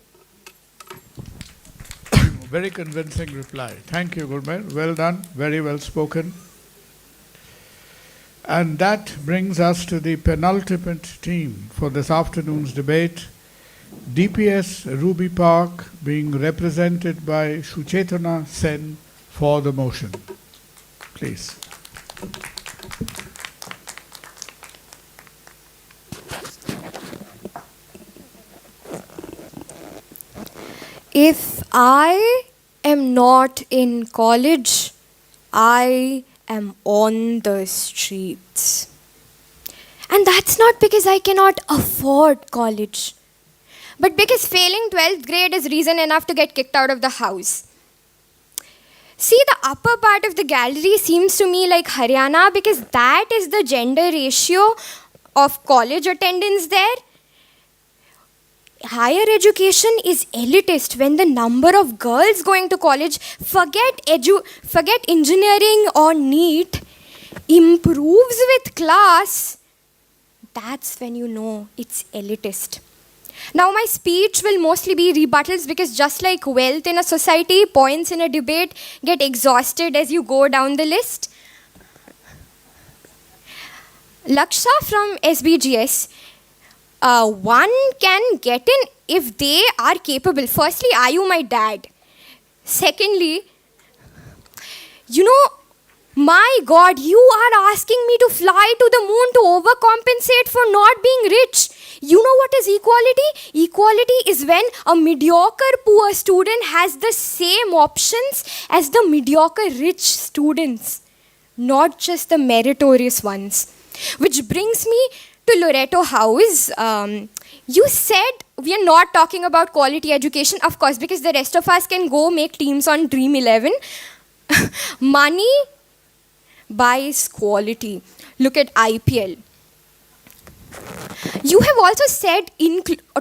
Very convincing reply. Thank you, Gurmeet. Well done. Very well spoken. And that brings us to the penultimate team for this afternoon's debate. DPS Ruby Park being represented by Shuchetana Sen for the motion. Please. If I am not in college, I am on the streets. And that's not because I cannot afford college, but because failing 12th grade is reason enough to get kicked out of the house. See, the upper part of the gallery seems to me like Haryana because that is the gender ratio of college attendance there. Higher education is elitist when the number of girls going to college, forget engineering or NEET, improves with class. that's when you know it's elitist. Now, my speech will mostly be rebuttals because just like wealth in a society, points in a debate get exhausted as you go down the list. Laksha from SBGS, one can get in if they are capable. Firstly, are you my dad? Secondly, my God, you are asking me to fly to the moon to overcompensate for not being rich. You know what is equality? Equality is when a mediocre poor student has the same options as the mediocre rich students, not just the meritorious ones. Which brings me to Loreto House. You said we are not talking about quality education, of course, because the rest of us can go make teams on Dream 11. Money buys quality. Look at IPL. You have also said,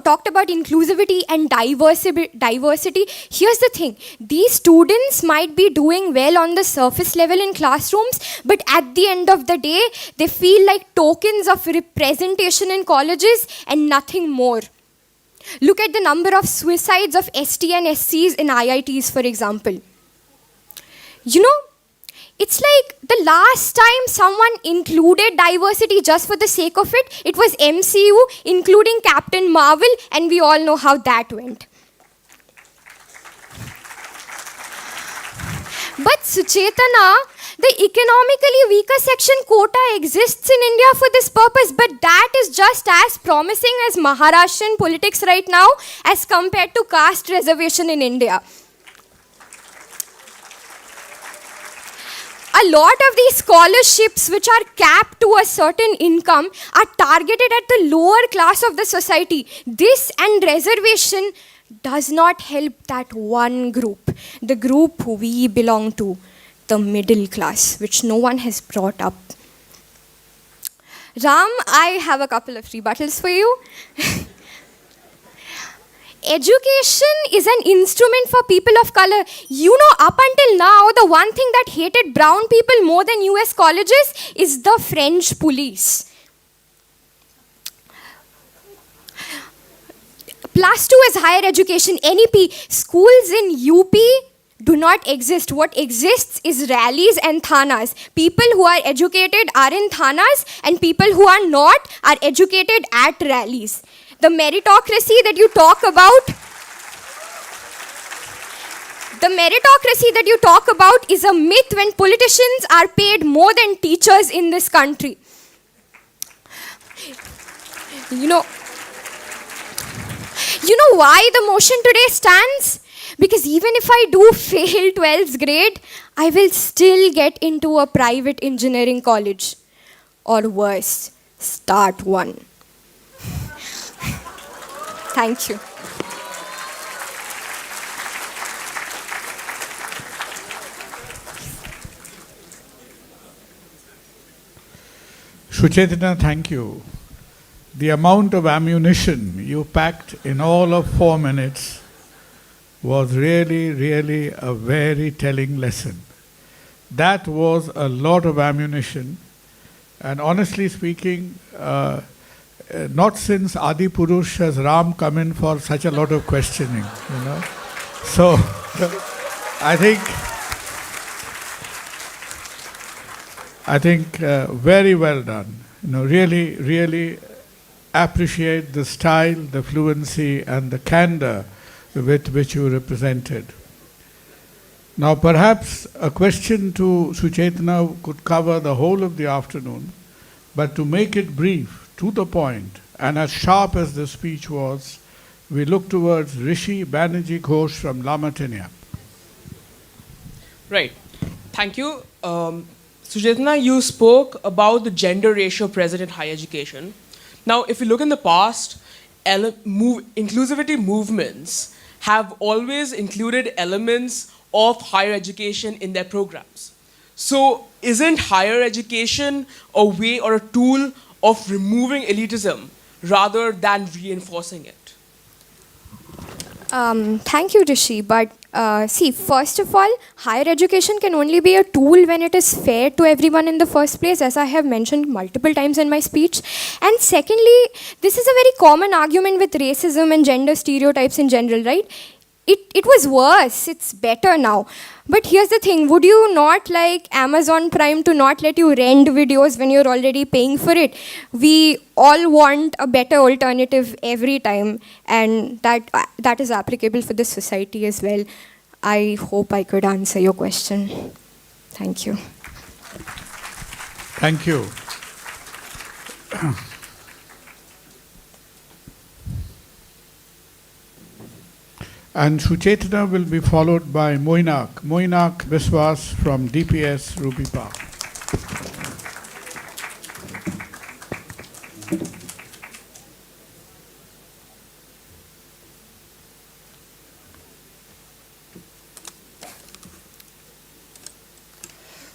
talked about inclusivity and diversity. Here's the thing. These students might be doing well on the surface level in classrooms, but at the end of the day, they feel like tokens of representation in colleges and nothing more. Look at the number of suicides of ST and SCs in IITs, for example. It's like the last time someone included diversity just for the sake of it, it was MCU, including Captain Marvel, and we all know how that went. But Suchetana, the economically weaker section quota exists in India for this purpose, but that is just as promising as Maharashtrian politics right now as compared to caste reservation in India. A lot of these scholarships which are capped to a certain income are targeted at the lower class of the society. This and reservation does not help that one group, the group we belong to, the middle class, which no one has brought up. Ram, I have a couple of rebuttals for you. Education is an instrument for people of color. Up until now, the one thing that hated brown people more than US colleges is the French police. +2 is higher education, NEP. Schools in UP do not exist. What exists is rallies and thanas. People who are educated are in thanas, and people who are not are educated at rallies. The meritocracy that you talk about, is a myth when politicians are paid more than teachers in this country. You know why the motion today stands? Because even if I do fail 12th grade, I will still get into a private engineering college. Or worse, start one. Thank you. Suchetana, thank you. The amount of ammunition you packed in all of 4 minutes was really, really a very telling lesson. That was a lot of ammunition, and honestly speaking, not since Adi Purush has Ram come in for such a lot of questioning, So, I think very well done. Really, really appreciate the style, the fluency, and the candor with which you represented. Now, perhaps a question to Suchetana could cover the whole of the afternoon, but to make it brief, to the point, and as sharp as the speech was, we look towards Rishi Banerjee Ghosh from Lamatiniap. Right. Thank you. Suchetana, you spoke about the gender ratio present in higher education. Now, if you look in the past, inclusivity movements have always included elements of higher education in their programs. So, isn't higher education a way or a tool of removing elitism rather than reinforcing it? Thank you, Rishi. But see, first of all, higher education can only be a tool when it is fair to everyone in the first place, as I have mentioned multiple times in my speech. And secondly, this is a very common argument with racism and gender stereotypes in general, right? It was worse, it's better now. But here's the thing, would you not like Amazon Prime to not let you rent videos when you're already paying for it? We all want a better alternative every time, and that is applicable for this society as well. I hope I could answer your question. Thank you. Thank you. And Suchetana will be followed by Moinak. Moinak Biswas from DPS Ruby Park.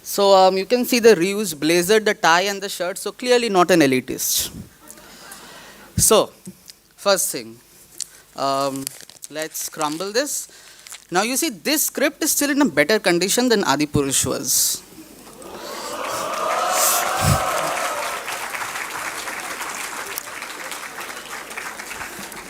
So you can see the reused blazer, the tie and the shirt, so clearly not an elitist. So, first thing, let's crumble this. Now you see this script is still in a better condition than Adipurush was.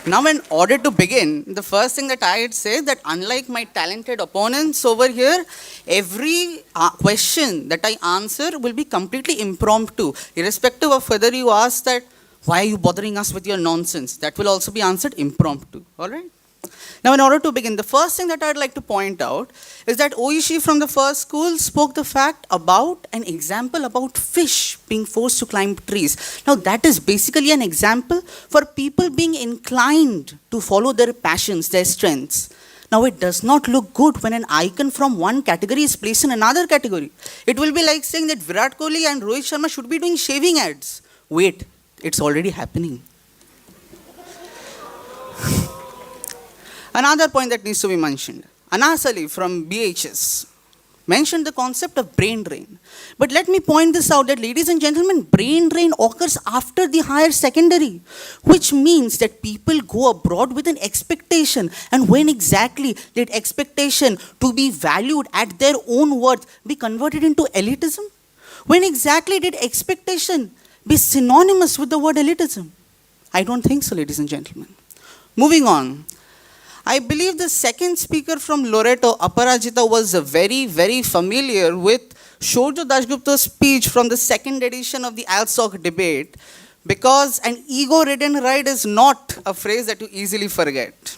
Now in order to begin, the first thing that I'd say that unlike my talented opponents over here, every question that I answer will be completely impromptu, irrespective of whether you ask that, why are you bothering us with your nonsense? That will also be answered impromptu, all right? Now, in order to begin, the first thing that I'd like to point out is that Oishi from the first school spoke the fact about an example about fish being forced to climb trees. Now, that is basically an example for people being inclined to follow their passions, their strengths. Now, it does not look good when an icon from one category is placed in another category. It will be like saying that Virat Kohli and Rohit Sharma should be doing shaving ads. Wait, it's already happening. Another point that needs to be mentioned. Anas Ali from BHS mentioned the concept of brain drain. But let me point this out that, ladies and gentlemen, brain drain occurs after the higher secondary, which means that people go abroad with an expectation. And when exactly did expectation to be valued at their own worth be converted into elitism? When exactly did expectation be synonymous with the word elitism? I don't think so, ladies and gentlemen. Moving on. I believe the second speaker from Loreto, Aparajita, was very, very familiar with Shoujo Dasgupta's speech from the second edition of the ALSOC debate, because an ego-ridden ride is not a phrase that you easily forget.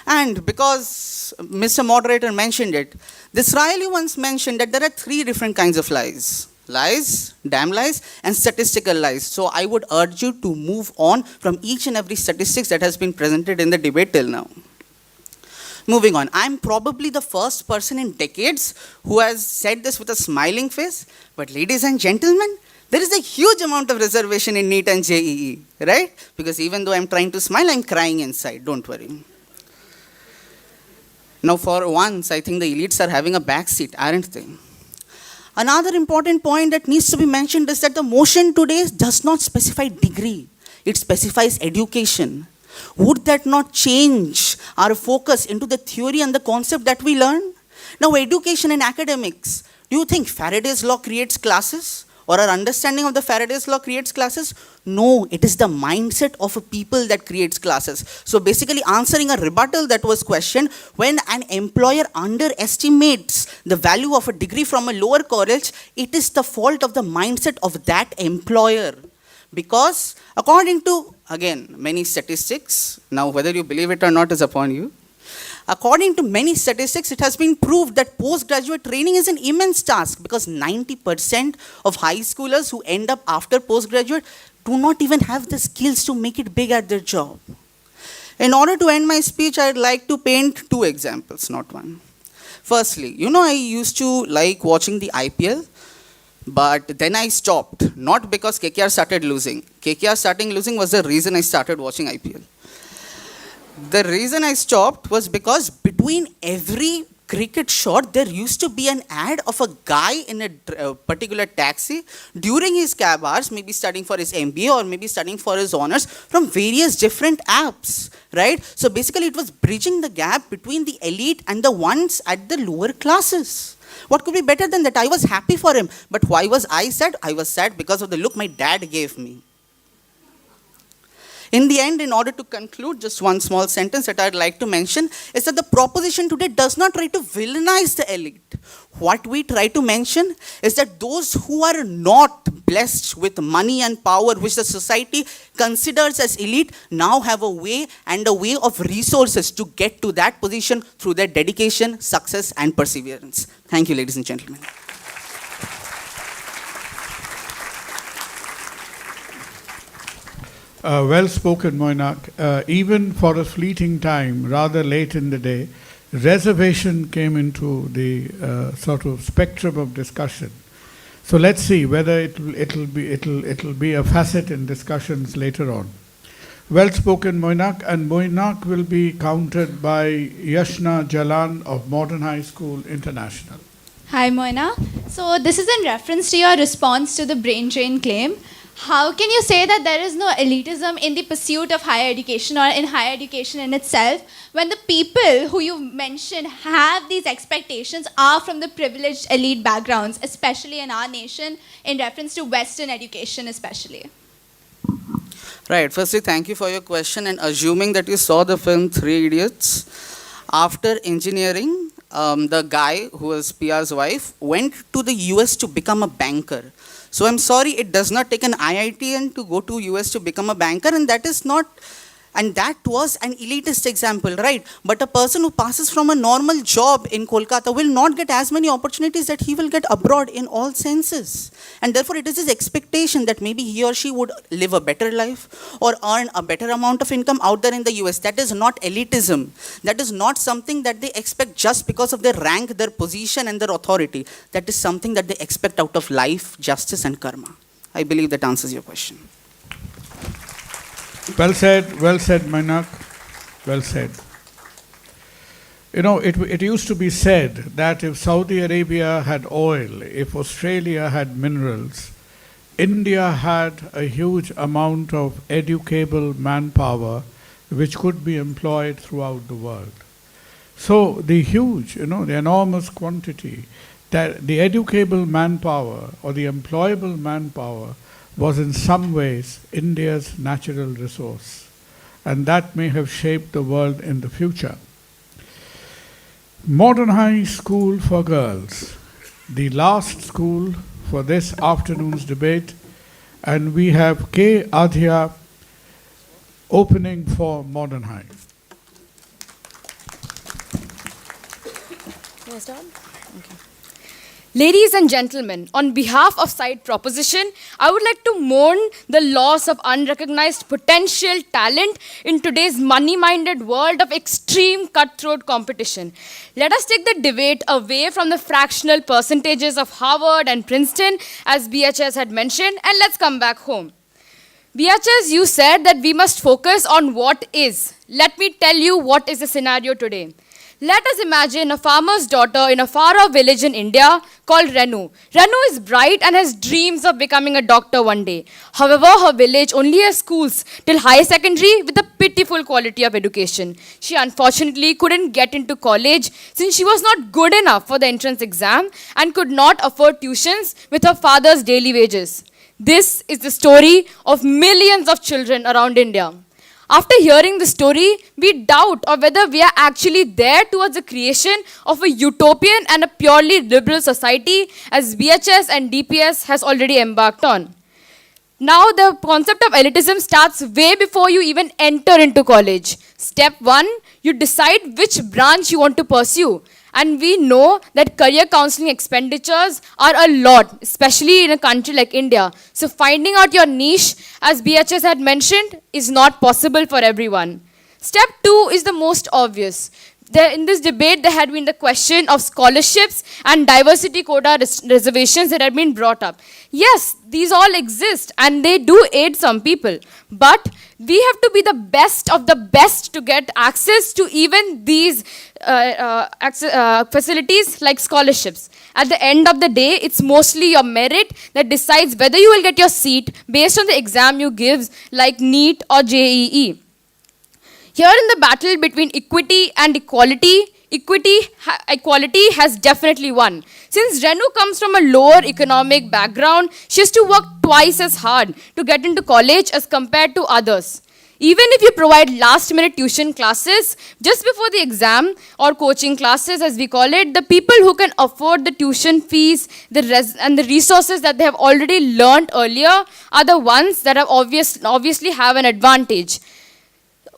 And because Mr. Moderator mentioned it, Disraeli once mentioned that there are three different kinds of lies. Lies, damn lies, and statistical lies. So I would urge you to move on from each and every statistics that has been presented in the debate till now. Moving on, I'm probably the first person in decades who has said this with a smiling face, but ladies and gentlemen, there is a huge amount of reservation in NEET and JEE, right? Because even though I'm trying to smile, I'm crying inside, don't worry. Now for once, I think the elites are having a backseat, aren't they? Another important point that needs to be mentioned is that the motion today does not specify degree. It specifies education. Would that not change our focus into the theory and the concept that we learn? Now, education and academics. Do you think Faraday's law creates classes? Or our understanding of the Faraday's law creates classes? No, it is the mindset of a people that creates classes. So basically answering a rebuttal that was questioned, when an employer underestimates the value of a degree from a lower college, it is the fault of the mindset of that employer. Because according to, again, many statistics, now whether you believe it or not is upon you, according to many statistics, it has been proved that postgraduate training is an immense task, because 90% of high schoolers who end up after postgraduate do not even have the skills to make it big at their job. In order to end my speech, I'd like to paint two examples, not one. Firstly, I used to like watching the IPL, but then I stopped, not because KKR started losing. KKR starting losing was the reason I started watching IPL. The reason I stopped was because between every cricket shot, there used to be an ad of a guy in a particular taxi during his cab hours, maybe studying for his MBA or maybe studying for his honors from various different apps, right? So basically it was bridging the gap between the elite and the ones at the lower classes. What could be better than that? I was happy for him. But why was I sad? I was sad because of the look my dad gave me. In the end, in order to conclude, just one small sentence that I'd like to mention is that the proposition today does not try to villainize the elite. What we try to mention is that those who are not blessed with money and power, which the society considers as elite, now have a way and a way of resources to get to that position through their dedication, success, and perseverance. Thank you, ladies and gentlemen. Well spoken, Moinak. Even for a fleeting time, rather late in the day, reservation came into the sort of spectrum of discussion. So let's see whether it'll be a facet in discussions later on. Well spoken, Moinak, and Moinak will be countered by Yashna Jalan of Modern High School International. Hi, Moina. So this is in reference to your response to the brain drain claim. How can you say that there is no elitism in the pursuit of higher education or in higher education in itself when the people who you mentioned have these expectations are from the privileged elite backgrounds, especially in our nation, in reference to Western education especially? Right. Firstly, thank you for your question. And assuming that you saw the film Three Idiots, after engineering, the guy who was Pia's wife went to the US to become a banker. So I'm sorry, it does not take an IITian to go to US to become a banker, and that is not, and that was an elitist example, right? But a person who passes from a normal job in Kolkata will not get as many opportunities that he will get abroad in all senses. And therefore it is his expectation that maybe he or she would live a better life or earn a better amount of income out there in the US. That is not elitism. That is not something that they expect just because of their rank, their position and their authority. That is something that they expect out of life, justice and karma. I believe that answers your question. Well said, Mainak. Well said. You know, it used to be said that if Saudi Arabia had oil, if Australia had minerals, India had a huge amount of educable manpower which could be employed throughout the world. So the huge, the enormous quantity, that the educable manpower or the employable manpower was in some ways India's natural resource, and that may have shaped the world in the future. Modern High School for Girls, the last school for this afternoon's debate, and we have K. Adhya opening for Modern High. Yes, Don? Okay. Ladies and gentlemen, on behalf of Side Proposition, I would like to mourn the loss of unrecognized potential talent in today's money-minded world of extreme cutthroat competition. Let us take the debate away from the fractional percentages of Harvard and Princeton, as BHS had mentioned, and let's come back home. BHS, you said that we must focus on what is. Let me tell you what is the scenario today. Let us imagine a farmer's daughter in a far-off village in India called Renu. Renu is bright and has dreams of becoming a doctor one day. However, her village only has schools till higher secondary with a pitiful quality of education. She unfortunately couldn't get into college since she was not good enough for the entrance exam and could not afford tuitions with her father's daily wages. This is the story of millions of children around India. After hearing the story, we doubt of whether we are actually there towards the creation of a utopian and a purely liberal society as BHS and DPS has already embarked on. Now the concept of elitism starts way before you even enter into college. Step 1, you decide which branch you want to pursue. And we know that career counseling expenditures are a lot, especially in a country like India. So finding out your niche, as BHS had mentioned, is not possible for everyone. Step 2 is the most obvious. in this debate, there had been the question of scholarships and diversity quota reservations that had been brought up. Yes, these all exist and they do aid some people. But we have to be the best of the best to get access to even these facilities like scholarships. At the end of the day, it's mostly your merit that decides whether you will get your seat based on the exam you give, like NEET or JEE. Here in the battle between equity and equality, equality has definitely won. Since Renu comes from a lower economic background, she has to work twice as hard to get into college as compared to others. Even if you provide last-minute tuition classes just before the exam, or coaching classes as we call it, the people who can afford the tuition fees and the resources that they have already learned earlier are the ones that have obviously have an advantage.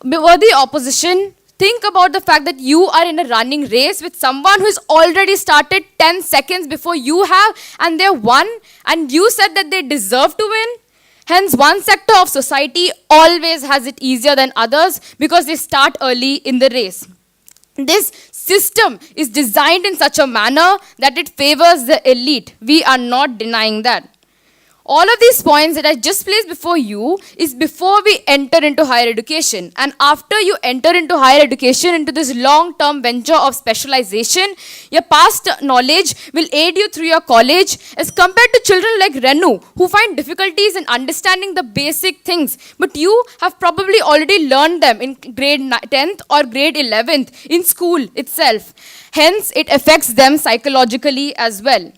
Worthy opposition, think about the fact that you are in a running race with someone who has already started 10 seconds before you have, and they won, and you said that they deserve to win. Hence, one sector of society always has it easier than others because they start early in the race. This system is designed in such a manner that it favors the elite. We are not denying that. All of these points that I just placed before you is before we enter into higher education. And after you enter into higher education, into this long-term venture of specialization, your past knowledge will aid you through your college as compared to children like Renu, who find difficulties in understanding the basic things. But you have probably already learned them in grade 10th or grade 11th in school itself. Hence, it affects them psychologically as well.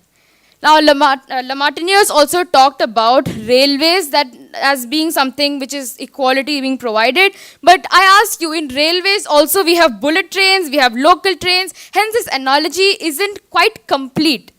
Now, Lamartiniers also talked about railways that as being something which is equality being provided. But I ask you, in railways also we have bullet trains, we have local trains. Hence, this analogy isn't quite complete.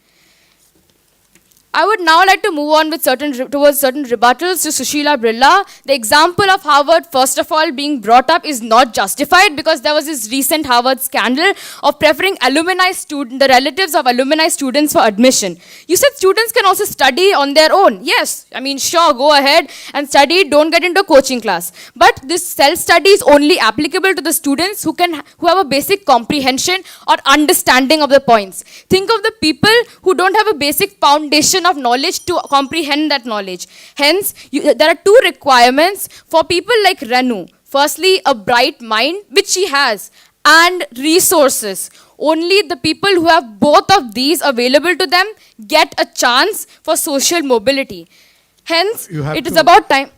I would now like to move on with towards certain rebuttals to Sushila Birla. The example of Harvard, first of all, being brought up is not justified because there was this recent Harvard scandal of preferring the relatives of alumni students for admission. You said students can also study on their own. Yes, I mean, sure, go ahead and study, don't get into a coaching class. But this self-study is only applicable to the students who have a basic comprehension or understanding of the points. Think of the people who don't have a basic foundation of knowledge to comprehend that knowledge. Hence, there are two requirements for people like Renu. Firstly, a bright mind, which she has, and resources. Only the people who have both of these available to them get a chance for social mobility. Hence, it is about time.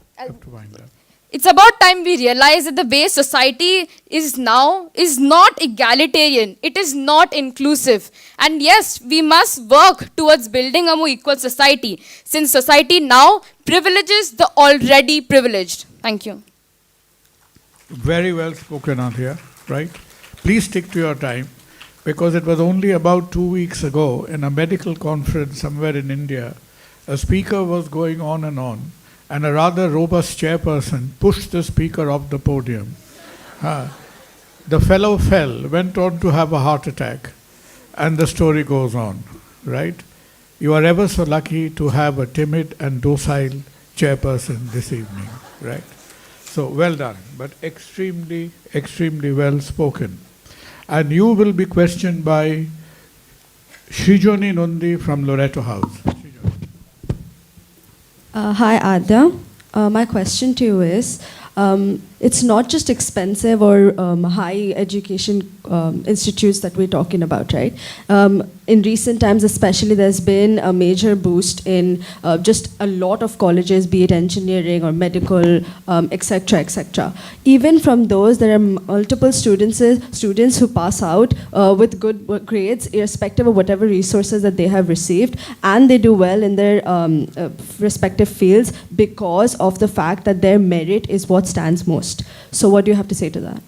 It's about time we realize that the way society is now is not egalitarian. It is not inclusive. And yes, we must work towards building a more equal society, since society now privileges the already privileged. Thank you. Very well spoken, Adhya, right? Please stick to your time, because it was only about 2 weeks ago in a medical conference somewhere in India, a speaker was going on, and a rather robust chairperson pushed the speaker off the podium. The fellow fell, went on to have a heart attack, and the story goes on, right? You are ever so lucky to have a timid and docile chairperson this evening, right? So well done, but extremely, extremely well spoken. And you will be questioned by Srijoni Nundi from Loreto House. Hi, Adya. My question to you is, it's not just expensive or high education institutes that we're talking about, right? In recent times especially, there's been a major boost in just a lot of colleges, be it engineering or medical, etc., etc. Even from those, there are multiple students who pass out with good grades, irrespective of whatever resources that they have received, and they do well in their respective fields because of the fact that their merit is what stands most. So what do you have to say to that?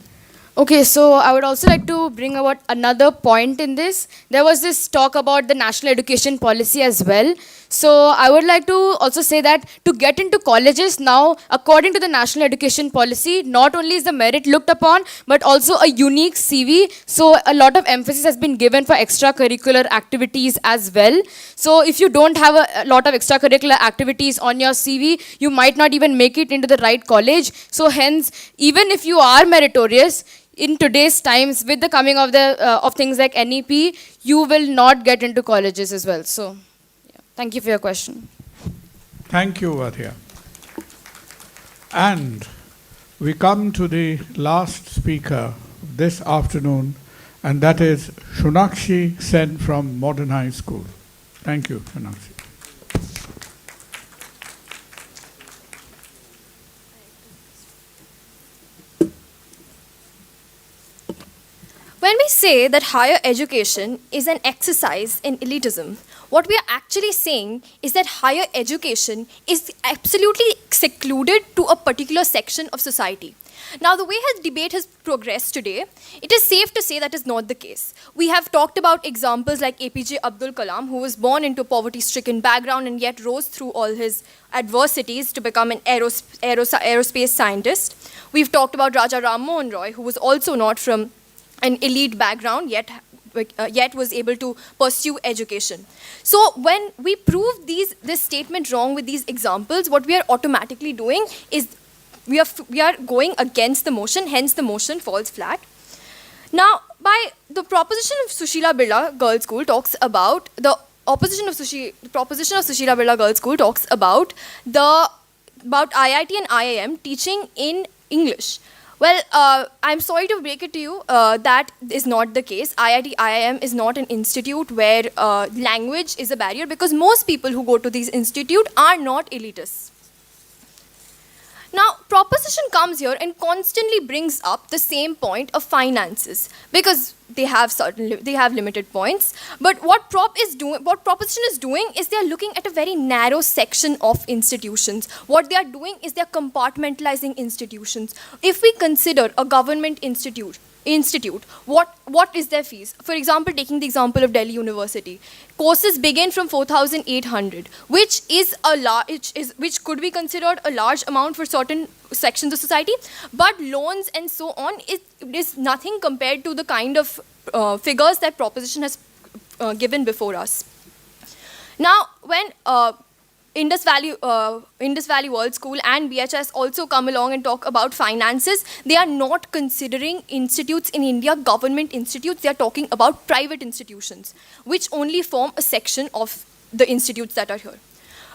Okay, so I would also like to bring about another point in this. There was this talk about the national education policy as well. So I would like to also say that to get into colleges now, according to the National Education Policy, not only is the merit looked upon, but also a unique CV. So a lot of emphasis has been given for extracurricular activities as well. So if you don't have a lot of extracurricular activities on your CV, you might not even make it into the right college. So hence, even if you are meritorious, in today's times, with the coming of of things like NEP, you will not get into colleges as well. So, yeah. Thank you for your question. Thank you, Vadya. And we come to the last speaker this afternoon, and that is Shunakshi Sen from Modern High School. Thank you, Shunakshi. When we say that higher education is an exercise in elitism, what we are actually saying is that higher education is absolutely secluded to a particular section of society. Now, the way his debate has progressed today, it is safe to say that is not the case. We have talked about examples like APJ Abdul Kalam, who was born into a poverty-stricken background and yet rose through all his adversities to become an aerospace scientist. We've talked about Raja Ram Mohan Roy, who was also not from an elite background, yet was able to pursue education. So when we prove this statement wrong with these examples, what we are automatically doing is we are going against the motion, hence the motion falls flat. Now, by the proposition of Sushila Birla Girls' School talks about the proposition of Sushila Birla Girls' School talks about IIT and IIM teaching in English. Well, I'm sorry to break it to you, that is not the case. IIT, IIM is not an institute where language is a barrier, because most people who go to these institutes are not elitists. Now, proposition comes here and constantly brings up the same point of finances, because they have limited points. But what proposition is doing is they are looking at a very narrow section of institutions. What they are doing is they are compartmentalizing institutions. If we consider a government institute, what is their fees? For example, taking the example of Delhi University, courses begin from 4,800, which could be considered a large amount for certain sections of society, but loans and so on, it is nothing compared to the kind of figures that proposition has given before us. Now, when Indus Valley World School and BHS also come along and talk about finances, they are not considering institutes in India, government institutes. They are talking about private institutions, which only form a section of the institutes that are here.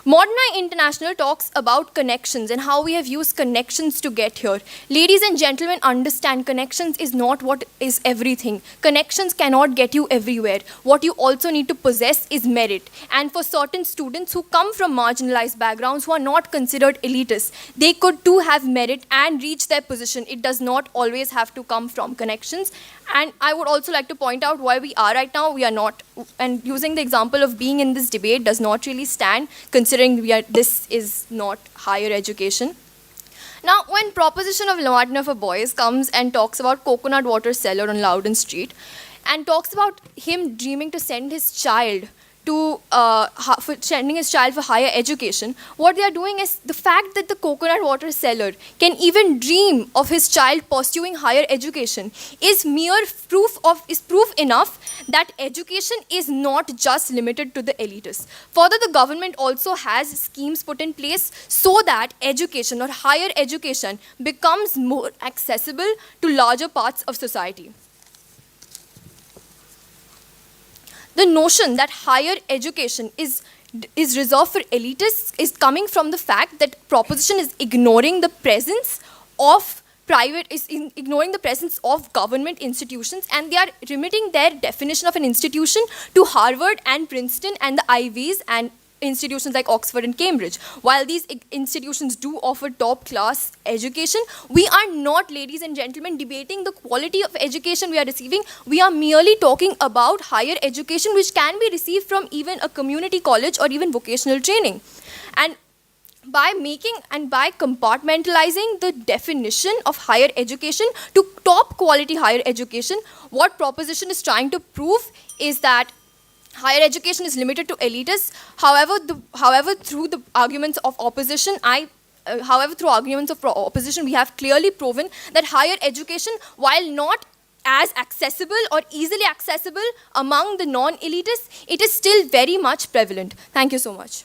Modern Eye International talks about connections and how we have used connections to get here. Ladies and gentlemen, understand connections is not what is everything. Connections cannot get you everywhere. What you also need to possess is merit. And for certain students who come from marginalized backgrounds, who are not considered elitists, they could too have merit and reach their position. It does not always have to come from connections. And I would also like to point out why we are right now, we are not. And using the example of being in this debate does not really stand, considering this is not higher education. Now, when proposition of Lamadna for boys comes and talks about coconut water seller on Loudon Street, and talks about him dreaming to send his child for higher education, what they are doing is the fact that the coconut water seller can even dream of his child pursuing higher education is proof enough that education is not just limited to the elitists. Further, the government also has schemes put in place so that education or higher education becomes more accessible to larger parts of society. The notion that higher education is reserved for elitists is coming from the fact that proposition is ignoring the presence of government institutions, and they are limiting their definition of an institution to Harvard and Princeton and the Ivies and institutions like Oxford and Cambridge. While these institutions do offer top-class education, we are not, ladies and gentlemen, debating the quality of education we are receiving. We are merely talking about higher education, which can be received from even a community college or even vocational training. And by compartmentalizing the definition of higher education to top quality higher education, what proposition is trying to prove is that higher education is limited to elitists. However, through the arguments of opposition, we have clearly proven that higher education, while not as accessible or easily accessible among the non-elitists, it is still very much prevalent. Thank you so much.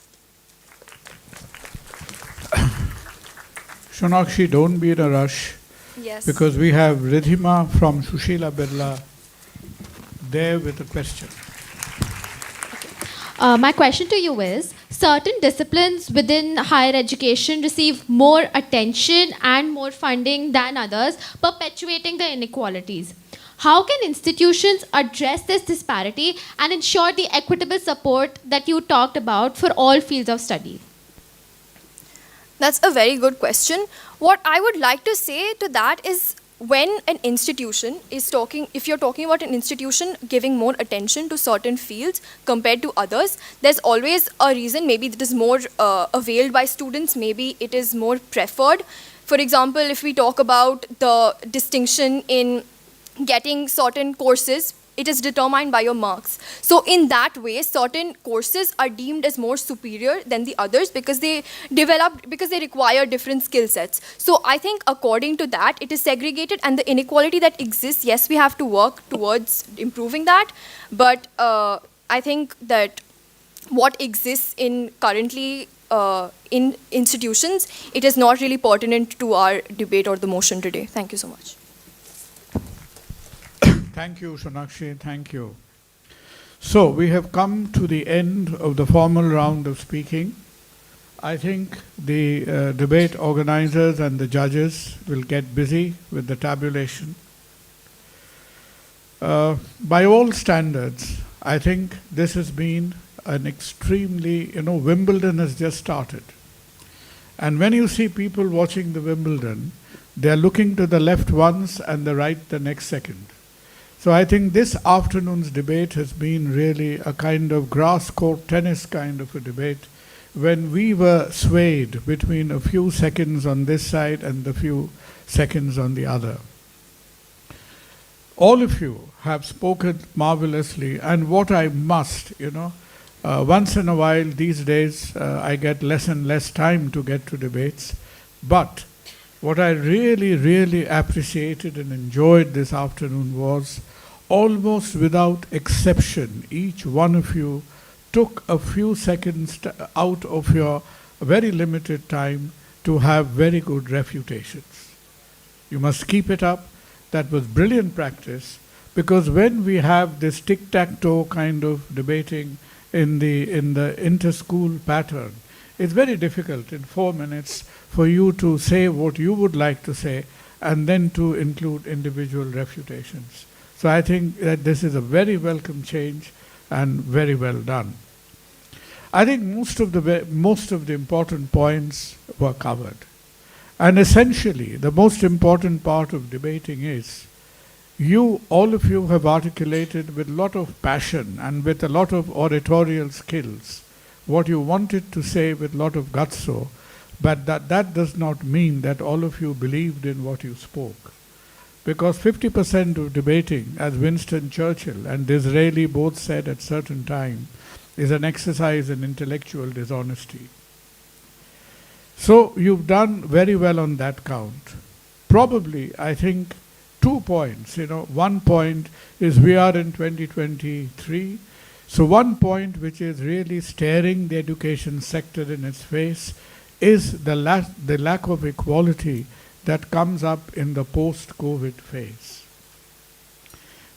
Shonakshi, don't be in a rush. Yes. Because we have Ridhima from Sushila Birla there with a question. My question to you is, certain disciplines within higher education receive more attention and more funding than others, perpetuating the inequalities. How can institutions address this disparity and ensure the equitable support that you talked about for all fields of study? That's a very good question. What I would like to say to that is, when an institution is talking, if you're talking about an institution giving more attention to certain fields compared to others, there's always a reason. Maybe it is more availed by students, maybe it is more preferred. For example, if we talk about the distinction in getting certain courses, it is determined by your marks. So in that way, certain courses are deemed as more superior than the others because they require different skill sets. So I think according to that, it is segregated, and the inequality that exists, yes, we have to work towards improving that. But I think that what exists in currently in institutions, it is not really pertinent to our debate or the motion today. Thank you so much. Thank you, Shonakshi. Thank you. So we have come to the end of the formal round of speaking. I think the debate organizers and the judges will get busy with the tabulation. By all standards, I think this has been an extremely, Wimbledon has just started. And when you see people watching the Wimbledon, they are looking to the left once and the right the next second. So I think this afternoon's debate has been really a kind of grass court tennis kind of a debate, when we were swayed between a few seconds on this side and a few seconds on the other. All of you have spoken marvelously, and what I must, once in a while these days I get less and less time to get to debates, but what I really, really appreciated and enjoyed this afternoon was, almost without exception, each one of you took a few seconds out of your very limited time to have very good refutations. You must keep it up. That was brilliant practice, because when we have this tic-tac-toe kind of debating in the inter-school pattern, it's very difficult in 4 minutes for you to say what you would like to say and then to include individual refutations. So I think that this is a very welcome change and very well done. I think most of the important points were covered. And essentially, the most important part of debating is, all of you have articulated with a lot of passion and with a lot of oratorial skills what you wanted to say with a lot of gutso, but that does not mean that all of you believed in what you spoke. Because 50% of debating, as Winston Churchill and Disraeli both said at certain time, is an exercise in intellectual dishonesty. So you've done very well on that count. Probably, I think, 2 points. One point is we are in 2023. So one point which is really staring the education sector in its face is the lack of equality that comes up in the post-COVID phase.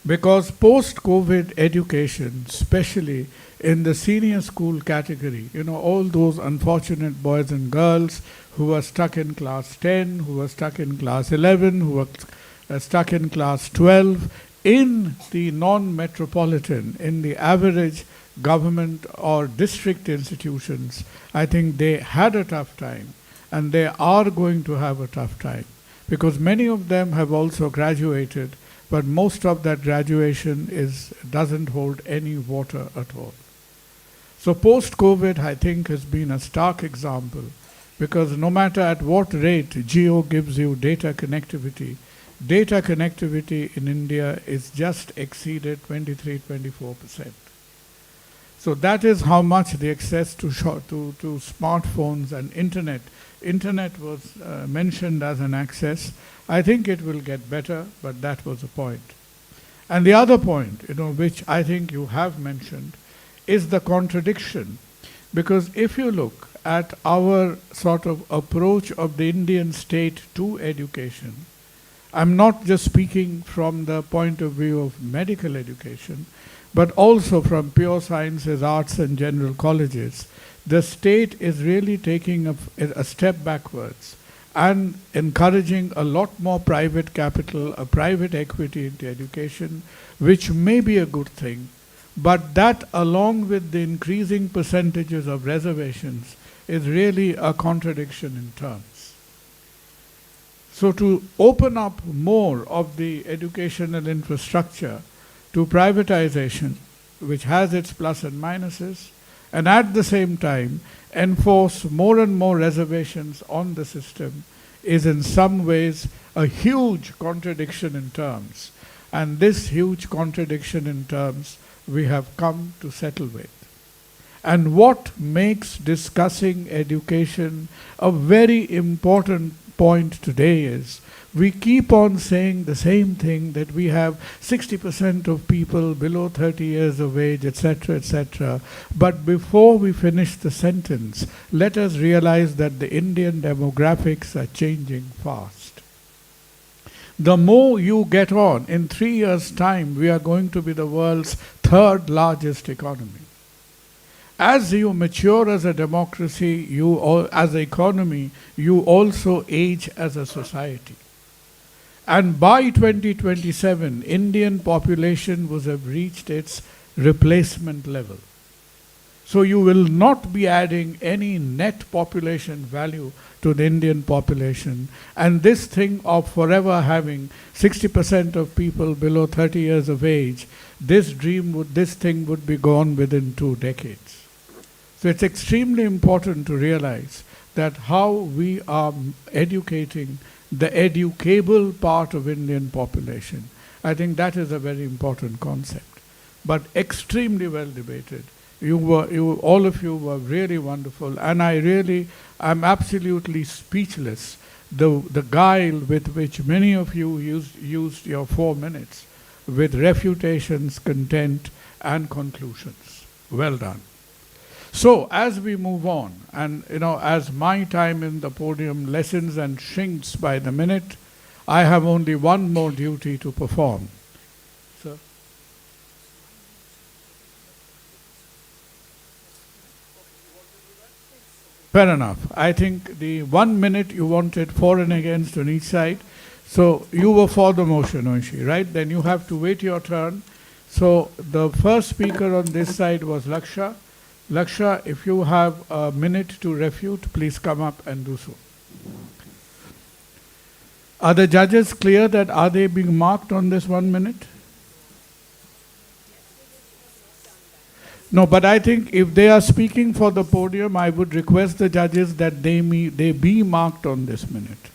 Because post-COVID education, especially in the senior school category, all those unfortunate boys and girls who were stuck in class 10, who were stuck in class 11, who were stuck in class 12, in the non-metropolitan, in the average government or district institutions, I think they had a tough time, and they are going to have a tough time, because many of them have also graduated, but most of that graduation doesn't hold any water at all. So post-COVID, I think, has been a stark example, because no matter at what rate Geo gives you data connectivity in India is just exceeded 23-24%. So that is how much the access to smartphones and internet was mentioned as an access. I think it will get better, but that was the point. And the other point, which I think you have mentioned, is the contradiction. Because if you look at our sort of approach of the Indian state to education, I'm not just speaking from the point of view of medical education, but also from pure sciences, arts and general colleges. The state is really taking a step backwards and encouraging a lot more private capital, a private equity into education, which may be a good thing, but that along with the increasing percentages of reservations is really a contradiction in terms. So to open up more of the educational infrastructure to privatization, which has its plus and minuses, and at the same time enforce more and more reservations on the system, is in some ways a huge contradiction in terms. And this huge contradiction in terms we have come to settle with. And what makes discussing education a very important point today is we keep on saying the same thing, that we have 60% of people below 30 years of age, etc., etc. But before we finish the sentence, let us realize that the Indian demographics are changing fast. The more you get on, in 3 years' time, we are going to be the world's third largest economy. As you mature as a democracy, as an economy, you also age as a society. And by 2027, Indian population will have reached its replacement level. So you will not be adding any net population value to the Indian population. And this thing of forever having 60% of people below 30 years of age, this thing would be gone within 2 decades. So it's extremely important to realize that how we are educating the educable part of Indian population. I think that is a very important concept, but extremely well debated. All of you were really wonderful, and I'm absolutely speechless. The guile with which many of you used your 4 minutes with refutations, content, and conclusions. Well done. So as we move on, and as my time in the podium lessens and shrinks by the minute, I have only one more duty to perform. Sir? Fair enough. I think the 1 minute you wanted for and against on each side. So you were for the motion, Oishi, right? Then you have to wait your turn. So the first speaker on this side was Laksha. Laksha, if you have a minute to refute, please come up and do so. Are the judges clear that are they being marked on this 1 minute? No, but I think if they are speaking for the podium, I would request the judges that they be marked on this minute.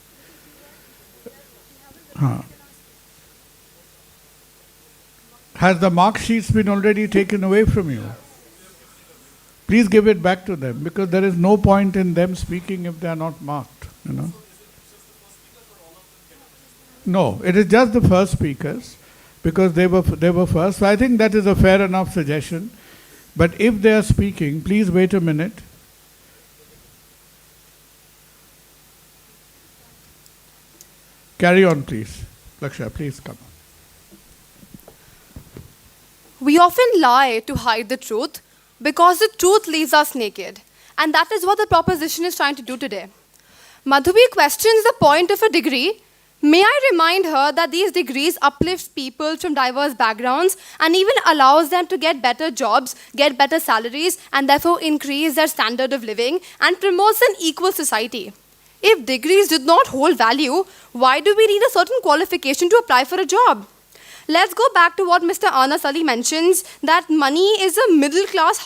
Has the mark sheets been already taken away from you? Please give it back to them, because there is no point in them speaking if they are not marked. No, it is just the first speakers, because they were first. So I think that is a fair enough suggestion. But if they are speaking, please wait a minute. Carry on, please. Laksha, please come on. We often lie to hide the truth because the truth leaves us naked. And that is what the proposition is trying to do today. Madhubi questions the point of a degree. May I remind her that these degrees uplift people from diverse backgrounds and even allows them to get better jobs, get better salaries, and therefore increase their standard of living and promotes an equal society. If degrees did not hold value, why do we need a certain qualification to apply for a job? Let's go back to what Mr. Anas Ali mentions, that money in a middle class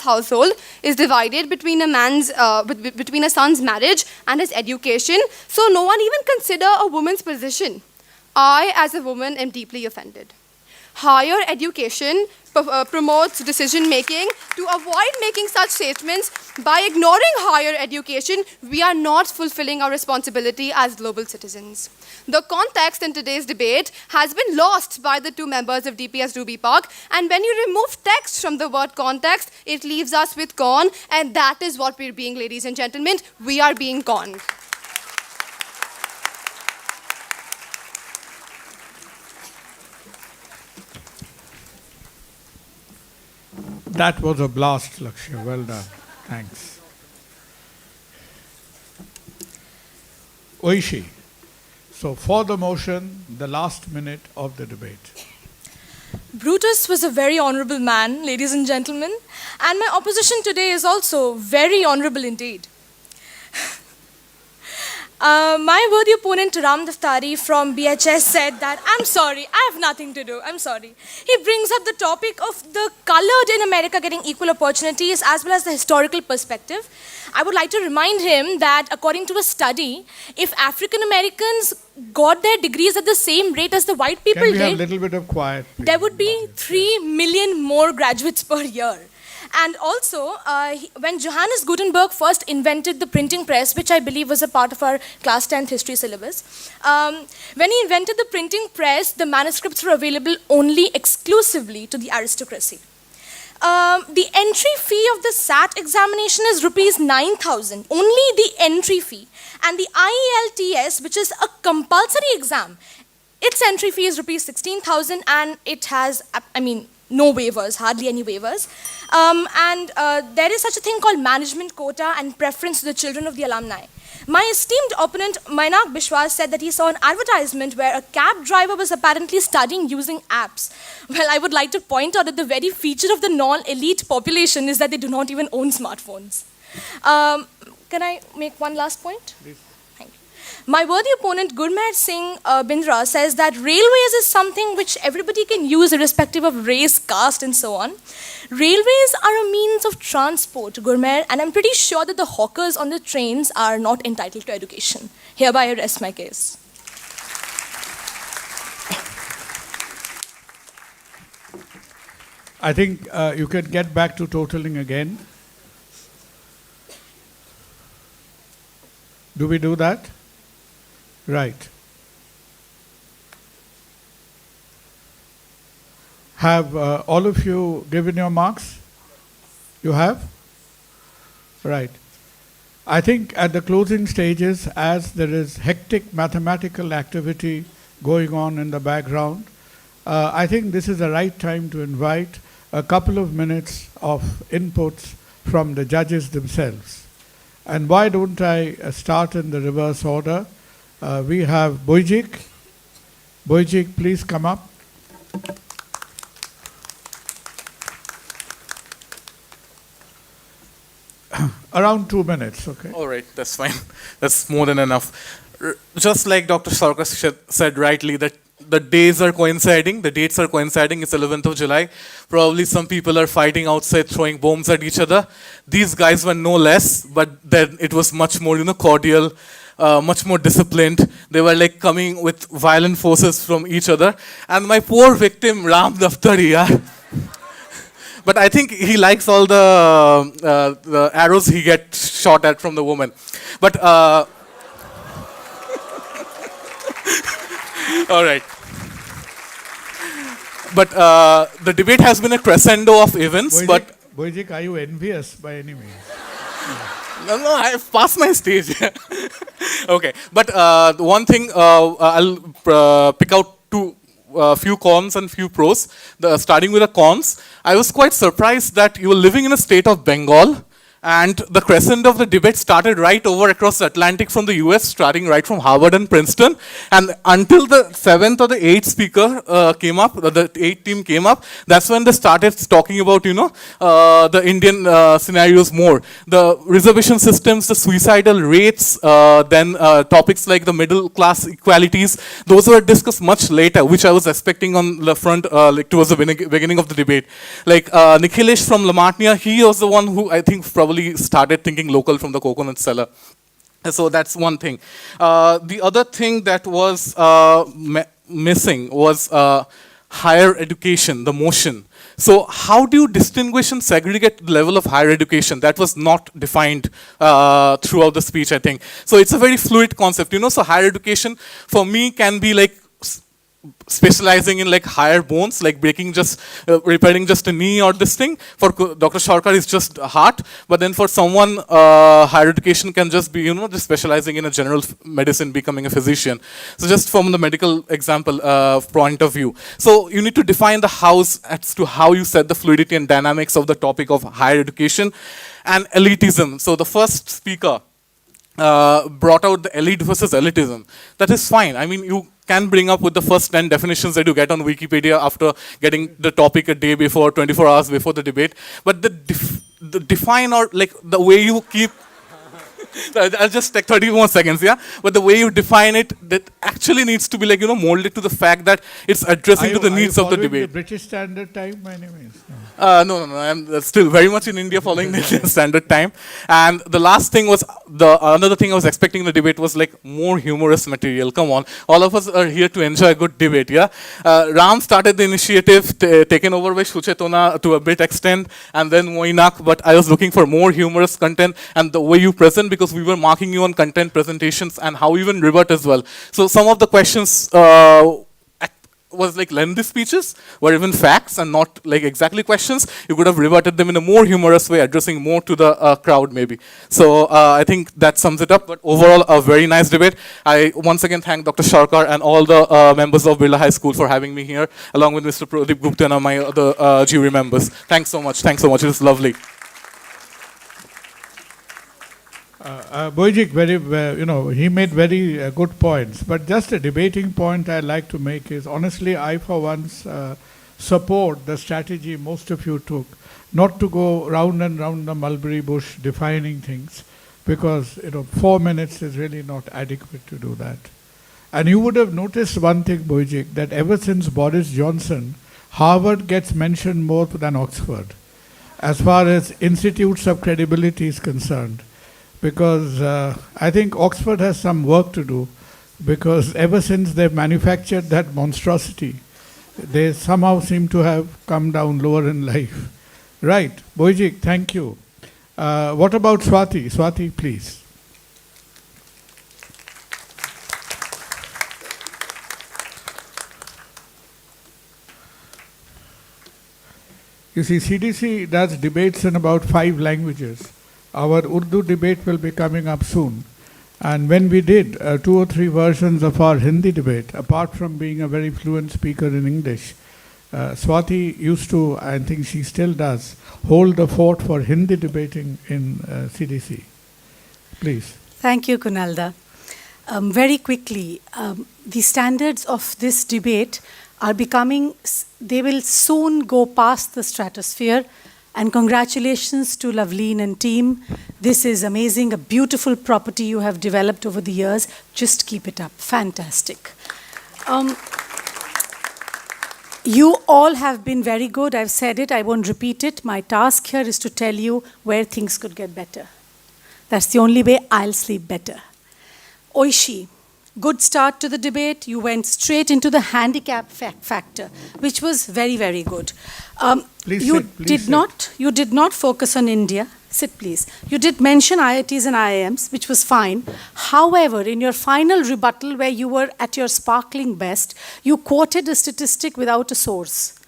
household is divided between between a son's marriage and his education, so no one even consider a woman's position. I, as a woman, am deeply offended. higher education promotes decision making. To avoid making such statements, by ignoring higher education, we are not fulfilling our responsibility as global citizens. The context in today's debate has been lost by the two members of DPS Ruby Park, and when you remove text from the word context, it leaves us with con, and that is what we're being, ladies and gentlemen. We are being conned. That was a blast, Lakshya. Well done. Thanks. Oishi. So for the motion, the last minute of the debate. Brutus was a very honorable man, ladies and gentlemen, and my opposition today is also very honorable indeed. My worthy opponent Ram Daftari from BHS said that, I'm sorry, I have nothing to do, I'm sorry. He brings up the topic of the colored in America getting equal opportunities as well as the historical perspective. I would like to remind him that according to a study, if African Americans got their degrees at the same rate as the white people Can we did, have a little bit of quiet, please? there would be 3 million more graduates per year. And also, when Johannes Gutenberg first invented the printing press, which I believe was a part of our class 10th history syllabus, when he invented the printing press, the manuscripts were available only exclusively to the aristocracy. The entry fee of the SAT examination is rupees 9,000, only the entry fee. And the IELTS, which is a compulsory exam, its entry fee is rupees 16,000, and it has, no waivers, hardly any waivers. There is such a thing called management quota and preference to the children of the alumni. My esteemed opponent, Mainak Bishwas, said that he saw an advertisement where a cab driver was apparently studying using apps. Well, I would like to point out that the very feature of the non-elite population is that they do not even own smartphones. Can I make one last point? Please. My worthy opponent Gurmeet Singh Bindra says that railways is something which everybody can use irrespective of race, caste and so on. Railways are a means of transport, Gurmeet, and I'm pretty sure that the hawkers on the trains are not entitled to education. Hereby I rest my case. I think you can get back to totaling again. Do we do that? Right. Have all of you given your marks? You have? Right. I think at the closing stages, as there is hectic mathematical activity going on in the background, I think this is the right time to invite a couple of minutes of inputs from the judges themselves. And why don't I start in the reverse order? We have Boyjik. Boyjik, please come up. Around 2 minutes, okay? All right, that's fine. That's more than enough. Just like Dr. Sarkar said rightly, that the days are coinciding, the dates are coinciding. It's 11th of July. Probably some people are fighting outside, throwing bombs at each other. These guys were no less, but then it was much more, cordial, much more disciplined. They were like coming with violent forces from each other. And my poor victim, Ram Daftari, but I think he likes all the arrows he gets shot at from the woman. But all right. But the debate has been a crescendo of events. Boyjik, are you envious by any means? No, I've passed my stage. Okay, but one thing I'll pick out few cons and few pros. Starting with the cons, I was quite surprised that you were living in a state of Bengal, and the crescent of the debate started right over across the Atlantic from the US, starting right from Harvard and Princeton. And until the 7th or the 8th speaker came up, the 8th team came up, that's when they started talking about, the Indian scenarios more. The reservation systems, the suicidal rates, then topics like the middle class equalities, those were discussed much later, which I was expecting on the front, like towards the beginning of the debate. Like Nikhilesh from Lamatnia, he was the one who I think probably started thinking local from the coconut seller. So that's one thing. The other thing that was missing was higher education, the motion. So how do you distinguish and segregate the level of higher education? That was not defined throughout the speech, I think. So it's a very fluid concept, you know. So higher education for me can be like specializing in like higher bones, like repairing just a knee or this thing. For Dr. Sarkar is just a heart, but then for someone, higher education can just be, you know, just specializing in a general medicine, becoming a physician. So just from the medical example point of view. So you need to define the house as to how you set the fluidity and dynamics of the topic of higher education and elitism. So the first speaker brought out the elite versus elitism. That is fine. I mean, you can bring up with the first 10 definitions that you get on Wikipedia after getting the topic a day before, 24 hours before the debate. But the define, or like the way you keep I'll just take 30 more seconds, yeah? But the way you define it, that actually needs to be like, you know, molded to the fact that it's addressing to the needs of the debate. The British Standard Time, my name is? No, I'm still very much in India following the standard time. And the last thing was, another thing I was expecting in the debate was like more humorous material. Come on, all of us are here to enjoy a good debate, yeah? Ram started the initiative, taken over by Shuchetona to a bit extent, and then Moinak, but I was looking for more humorous content, and the way you present, because we were marking you on content presentations and how even rebut as well. So some of the questions was like lengthy speeches, were even facts and not like exactly questions. You could have rebutted them in a more humorous way, addressing more to the crowd maybe. So I think that sums it up, but overall a very nice debate. I once again thank Dr. Sarkar and all the members of BIRLA High School for having me here, along with Mr. Pradeep Gupta and my other jury members. Thanks so much, it was lovely. Boyjik, he made very good points. But just a debating point I'd like to make is, honestly, I for once support the strategy most of you took, not to go round and round the mulberry bush defining things, because 4 minutes is really not adequate to do that. And you would have noticed one thing, Boyjik, that ever since Boris Johnson, Harvard gets mentioned more than Oxford, as far as institutes of credibility is concerned. Because I think Oxford has some work to do, because ever since they've manufactured that monstrosity, they somehow seem to have come down lower in life. Right, Boyjik, thank you. What about Swati? Swati, please. You see, CDC does debates in about 5 languages. Our Urdu debate will be coming up soon. And when we did 2 or 3 versions of our Hindi debate, apart from being a very fluent speaker in English, Swati used to, I think she still does, hold the fort for Hindi debating in CDC. Please. Thank you, Kunalda. Very quickly, the standards of this debate are becoming, they will soon go past the stratosphere. And congratulations to Loveleen and team. This is amazing, a beautiful property you have developed over the years. Just keep it up. Fantastic. You all have been very good. I've said it, I won't repeat it. My task here is to tell you where things could get better. That's the only way I'll sleep better. Oishi, good start to the debate. You went straight into the handicap factor, which was very, very good. You did not focus on India. Sit, please. You did mention IITs and IIMs, which was fine. However, in your final rebuttal, where you were at your sparkling best, you quoted a statistic without a source.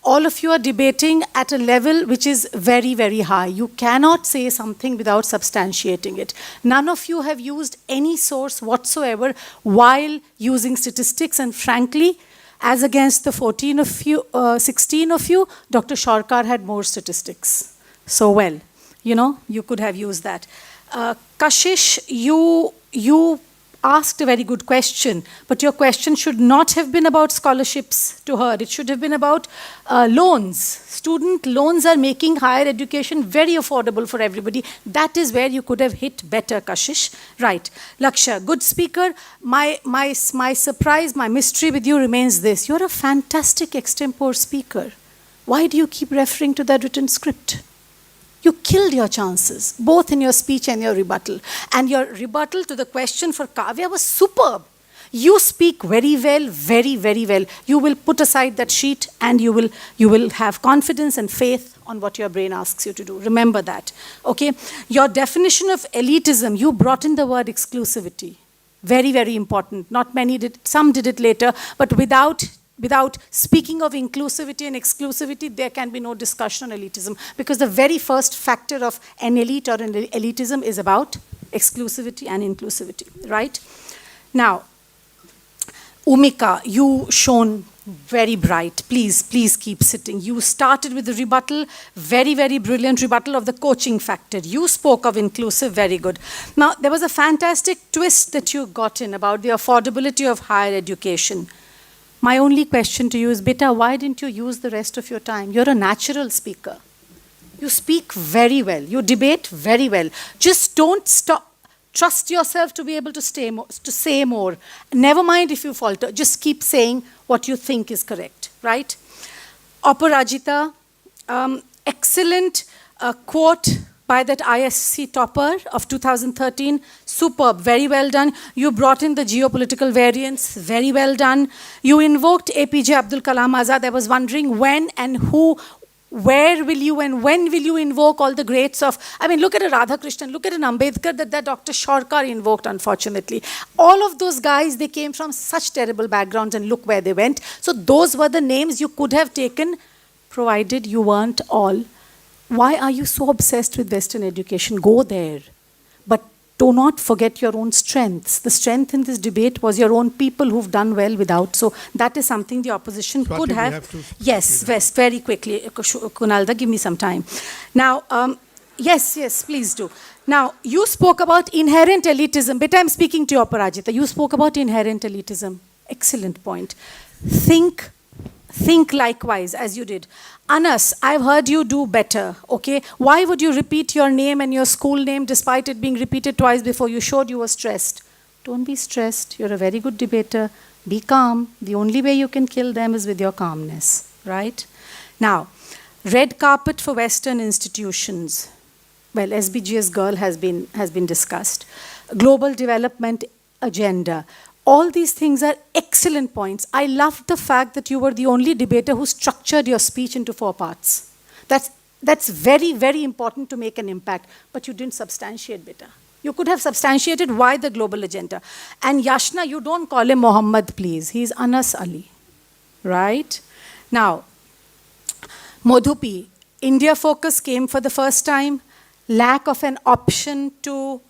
All of you are debating at a level which is very, very high. You cannot say something without substantiating it. None of you have used any source whatsoever while using statistics, and frankly, as against the 16 of you, Dr. Sarkar had more statistics. So well, you could have used that. Kashish, you asked a very good question, but your question should not have been about scholarships to her. It should have been about loans. Student loans are making higher education very affordable for everybody. That is where you could have hit better, Kashish. Right. Laksha, good speaker. My surprise, my mystery with you remains this. You're a fantastic extempore speaker. Why do you keep referring to that written script? You killed your chances, both in your speech and your rebuttal. And your rebuttal to the question for Kavya was superb. You speak very well, very, very well. You will put aside that sheet and you will have confidence and faith on what your brain asks you to do. Remember that, okay? Your definition of elitism, you brought in the word exclusivity. Very, very important. Not many did, some did it later, but without speaking of inclusivity and exclusivity, there can be no discussion on elitism, because the very first factor of an elite or an elitism is about exclusivity and inclusivity, right? Now, Umika, you shone very bright. Please, please keep sitting. You started with the rebuttal, very, very brilliant rebuttal of the coaching factor. You spoke of inclusive, very good. Now, there was a fantastic twist that you got in about the affordability of higher education. My only question to you is, Beta, why didn't you use the rest of your time? You're a natural speaker. You speak very well. You debate very well. Just don't stop. Trust yourself to be able to say more. Never mind if you falter. Just keep saying what you think is correct, right? Aparajita, excellent quote by that ISC topper of 2013. Superb, very well done. You brought in the geopolitical variance, very well done. You invoked APJ Abdul Kalam Azad. I was wondering when and who, where will you and when will you invoke all the greats of, I mean, look at a Radhakrishnan, look at an Ambedkar that Dr. Sharkar invoked, unfortunately. All of those guys, they came from such terrible backgrounds and look where they went. So those were the names you could have taken, provided you weren't all. Why are you so obsessed with Western education? Go there. But do not forget your own strengths. The strength in this debate was your own people who've done well without. So that is something the opposition could have. Yes, very quickly. Kunalda, give me some time. Now, yes, please do. Now, you spoke about inherent elitism. But I'm speaking to you, Aparajita. You spoke about inherent elitism. Excellent point. Think likewise, as you did. Anas, I've heard you do better, okay? Why would you repeat your name and your school name despite it being repeated twice before you showed you were stressed? Don't be stressed. You're a very good debater. Be calm. The only way you can kill them is with your calmness, right? Now, red carpet for Western institutions. Well, SBG's girl has been discussed. Global development agenda. All these things are excellent points. I loved the fact that you were the only debater who structured your speech into 4 parts. That's very, very important to make an impact, but you didn't substantiate better. You could have substantiated why the global agenda. And Yashna, you don't call him Muhammad, please. He's Anas Ali, right? Now, Madhupi, India focus came for the first time. Lack of an option to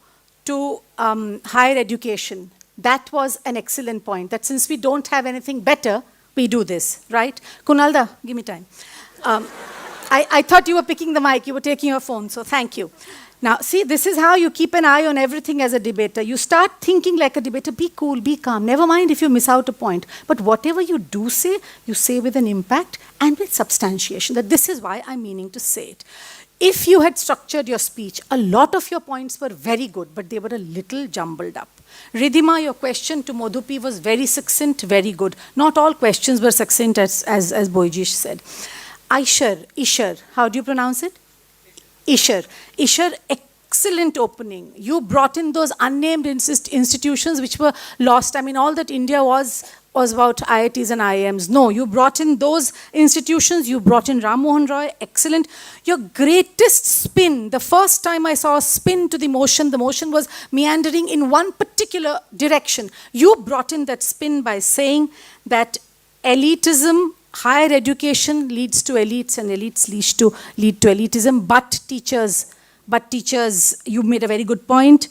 higher education. That was an excellent point, that since we don't have anything better, we do this, right? Kunalda, give me time. I thought you were picking the mic, you were taking your phone, so thank you. Now, see, this is how you keep an eye on everything as a debater. You start thinking like a debater, be cool, be calm. Never mind if you miss out a point. But whatever you do say, you say with an impact and with substantiation, that this is why I'm meaning to say it. If you had structured your speech, a lot of your points were very good, but they were a little jumbled up. Ridhima, your question to Madhupi was very succinct, very good. Not all questions were succinct, as Boijish said. Ishar, how do you pronounce it? Ishar, excellent opening. You brought in those unnamed institutions which were lost. I mean, all that India was about IITs and IIMs. No, you brought in those institutions. You brought in Ram Mohan Roy. Excellent. Your greatest spin, the first time I saw a spin to the motion was meandering in one particular direction. You brought in that spin by saying that elitism, higher education leads to elites and elites lead to elitism, but teachers, you made a very good point.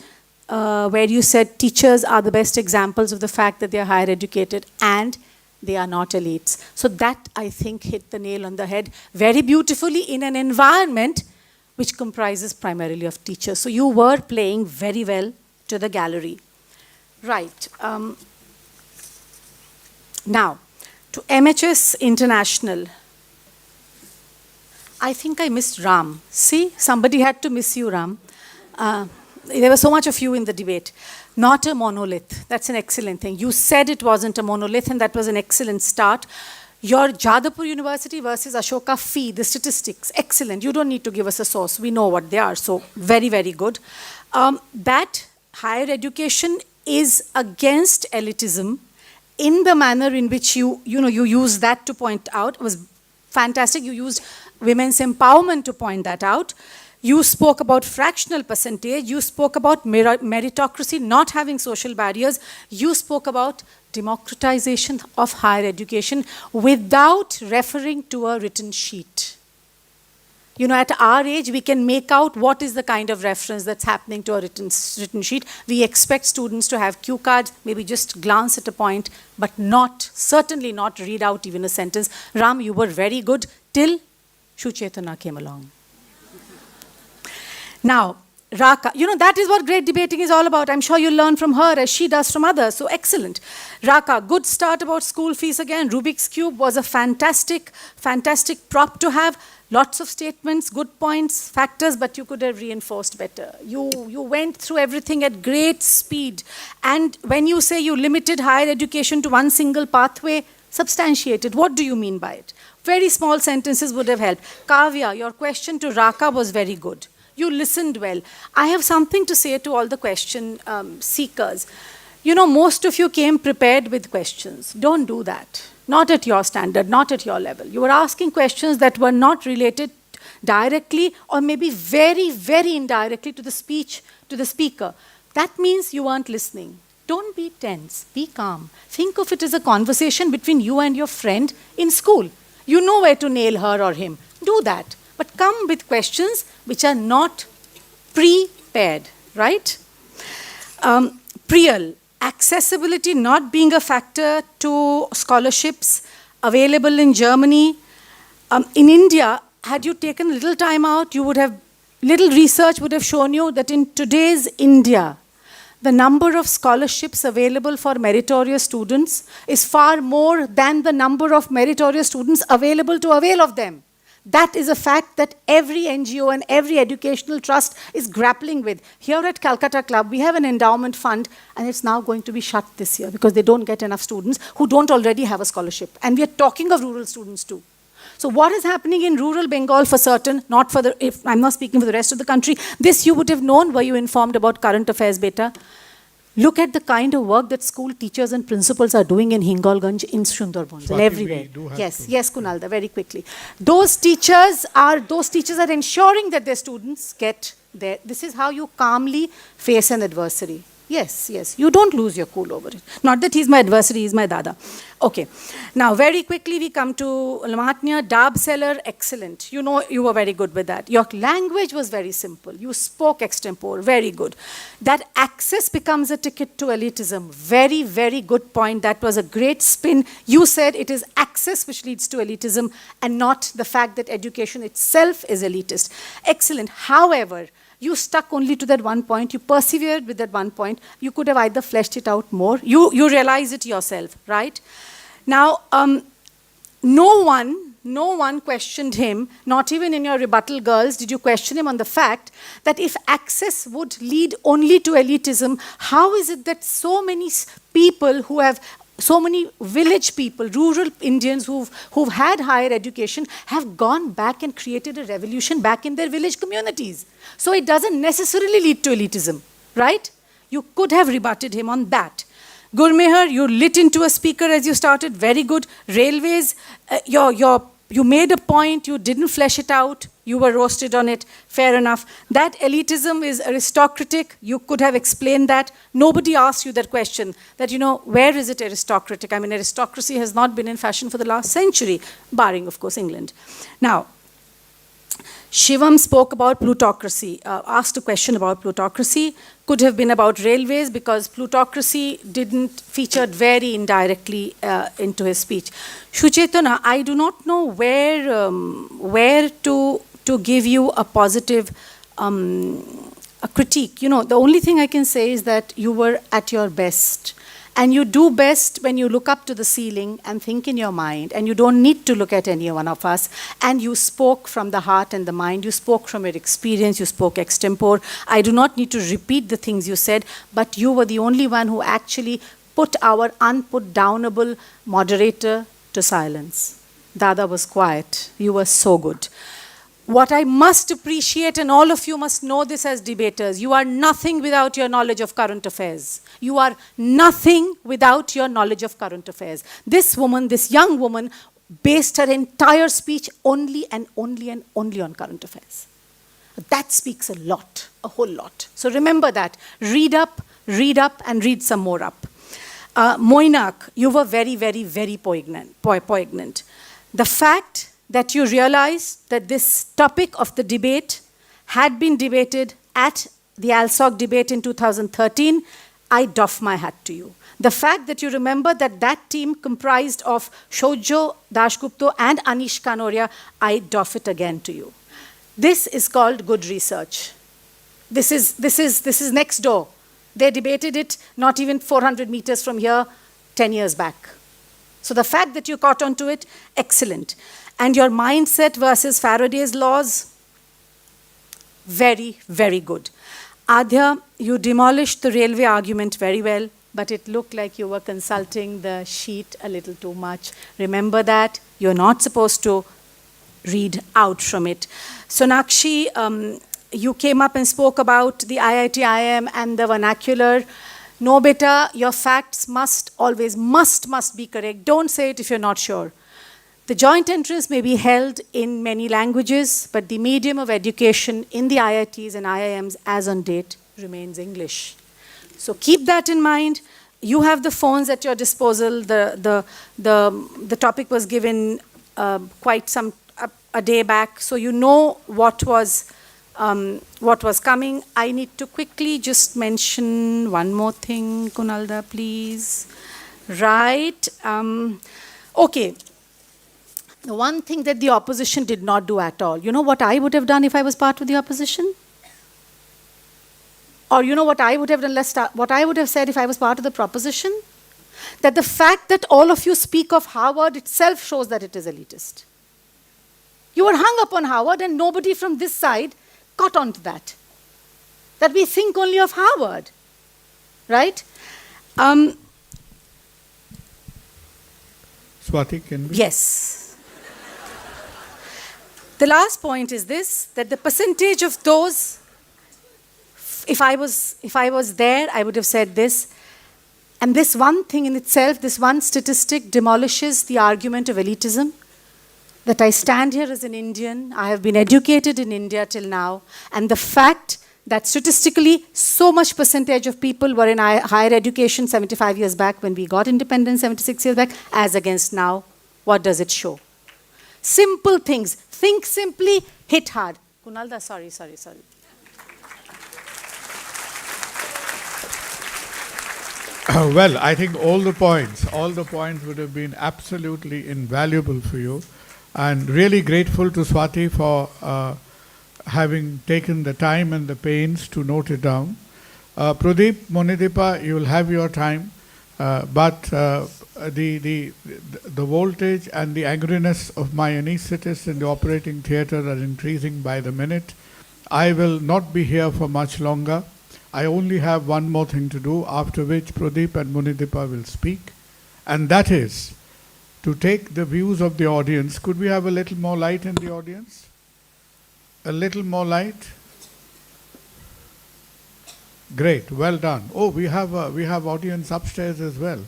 Where you said teachers are the best examples of the fact that they are higher educated and they are not elites. So that, I think, hit the nail on the head very beautifully in an environment which comprises primarily of teachers. So you were playing very well to the gallery. Right. Now, to MHS International. I think I missed Ram. See, somebody had to miss you, Ram. There was so much of you in the debate. Not a monolith. That's an excellent thing. You said it wasn't a monolith, and that was an excellent start. Your Jadavpur University versus Ashoka fee, the statistics, excellent. You don't need to give us a source. We know what they are. So very, very good. That higher education is against elitism in the manner in which you use that to point out. It was fantastic. You used women's empowerment to point that out. You spoke about fractional percentage. You spoke about meritocracy not having social barriers. You spoke about democratization of higher education without referring to a written sheet. At our age, we can make out what is the kind of reference that's happening to a written sheet. We expect students to have cue cards, maybe just glance at a point, but certainly not read out even a sentence. Ram, you were very good till Shuchetana came along. Now, Raka, that is what great debating is all about. I'm sure you'll learn from her as she does from others. So excellent. Raka, good start about school fees again. Rubik's Cube was a fantastic, fantastic prop to have. Lots of statements, good points, factors, but you could have reinforced better. You went through everything at great speed. And when you say you limited higher education to one single pathway, substantiate it. What do you mean by it? Very small sentences would have helped. Kavya, your question to Raka was very good. You listened well. I have something to say to all the question seekers. Most of you came prepared with questions. Don't do that. Not at your standard, not at your level. You were asking questions that were not related directly or maybe very, very indirectly to the speaker. That means you weren't listening. Don't be tense. Be calm. Think of it as a conversation between you and your friend in school. You know where to nail her or him. Do that. But come with questions which are not prepared, right? Priyal, accessibility not being a factor to scholarships available in Germany. In India, had you taken a little time out, little research would have shown you that in today's India, the number of scholarships available for meritorious students is far more than the number of meritorious students available to avail of them. That is a fact that every NGO and every educational trust is grappling with. Here at Calcutta Club, we have an endowment fund, and it's now going to be shut this year because they don't get enough students who don't already have a scholarship. And we are talking of rural students too. So what is happening in rural Bengal for certain, if I'm not speaking for the rest of the country, this you would have known. Were you informed about current affairs beta? Look at the kind of work that school teachers and principals are doing in Hingolganj, in Sundarbanj, and everywhere. Yes, Kunalda, very quickly. Those teachers are ensuring that their students get there. This is how you calmly face an adversary. Yes. You don't lose your cool over it. Not that he's my adversary, he's my dada. Okay. Now, very quickly, we come to Lamatnya. Dab seller, excellent. You were very good with that. Your language was very simple. You spoke extempore, very good. That access becomes a ticket to elitism. Very, very good point. That was a great spin. You said it is access which leads to elitism and not the fact that education itself is elitist. Excellent. However, you stuck only to that one point. You persevered with that one point. You could have either fleshed it out more. You realize it yourself, right? Now, no one questioned him, not even in your rebuttal, girls, did you question him on the fact that if access would lead only to elitism, how is it that so many people who have so many village people, rural Indians who've had higher education have gone back and created a revolution back in their village communities? So it doesn't necessarily lead to elitism, right? You could have rebutted him on that. Gurmehar, you lit into a speaker as you started, very good. Railways, you made a point, you didn't flesh it out, you were roasted on it, fair enough. That elitism is aristocratic, you could have explained that. Nobody asked you that question, that, where is it aristocratic? I mean, aristocracy has not been in fashion for the last century, barring, of course, England. Now, Shivam spoke about plutocracy, asked a question about plutocracy, could have been about railways because plutocracy didn't feature very indirectly into his speech. Shuchetana, I do not know where to give you a positive a critique. The only thing I can say is that you were at your best. And you do best when you look up to the ceiling and think in your mind, and you don't need to look at any one of us, and you spoke from the heart and the mind, you spoke from your experience, you spoke extempore. I do not need to repeat the things you said, but you were the only one who actually put our unput-downable moderator to silence. Dada was quiet. You were so good. what I must appreciate, and all of you must know this as debaters, you are nothing without your knowledge of current affairs. You are nothing without your knowledge of current affairs. This woman, this young woman, based her entire speech only and only and only on current affairs. That speaks a lot, a whole lot. So remember that. Read up, and read some more up. Moinak, you were very, very, very poignant. The fact that you realized that this topic of the debate had been debated at the ALSOC debate in 2013, I doff my hat to you. The fact that you remember that that team comprised of Shoujo Dashgupta and Anish Kanoria, I doff it again to you. This is called good research. This is next door. They debated it not even 400 meters from here 10 years back. So the fact that you caught on to it, excellent. And your mindset versus Faraday's laws, very, very good. Adhya, you demolished the railway argument very well, but it looked like you were consulting the sheet a little too much. Remember that. You're not supposed to read out from it. Sonakshi, you came up and spoke about the IIT IIM and the vernacular. No, beta, your facts must always, must be correct. Don't say it if you're not sure. The joint entrance may be held in many languages, but the medium of education in the IITs and IIMs as on date remains English. So keep that in mind. You have the phones at your disposal. The topic was given quite a day back, so you know what was coming. I need to quickly just mention one more thing, Kunalda, please. Right. Okay. The one thing that the opposition did not do at all. You know what I would have done if I was part of the opposition? Or you know what I would have done, what I would have said if I was part of the proposition? That the fact that all of you speak of Harvard itself shows that it is elitist. You were hung up on Harvard and nobody from this side caught on to that. That we think only of Harvard. Right? Swati, can we? Yes. The last point is this, that the percentage of those, if I was there, I would have said this, and this one thing in itself, this one statistic demolishes the argument of elitism, that I stand here as an Indian, I have been educated in India till now, and the fact that statistically so much percentage of people were in higher education 75 years back when we got independence 76 years back, as against now, what does it show? Simple things. Think simply, hit hard. Kunalda, sorry. Well, I think all the points would have been absolutely invaluable for you. And really grateful to Swati for having taken the time and the pains to note it down. Pradeep, Monidipa, you will have your time. But the voltage and the angriness of my anaesthetists in the operating theatre are increasing by the minute. I will not be here for much longer. I only have one more thing to do, after which Pradeep and Munidipa will speak. And that is to take the views of the audience. Could we have a little more light in the audience? A little more light? Great, well done. Oh, we have audience upstairs as well.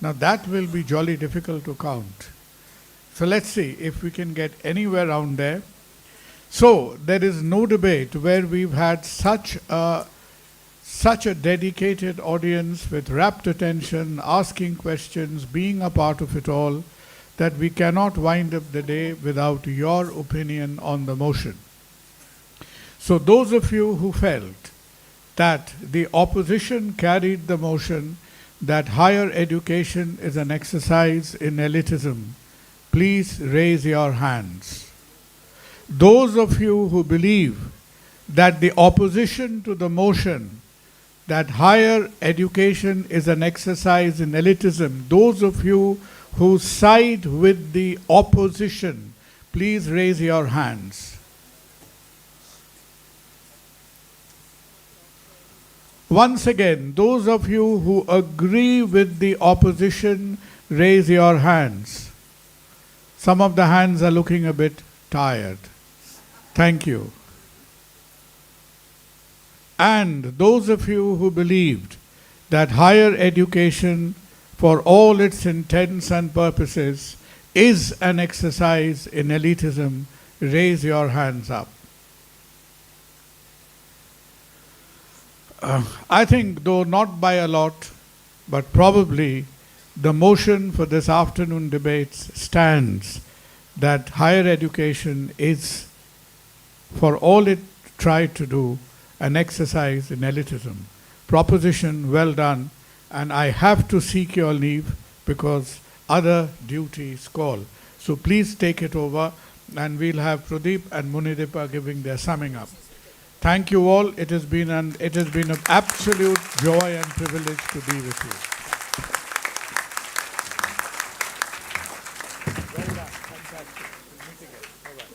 Now that will be jolly difficult to count. So let's see if we can get anywhere around there. So there is no debate where we've had such a dedicated audience with rapt attention, asking questions, being a part of it all, that we cannot wind up the day without your opinion on the motion. So those of you who felt that the opposition carried the motion that higher education is an exercise in elitism, please raise your hands. Those of you who believe that the opposition to the motion that higher education is an exercise in elitism, those of you who side with the opposition, please raise your hands. Once again, those of you who agree with the opposition, raise your hands. Some of the hands are looking a bit tired. Thank you. And those of you who believed that higher education, for all its intents and purposes, is an exercise in elitism, raise your hands up. I think, though not by a lot, but probably the motion for this afternoon debates stands that higher education is, for all it tried to do, an exercise in elitism. Proposition well done, and I have to seek your leave because other duties call. So please take it over, and we'll have Pradeep and Munidipa giving their summing up. Thank you all. It has been an absolute joy and privilege to be with you. Well done. Fantastic. We'll meet again. Bye-bye.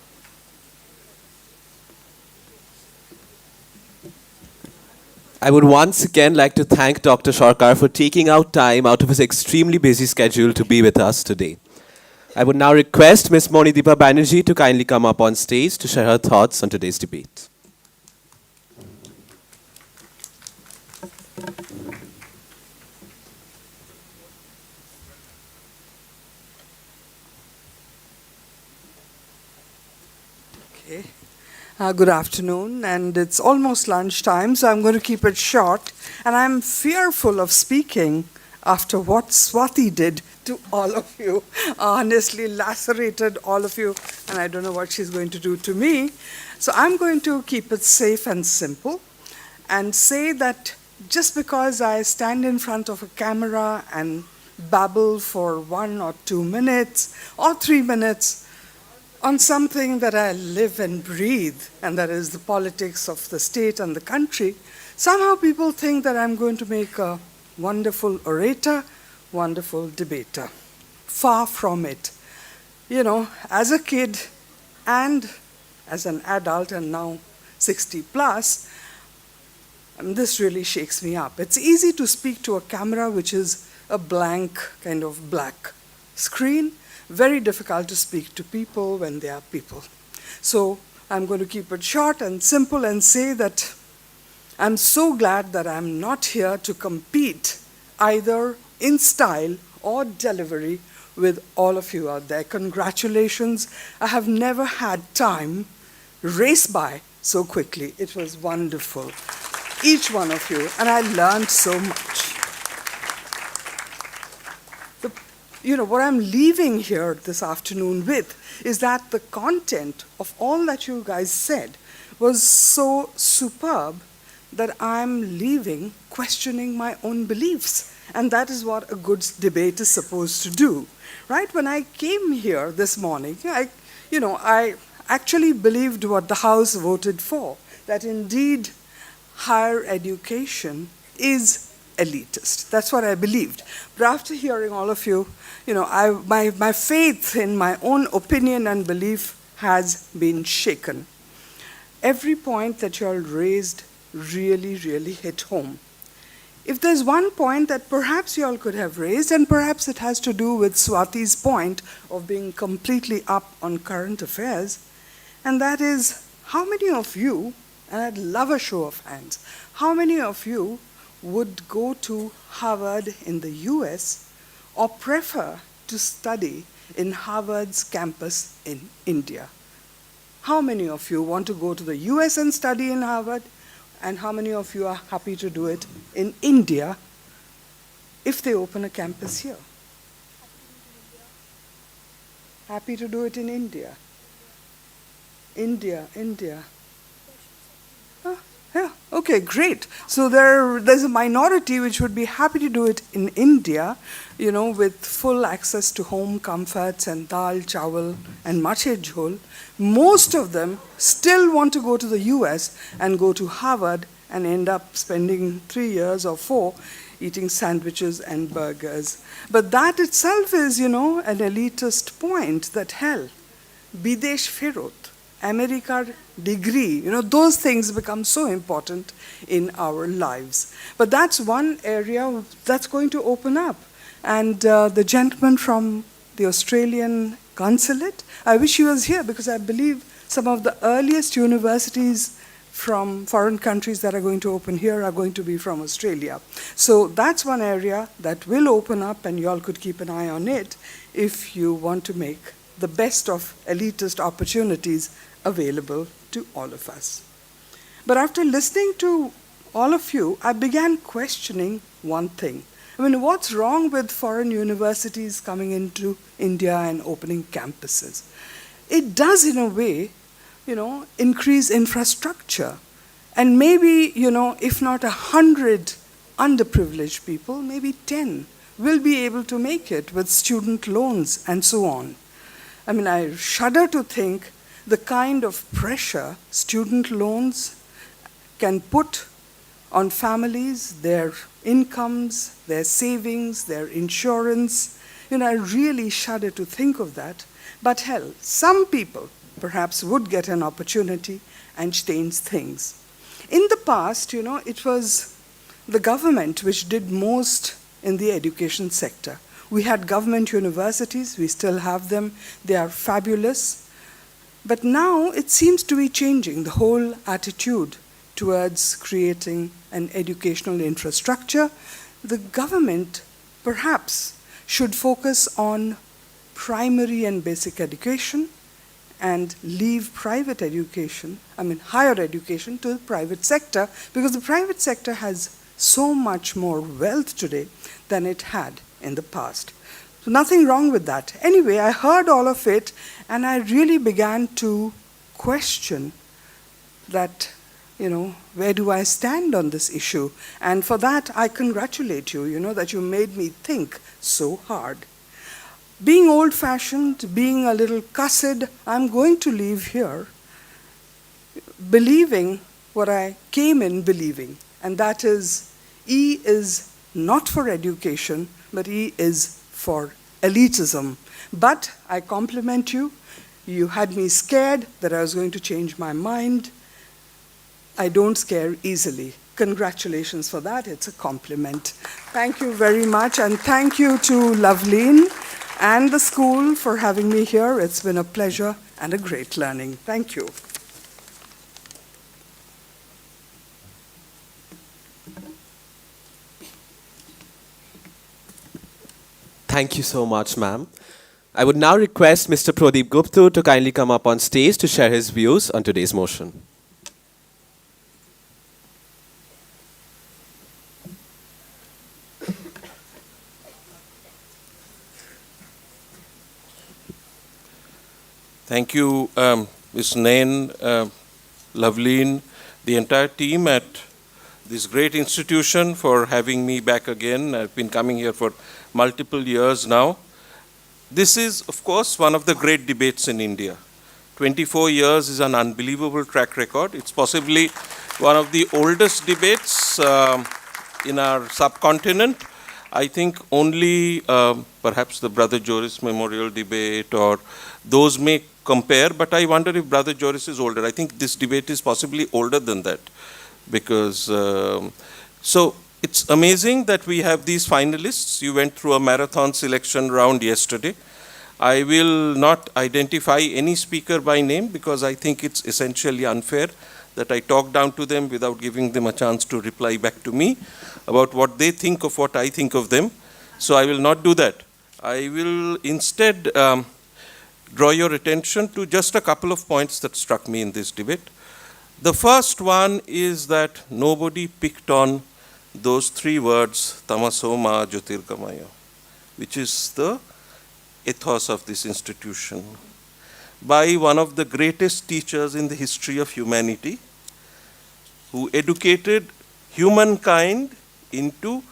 I would once again like to thank Dr. Sarkar for taking out time out of his extremely busy schedule to be with us today. I would now request Ms. Monideepa Banerjee to kindly come up on stage to share her thoughts on today's debate. Okay. Good afternoon, and it's almost lunchtime, so I'm going to keep it short. And I'm fearful of speaking after what Swati did to all of you. Honestly, lacerated all of you, and I don't know what she's going to do to me. So I'm going to keep it safe and simple and say that just because I stand in front of a camera and babble for 1 or 2 minutes or 3 minutes on something that I live and breathe, and that is the politics of the state and the country, somehow people think that I'm going to make a wonderful orator, wonderful debater. Far from it. You know, as a kid and as an adult and now 60 plus, this really shakes me up. It's easy to speak to a camera which is a blank kind of black screen. Very difficult to speak to people when they are people. So I'm going to keep it short and simple and say that I'm so glad that I'm not here to compete either in style or delivery with all of you out there. Congratulations. I have never had time race by so quickly. It was wonderful. Each one of you, and I learned so much. What I'm leaving here this afternoon with is that the content of all that you guys said was so superb that I'm leaving questioning my own beliefs. And that is what a good debate is supposed to do, right? When I came here this morning, I actually believed what the House voted for, that indeed higher education is elitist. That's what I believed. But after hearing all of you, my faith in my own opinion and belief has been shaken. Every point that you all raised really, really hit home. If there's one point that perhaps you all could have raised, and perhaps it has to do with Swati's point of being completely up on current affairs, and that is, how many of you, and I'd love a show of hands, how many of you would go to Harvard in the US or prefer to study in Harvard's campus in India? How many of you want to go to the US and study in Harvard? And how many of you are happy to do it in India if they open a campus here? Happy to do it in India. India. Yeah, okay, great. So there's a minority which would be happy to do it in India, with full access to home comforts and dal, chawal, and mache jhol. Most of them still want to go to the US and go to Harvard and end up spending 3 years or 4 eating sandwiches and burgers. But that itself is, an elitist point that, hell, Bidesh Firot, America degree, those things become so important in our lives. But that's one area that's going to open up. And the gentleman from the Australian consulate, I wish he was here because I believe some of the earliest universities from foreign countries that are going to open here are going to be from Australia. So that's one area that will open up, and you all could keep an eye on it if you want to make the best of elitist opportunities available to all of us. But after listening to all of you, I began questioning one thing. I mean, what's wrong with foreign universities coming into India and opening campuses? It does, in a way, increase infrastructure. And maybe, if not 100 underprivileged people, maybe 10 will be able to make it with student loans and so on. I mean, I shudder to think the kind of pressure student loans can put on families, their incomes, their savings, their insurance. I really shudder to think of that. But hell, some people perhaps would get an opportunity and change things. In the past, it was the government which did most in the education sector. We had government universities, we still have them, they are fabulous. But now it seems to be changing, the whole attitude towards creating an educational infrastructure. The government perhaps should focus on primary and basic education and leave private education, higher education, to the private sector, because the private sector has so much more wealth today than it had in the past. So nothing wrong with that. Anyway, I heard all of it, and I really began to question that, where do I stand on this issue? And for that, I congratulate you, that you made me think so hard. Being old-fashioned, being a little cussed, I'm going to leave here believing what I came in believing, and that is E is not for education, but E is for elitism. But I compliment you. You had me scared that I was going to change my mind. I don't scare easily. Congratulations for that. It's a compliment. Thank you very much, and thank you to Loveleen and the school for having me here. It's been a pleasure and a great learning. Thank you. Thank you so much, ma'am. I would now request Mr. Pradeep Gupta to kindly come up on stage to share his views on today's motion. Thank you, Ms. Nain, Loveleen, the entire team at this great institution for having me back again. I've been coming here for multiple years now. This is, of course, one of the great debates in India. 24 years is an unbelievable track record. It's possibly one of the oldest debates in our subcontinent. I think only perhaps the Brother Joris Memorial debate or those may compare, but I wonder if Brother Joris is older. I think this debate is possibly older than that, because so it's amazing that we have these finalists. You went through a marathon selection round yesterday. I will not identify any speaker by name because I think it's essentially unfair that I talk down to them without giving them a chance to reply back to me about what they think of what I think of them. So I will not do that. I will instead draw your attention to just a couple of points that struck me in this debate. The first one is that nobody picked on those three words, tamaso ma jyotirgamaya, which is the ethos of this institution, by one of the greatest teachers in the history of humanity, who educated humankind into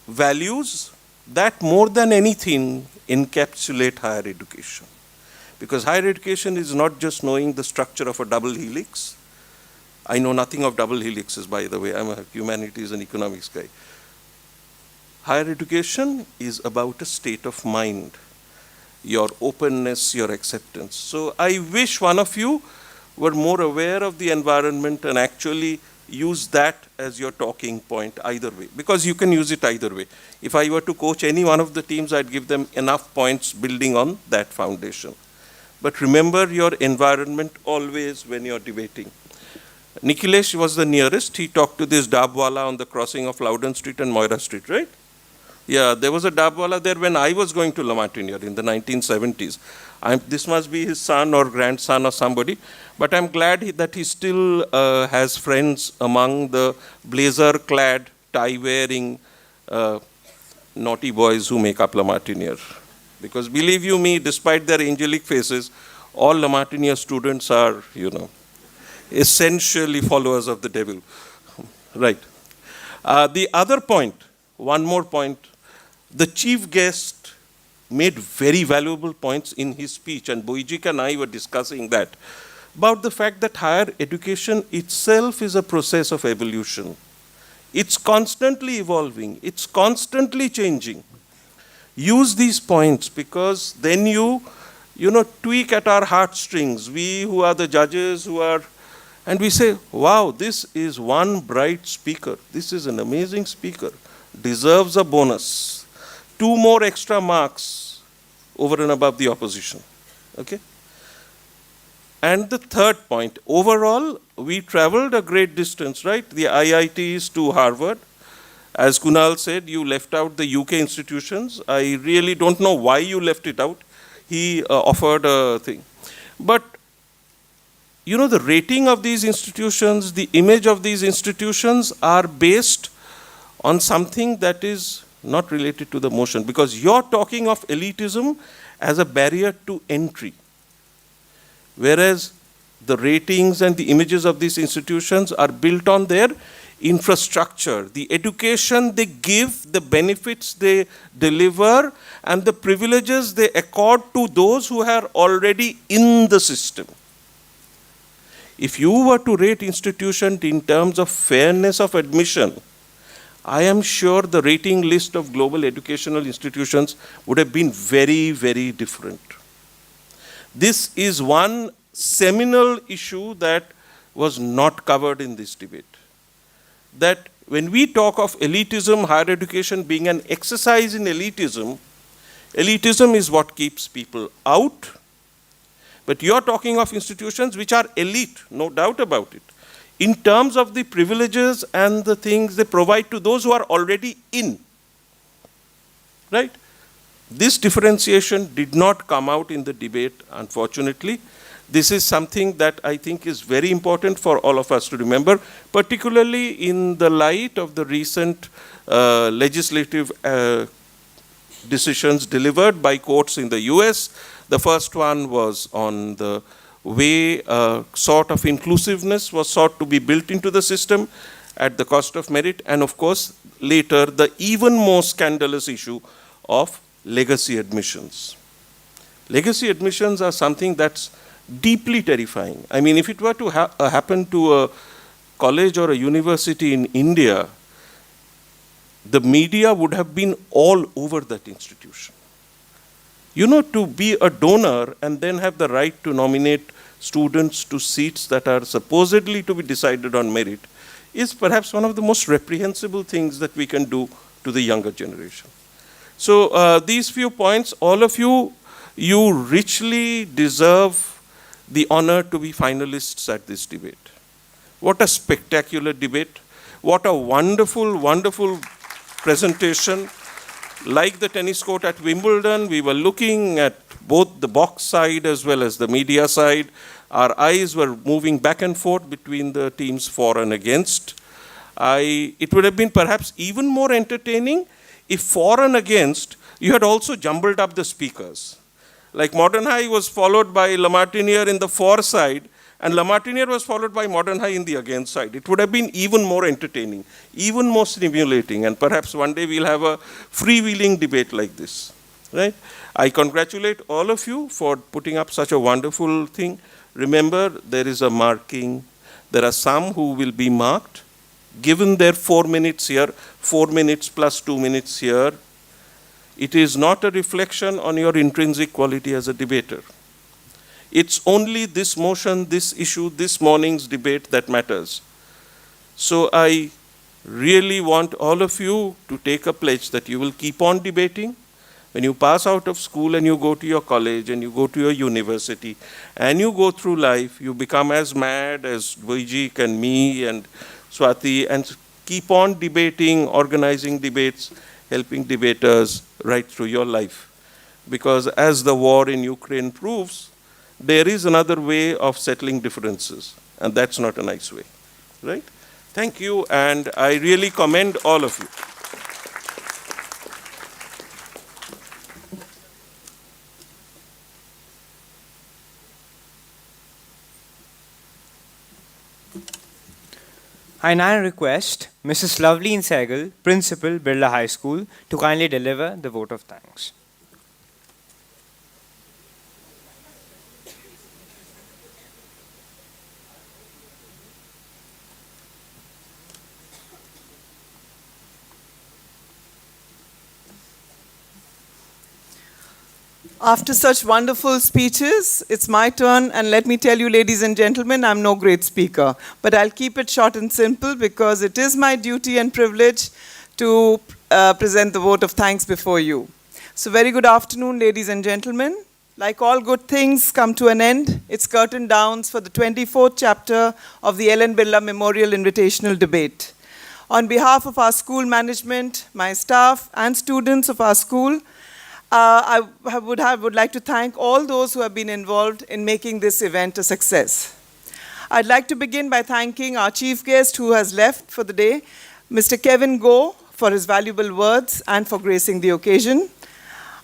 values that more than anything encapsulate higher education. Because higher education is not just knowing the structure of a double helix. I know nothing of double helixes, by the way. I'm a humanities and economics guy. Higher education is about a state of mind, your openness, your acceptance. So I wish one of you were more aware of the environment and actually use that as your talking point either way, because you can use it either way. If I were to coach any one of the teams, I'd give them enough points building on that foundation. but remember your environment always when you're debating. Nikhilesh was the nearest. He talked to this dabwala on the crossing of Loudon Street and Moira Street, right? Yeah, there was a dabwala there when I was going to La Martiniere in the 1970s. This must be his son or grandson or somebody, but I'm glad that he still has friends among the blazer-clad, tie-wearing naughty boys who make up La Martiniere. Because believe you me, despite their angelic faces, all La Martiniere students are, essentially followers of the devil. Right. The other point, one more point, the chief guest made very valuable points in his speech, and Boijik and I were discussing that, about the fact that higher education itself is a process of evolution. It's constantly evolving, it's constantly changing. Use these points because then you tweak at our heartstrings. We who are the judges and we say, wow, this is one bright speaker. This is an amazing speaker. Deserves a bonus. 2 more extra marks over and above the opposition. Okay? And the third point, overall, we traveled a great distance, right? The IITs to Harvard. As Kunal said, you left out the UK institutions. I really don't know why you left it out. He offered a thing. But, the rating of these institutions, the image of these institutions are based on something that is not related to the motion, because you're talking of elitism as a barrier to entry. Whereas the ratings and the images of these institutions are built on their infrastructure, the education they give, the benefits they deliver, and the privileges they accord to those who are already in the system. If you were to rate institutions in terms of fairness of admission, I am sure the rating list of global educational institutions would have been very, very different. This is one seminal issue that was not covered in this debate. That when we talk of elitism, higher education being an exercise in elitism, elitism is what keeps people out. But you're talking of institutions which are elite, no doubt about it, in terms of the privileges and the things they provide to those who are already in. Right? This differentiation did not come out in the debate, unfortunately. This is something that I think is very important for all of us to remember, particularly in the light of the recent legislative decisions delivered by courts in the US. The first one was on the way sort of inclusiveness was sought to be built into the system at the cost of merit, and of course, later, the even more scandalous issue of legacy admissions. Legacy admissions are something that's deeply terrifying. I mean, if it were to happen to a college or a university in India, the media would have been all over that institution. To be a donor and then have the right to nominate students to seats that are supposedly to be decided on merit is perhaps one of the most reprehensible things that we can do to the younger generation. So these few points, all of you, you richly deserve the honor to be finalists at this debate. What a spectacular debate. What a wonderful, wonderful presentation. Like the tennis court at Wimbledon, we were looking at both the box side as well as the media side. Our eyes were moving back and forth between the teams for and against. It would have been perhaps even more entertaining if for and against, you had also jumbled up the speakers. Like Modern High was followed by La Martiniere in the for side, and La Martiniere was followed by Modern High in the against side. It would have been even more entertaining, even more stimulating, and perhaps one day we'll have a freewheeling debate like this, right? I congratulate all of you for putting up such a wonderful thing. Remember, there is a marking. There are some who will be marked, given their 4 minutes here, 4 minutes plus 2 minutes here. It is not a reflection on your intrinsic quality as a debater. It's only this motion, this issue, this morning's debate that matters. So I really want all of you to take a pledge that you will keep on debating, When you pass out of school and you go to your college and you go to your university and you go through life, you become as mad as Vijik and me and Swati and keep on debating, organizing debates, helping debaters right through your life. Because as the war in Ukraine proves, there is another way of settling differences, and that's not a nice way, right? Thank you, and I really commend all of you. I now request Mrs. Loveleen Sehgal, Principal, BIRLA High School, to kindly deliver the vote of thanks. After such wonderful speeches, it's my turn, and let me tell you, ladies and gentlemen, I'm no great speaker, but I'll keep it short and simple because it is my duty and privilege to present the vote of thanks before you. So very good afternoon, ladies and gentlemen. Like all good things come to an end, it's curtain downs for the 24th chapter of the Ellen Birla Memorial Invitational Debate. On behalf of our school management, my staff, and students of our school, I would like to thank all those who have been involved in making this event a success. I'd like to begin by thanking our chief guest who has left for the day, Mr. Kevin Go, for his valuable words and for gracing the occasion.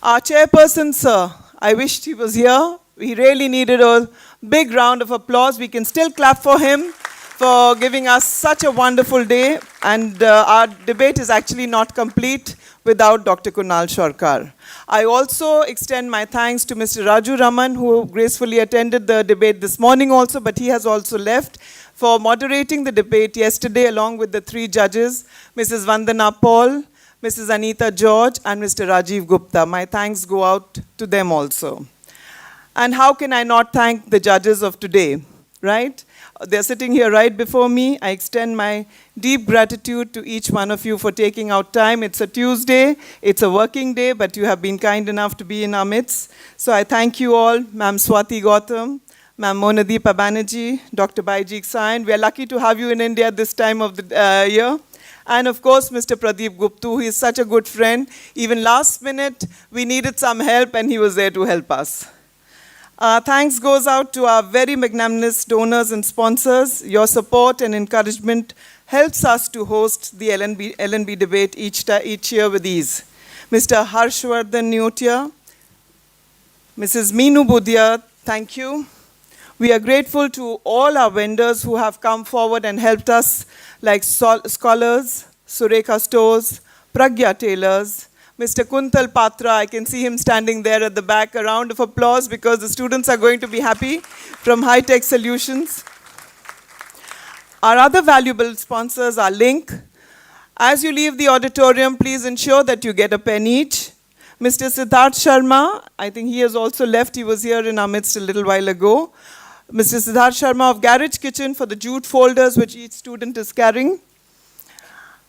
Our chairperson, sir, I wished he was here. We really needed a big round of applause. We can still clap for him for giving us such a wonderful day. And our debate is actually not complete without Dr. Kunal Sarkar. I also extend my thanks to Mr. Raju Raman, who gracefully attended the debate this morning also, but he has also left, for moderating the debate yesterday along with the three judges, Mrs. Vandana Paul, Mrs. Anita George, and Mr. Rajiv Gupta. My thanks go out to them also. And how can I not thank the judges of today, right? They're sitting here right before me. I extend my deep gratitude to each one of you for taking out time. It's a Tuesday, it's a working day, but you have been kind enough to be in our midst. So I thank you all, Ma'am Swati Gautam, Ma'am Monadeepa Banerjee, Dr. Baijik Sain. We are lucky to have you in India this time of the year. And of course, Mr. Pradeep Gupta, who is such a good friend. Even last minute, we needed some help and he was there to help us. Thanks goes out to our very magnanimous donors and sponsors. Your support and encouragement helps us to host the LNB debate each year with ease. Mr. Harshvardhan Nyotia, Mrs. Meenu Budia, thank you. We are grateful to all our vendors who have come forward and helped us, like Scholars, Sureka Stores, Pragya Tailors, Mr. Kuntal Patra, I can see him standing there at the back. A round of applause because the students are going to be happy, from High Tech Solutions. Our other valuable sponsors are Link. As you leave the auditorium, please ensure that you get a pen each. Mr. Siddharth Sharma, I think he has also left. He was here in our midst a little while ago. Mr. Siddharth Sharma of Garage Kitchen for the jute folders which each student is carrying.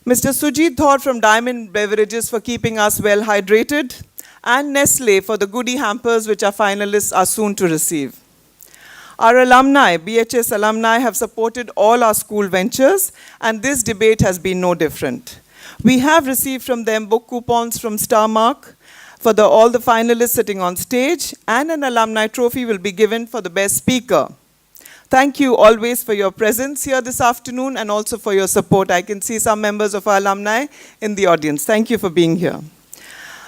Mr. Sujit Dhor from Diamond Beverages for keeping us well hydrated. And Nestle for the goodie hampers which our finalists are soon to receive. Our alumni, BHS alumni, have supported all our school ventures, and this debate has been no different. We have received from them book coupons from Star Mark for all the finalists sitting on stage, and an alumni trophy will be given for the best speaker. Thank you always for your presence here this afternoon and also for your support. I can see some members of our alumni in the audience. Thank you for being here.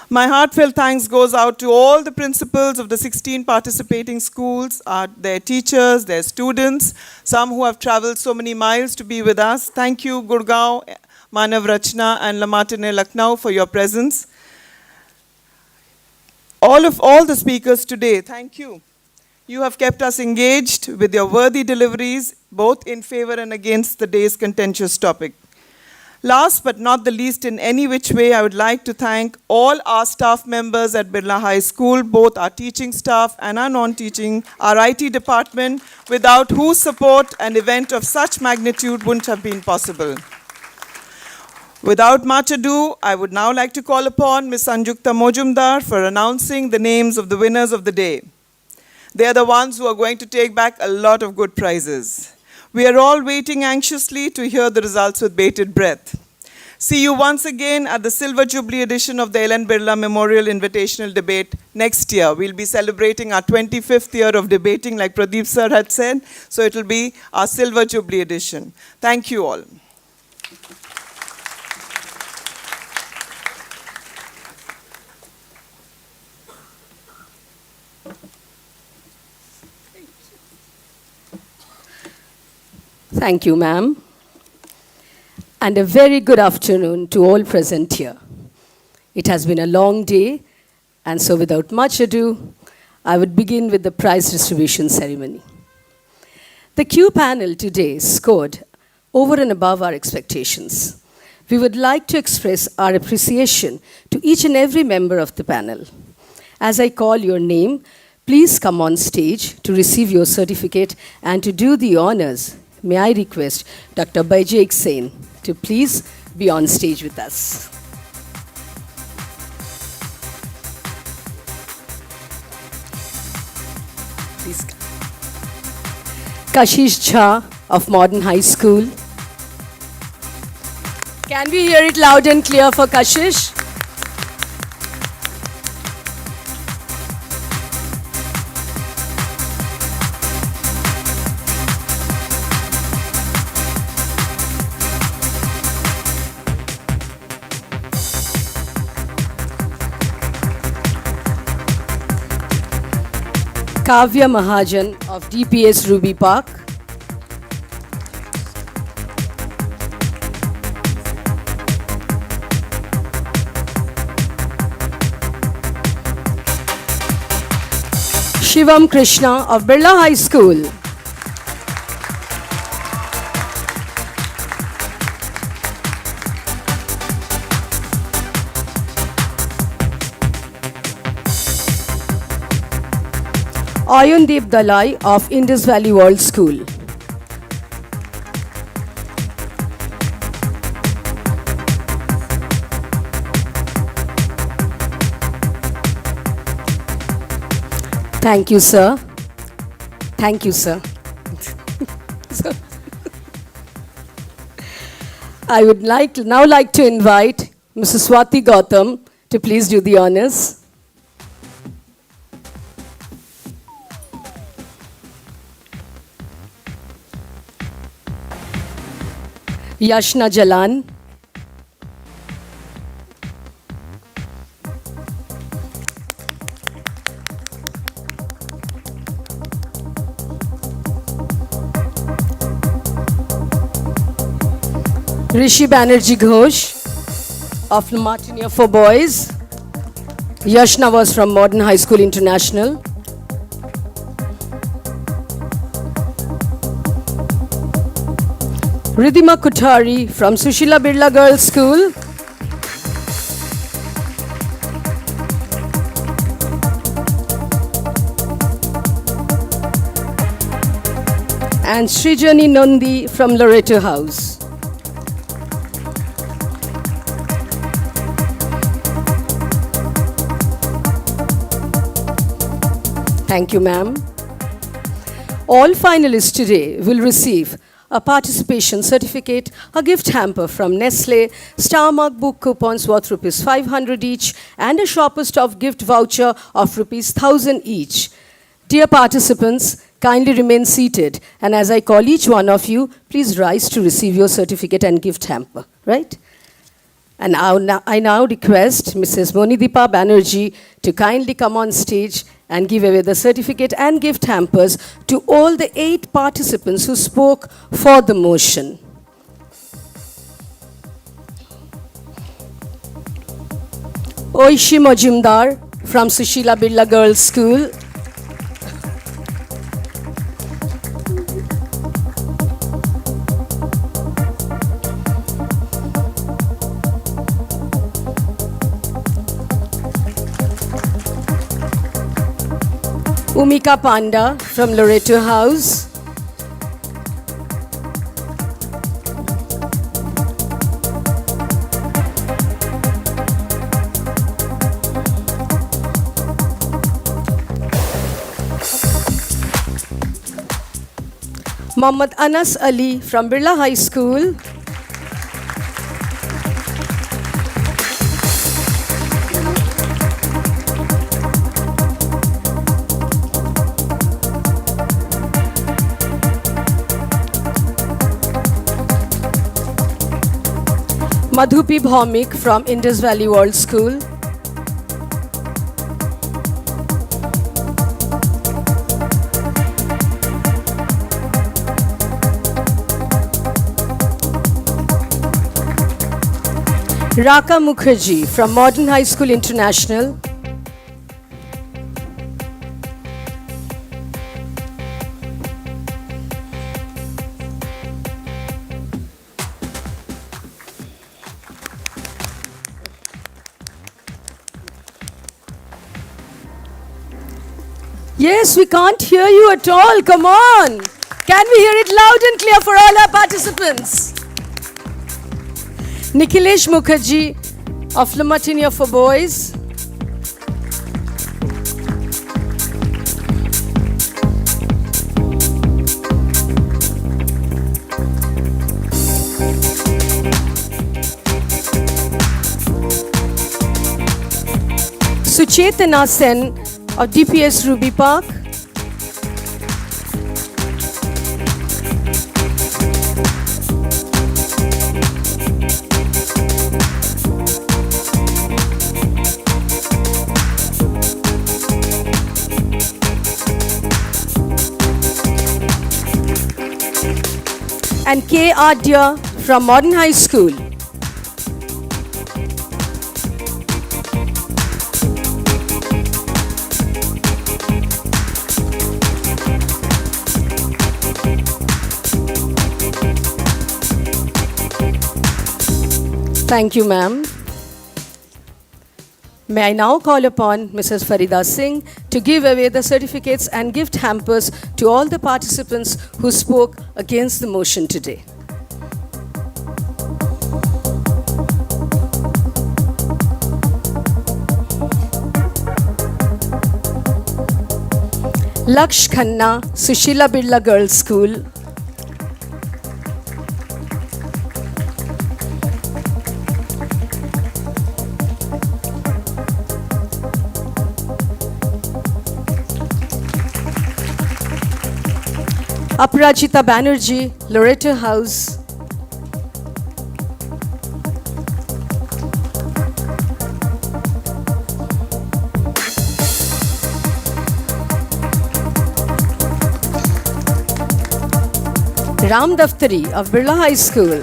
My heartfelt thanks goes out to all the principals of the 16 participating schools, their teachers, their students, some who have traveled so many miles to be with us. Thank you, Gurgaon, Manav Rachna, and Lamartine Lucknow for your presence. All the speakers today, thank you. You have kept us engaged with your worthy deliveries, both in favor and against the day's contentious topic. Last but not the least, in any which way, I would like to thank all our staff members at Birla High School, both our teaching staff and our non-teaching, our IT department, without whose support an event of such magnitude wouldn't have been possible. Without much ado, I would now like to call upon Ms. Sanjukta Mojumdar for announcing the names of the winners of the day. They are the ones who are going to take back a lot of good prizes. We are all waiting anxiously to hear the results with bated breath. See you once again at the Silver Jubilee edition of the Ellen Birla Memorial Invitational Debate next year. We'll be celebrating our 25th year of debating, like Pradeep sir had said, so it'll be our Silver Jubilee edition. Thank you all. Thank you, ma'am. And a very good afternoon to all present here. It has been a long day, and so without much ado, I would begin with the prize distribution ceremony. The Q panel today scored over and above our expectations. We would like to express our appreciation to each and every member of the panel. As I call your name, please come on stage to receive your certificate, and to do the honors, may I request Dr. Baijek Sen to please be on stage with us. Please. Kashish Jha of Modern High School. Can we hear it loud and clear for Kashish? Kavya Mahajan of DPS Ruby Park. Shivam Krishna of Birla High School. Ayundeep Dalai of Indus Valley World School. Thank you, sir. Thank you, sir. I would now like to invite Mrs. Swati Gautam to please do the honors. Yashna Jalan. Rishi Banerjee Ghosh of Martinia for Boys. Yashna was from Modern High School International. Ridhima Kothari from Sushila Birla Girls School. And Srijani Nandi from Loreto House. Thank you, ma'am. All finalists today will receive a participation certificate, a gift hamper from Nestle, Star Mark book coupons worth rupees 500 each, and a Shoppers Stop gift voucher of rupees 1000 each. Dear participants, kindly remain seated, and as I call each one of you, please rise to receive your certificate and gift hamper, right? And I now request Mrs. Monideepa Banerjee to kindly come on stage and give away the certificate and gift hampers to all the 8 participants who spoke for the motion. Oishi Mojumdar from Sushila Birla Girls School. Umika Panda from Loreto House. Mohammad Anas Ali from Birla High School. Madhupi Bhaumik from Indus Valley World School. Raka Mukherjee from Modern High School International. Yes, we can't hear you at all. Come on. Can we hear it loud and clear for all our participants? Nikhilesh Mukherjee of Lamatinia for Boys. Suchetana Sen of DPS Ruby Park. And K. Adya from Modern High School. Thank you, ma'am. May I now call upon Mrs. Farida Singh to give away the certificates and gift hampers to all the participants who spoke against the motion today. Laksh Khanna, Sushila Birla Girls School. Aparajita Banerjee, Loreto House. Ram Daftari of Birla High School.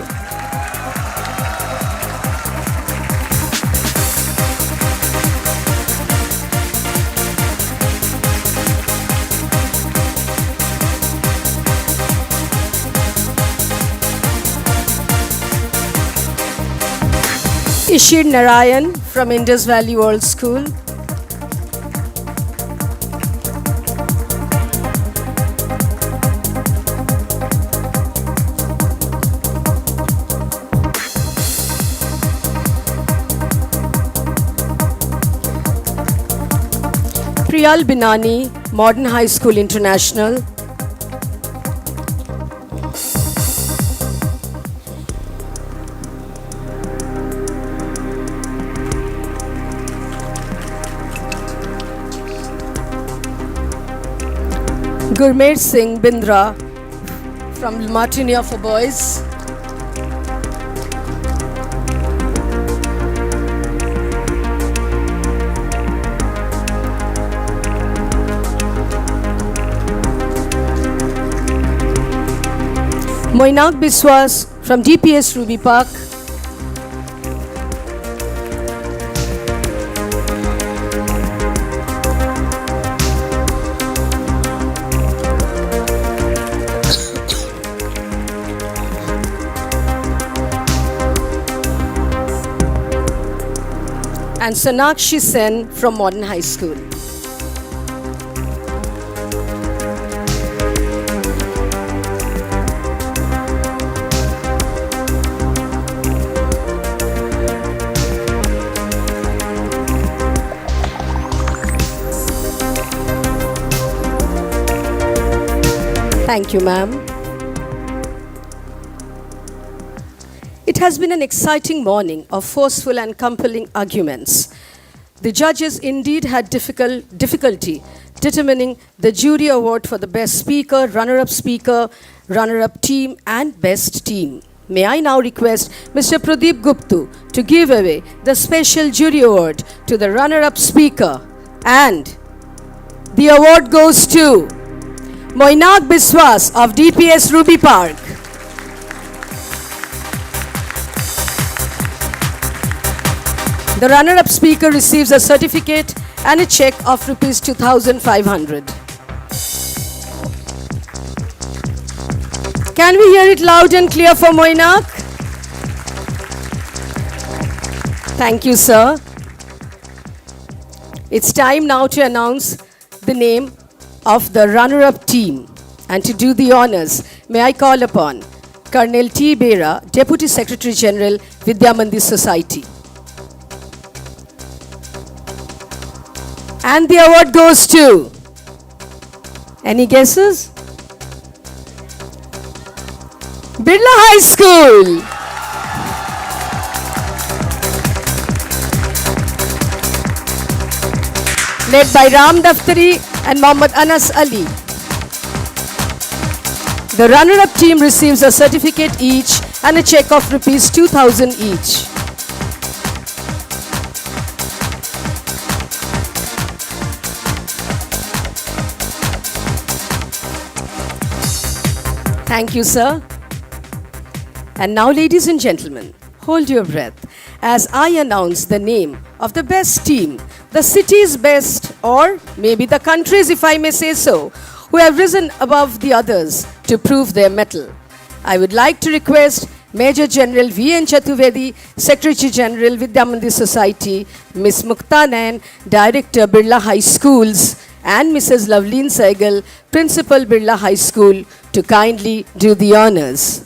Ishir Narayan from Indus Valley World School. Priyal Binani, Modern High School International. Gurmeet Singh Bindra from Lamatinia for Boys. Moinak Biswas from DPS Ruby Park. And Sonakshi Sen from Modern High School. Thank you, ma'am. has been an exciting morning of forceful and compelling arguments. The judges indeed had difficulty determining the jury award for the best speaker, runner-up team, and best team. May I now request Mr. Pradeep Guptu to give away the special jury award to the runner-up speaker, and the award goes to Moinak Biswas of DPS Ruby Park. The runner-up speaker receives a certificate and a check of rupees 2,500. Can we hear it loud and clear for Moinak? Thank you, sir. It's time now to announce the name of the runner-up team. And to do the honors, may I call upon Colonel T. Bera, Deputy Secretary General, Vidya Mandir Society. And the award goes to, any guesses? BIRLA High School. Led by Ram Daftari and Mohammad Anas Ali. The runner-up team receives a certificate each and a check of rupees 2,000 each. Thank you, sir. And now, ladies and gentlemen, hold your breath as I announce the name of the best team, the city's best, or maybe the country's, if I may say so, who have risen above the others to prove their mettle. I would like to request Major General V.N. Chaturvedi, Secretary General, Vidya Mandir Society, Ms. Mukta Nain, Director, BIRLA High Schools, and Mrs. Loveleen Sehgal, Principal, BIRLA High School, to kindly do the honors.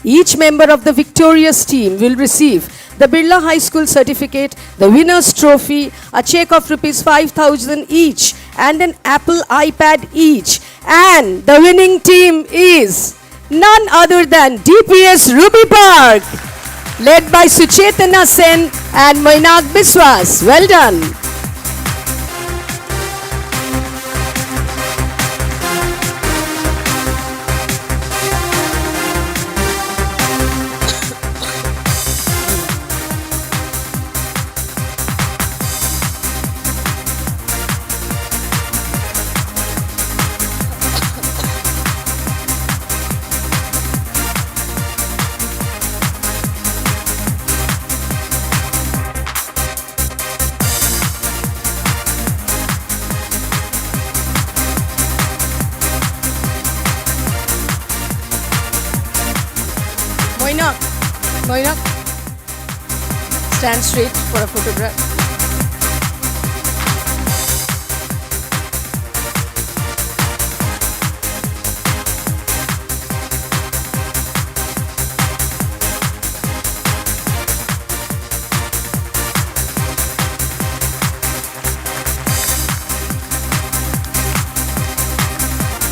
Each member of the victorious team will receive the BIRLA High School certificate, the winner's trophy, a check of rupees 5,000 each, and an Apple iPad each. And the winning team is none other than DPS Ruby Park, led by Suchetana Sen and Moinak Biswas. Well done. Moinak, stand straight for a photograph.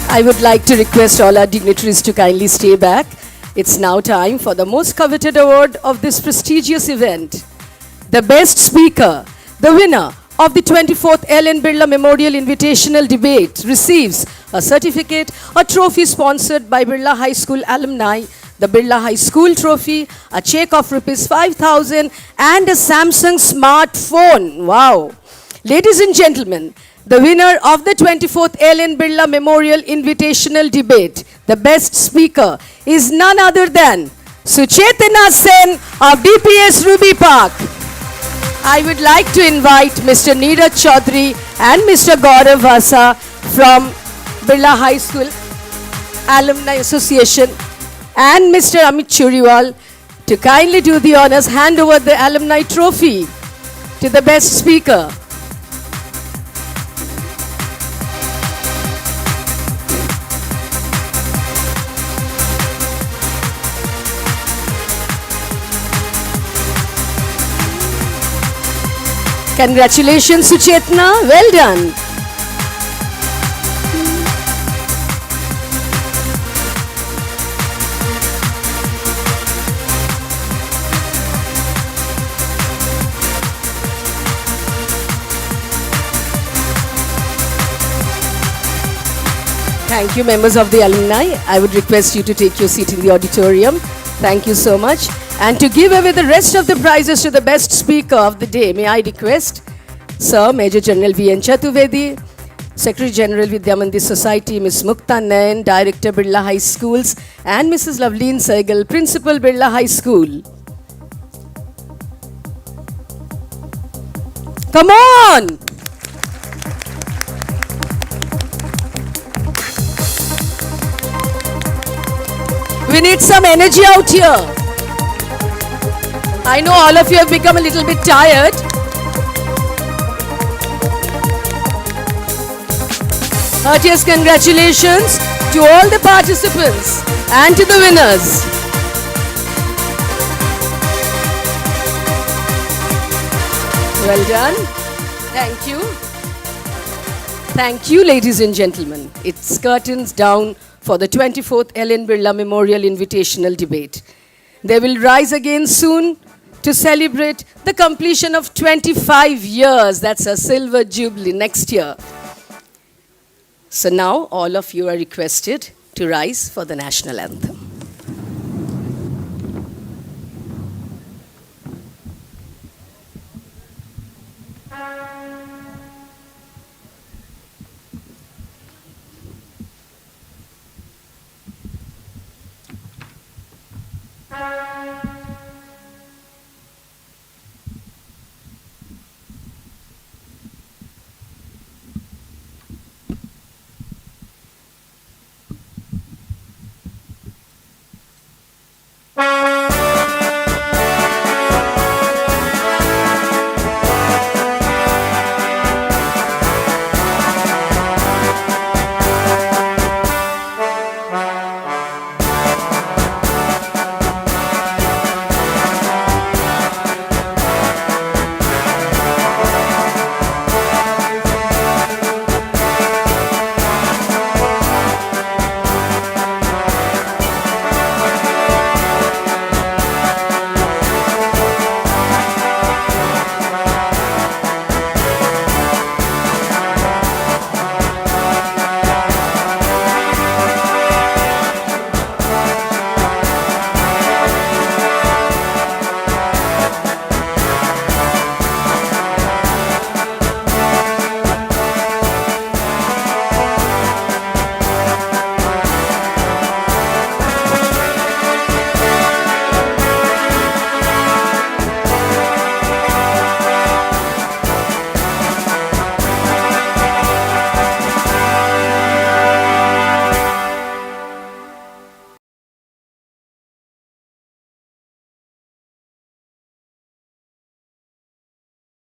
I would like to request all our dignitaries to kindly stay back. It's now time for the most coveted award of this prestigious event. The best speaker, the winner of the 24th L.N. Birla Memorial Invitational Debate, receives a certificate, a trophy sponsored by Birla High School alumni, the Birla High School trophy, a check of rupees 5,000, and a Samsung smartphone. Wow. Ladies and gentlemen, the winner of the 24th L.N. Birla Memorial Invitational Debate, the best speaker, is none other than Suchetana Sen of DPS Ruby Park. I would like to invite Mr. Neeraj Chaudhary and Mr. Gaurav Vasa from Birla High School Alumni Association and Mr. Amit Churiwal to kindly do the honors, hand over the alumni trophy to the best speaker. Congratulations, Suchetna. Well done. Thank you, members of the alumni. I would request you to take your seat in the auditorium. Thank you so much. And to give away the rest of the prizes to the best speaker of the day, may I request Sir Major General V.N. Chaturvedi, Secretary General Vidya Mandir Society, Ms. Mukta Nayan, Director BIRLA High Schools, and Mrs. Loveleen Sehgal, Principal BIRLA High School. Come on! We need some energy out here. I know all of you have become a little bit tired. Heartiest congratulations to all the participants and to the winners. Well done. Thank you. Thank you, ladies and gentlemen. It's curtains down for the 24th Ellen Birla Memorial Invitational Debate. They will rise again soon to celebrate the completion of 25 years. That's a silver jubilee next year. So now all of you are requested to rise for the national anthem.